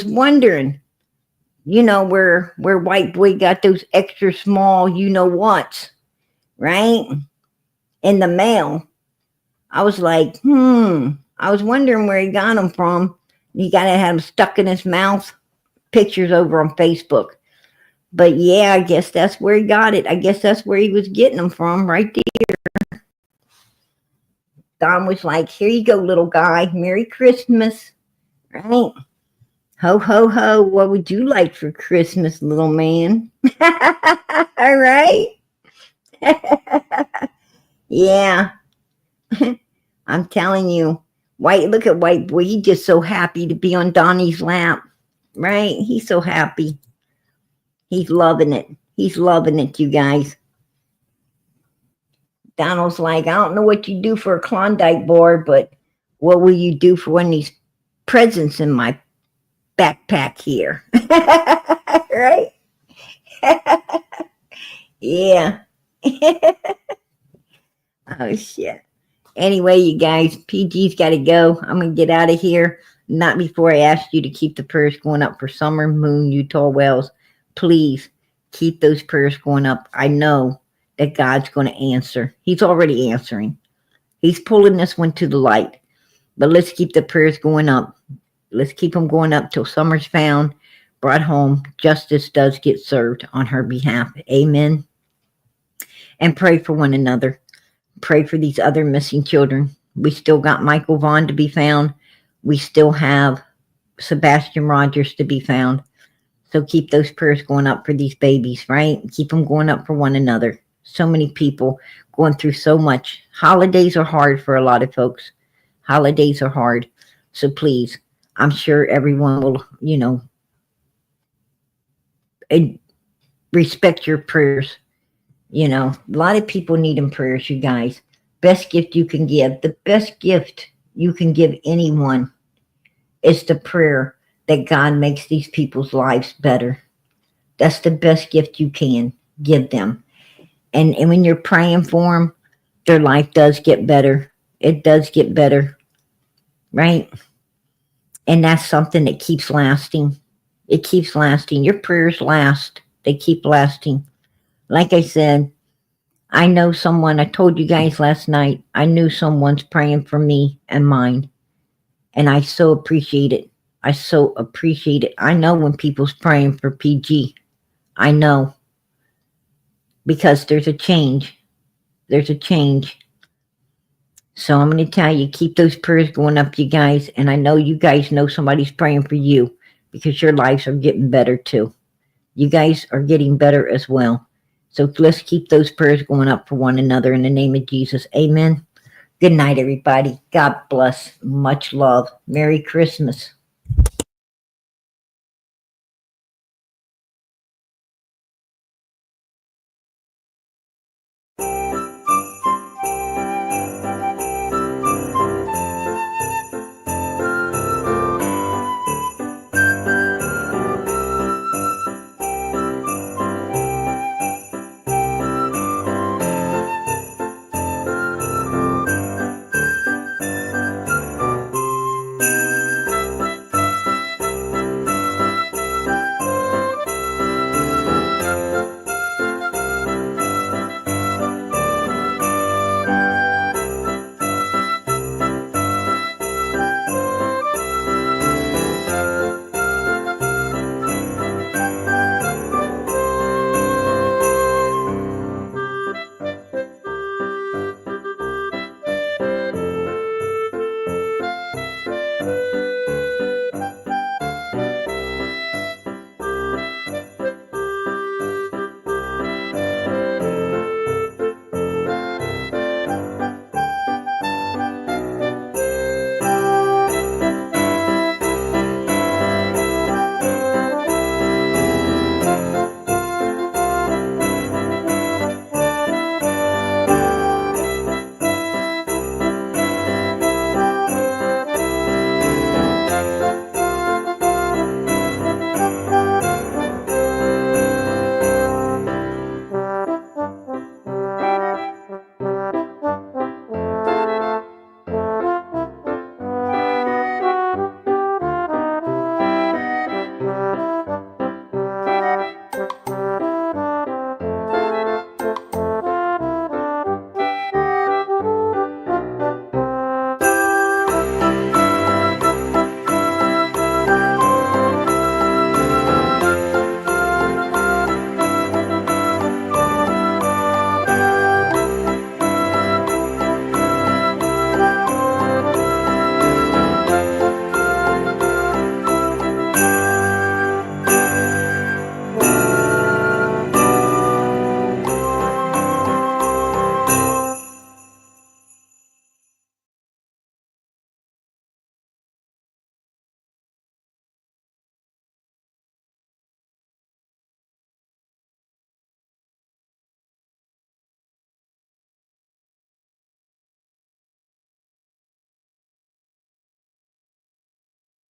white boy got those extra small, whats, right? In the mail. I was like, I was wondering where he got them from. He got to have them stuck in his mouth. Pictures over on Facebook. But yeah, I guess that's where he got it. I guess that's where he was getting them from, right there. Don was like, here you go, little guy. Merry Christmas. Right? Ho, ho, ho. What would you like for Christmas, little man? All right. Yeah. I'm telling you. Look at white boy. He's just so happy to be on Donnie's lap. Right? He's so happy. He's loving it. He's loving it, you guys. Donald's like, I don't know what you do for a Klondike bar, but what will you do for one of these presents in my backpack here? Right? Yeah. Oh, shit. Anyway, you guys, PG's got to go. I'm going to get out of here. Not before I ask you to keep the prayers going up for Summer, Moon, Utah, Wells. Please keep those prayers going up. I know that God's going to answer. He's already answering. He's pulling this one to the light. But let's keep the prayers going up. Let's keep them going up till Summer's found, brought home. Justice does get served on her behalf. Amen. And pray for one another. Pray for these other missing children. We still got Michael Vaughn to be found. We still have Sebastian Rogers to be found. So keep those prayers going up for these babies, right? Keep them going up for one another. So many people going through so much. Holidays are hard for a lot of folks. Holidays are hard. So please, I'm sure everyone will, respect your prayers. A lot of people need them prayers, you guys. Best gift you can give. The best gift you can give anyone is the prayer that God makes these people's lives better. That's the best gift you can give them. And when you're praying for them, their life does get better. It does get better, right? And that's something that keeps lasting. It keeps lasting. Your prayers last. They keep lasting. Like I said, I know someone, I told you guys last night, I knew someone's praying for me and mine. And I so appreciate it. I so appreciate it. I know when people's praying for PG. I know. Because there's a change. There's a change. So I'm going to tell you, keep those prayers going up, you guys. And I know you guys know somebody's praying for you because your lives are getting better too. You guys are getting better as well. So let's keep those prayers going up for one another in the name of Jesus. Amen. Good night, everybody. God bless. Much love. Merry Christmas.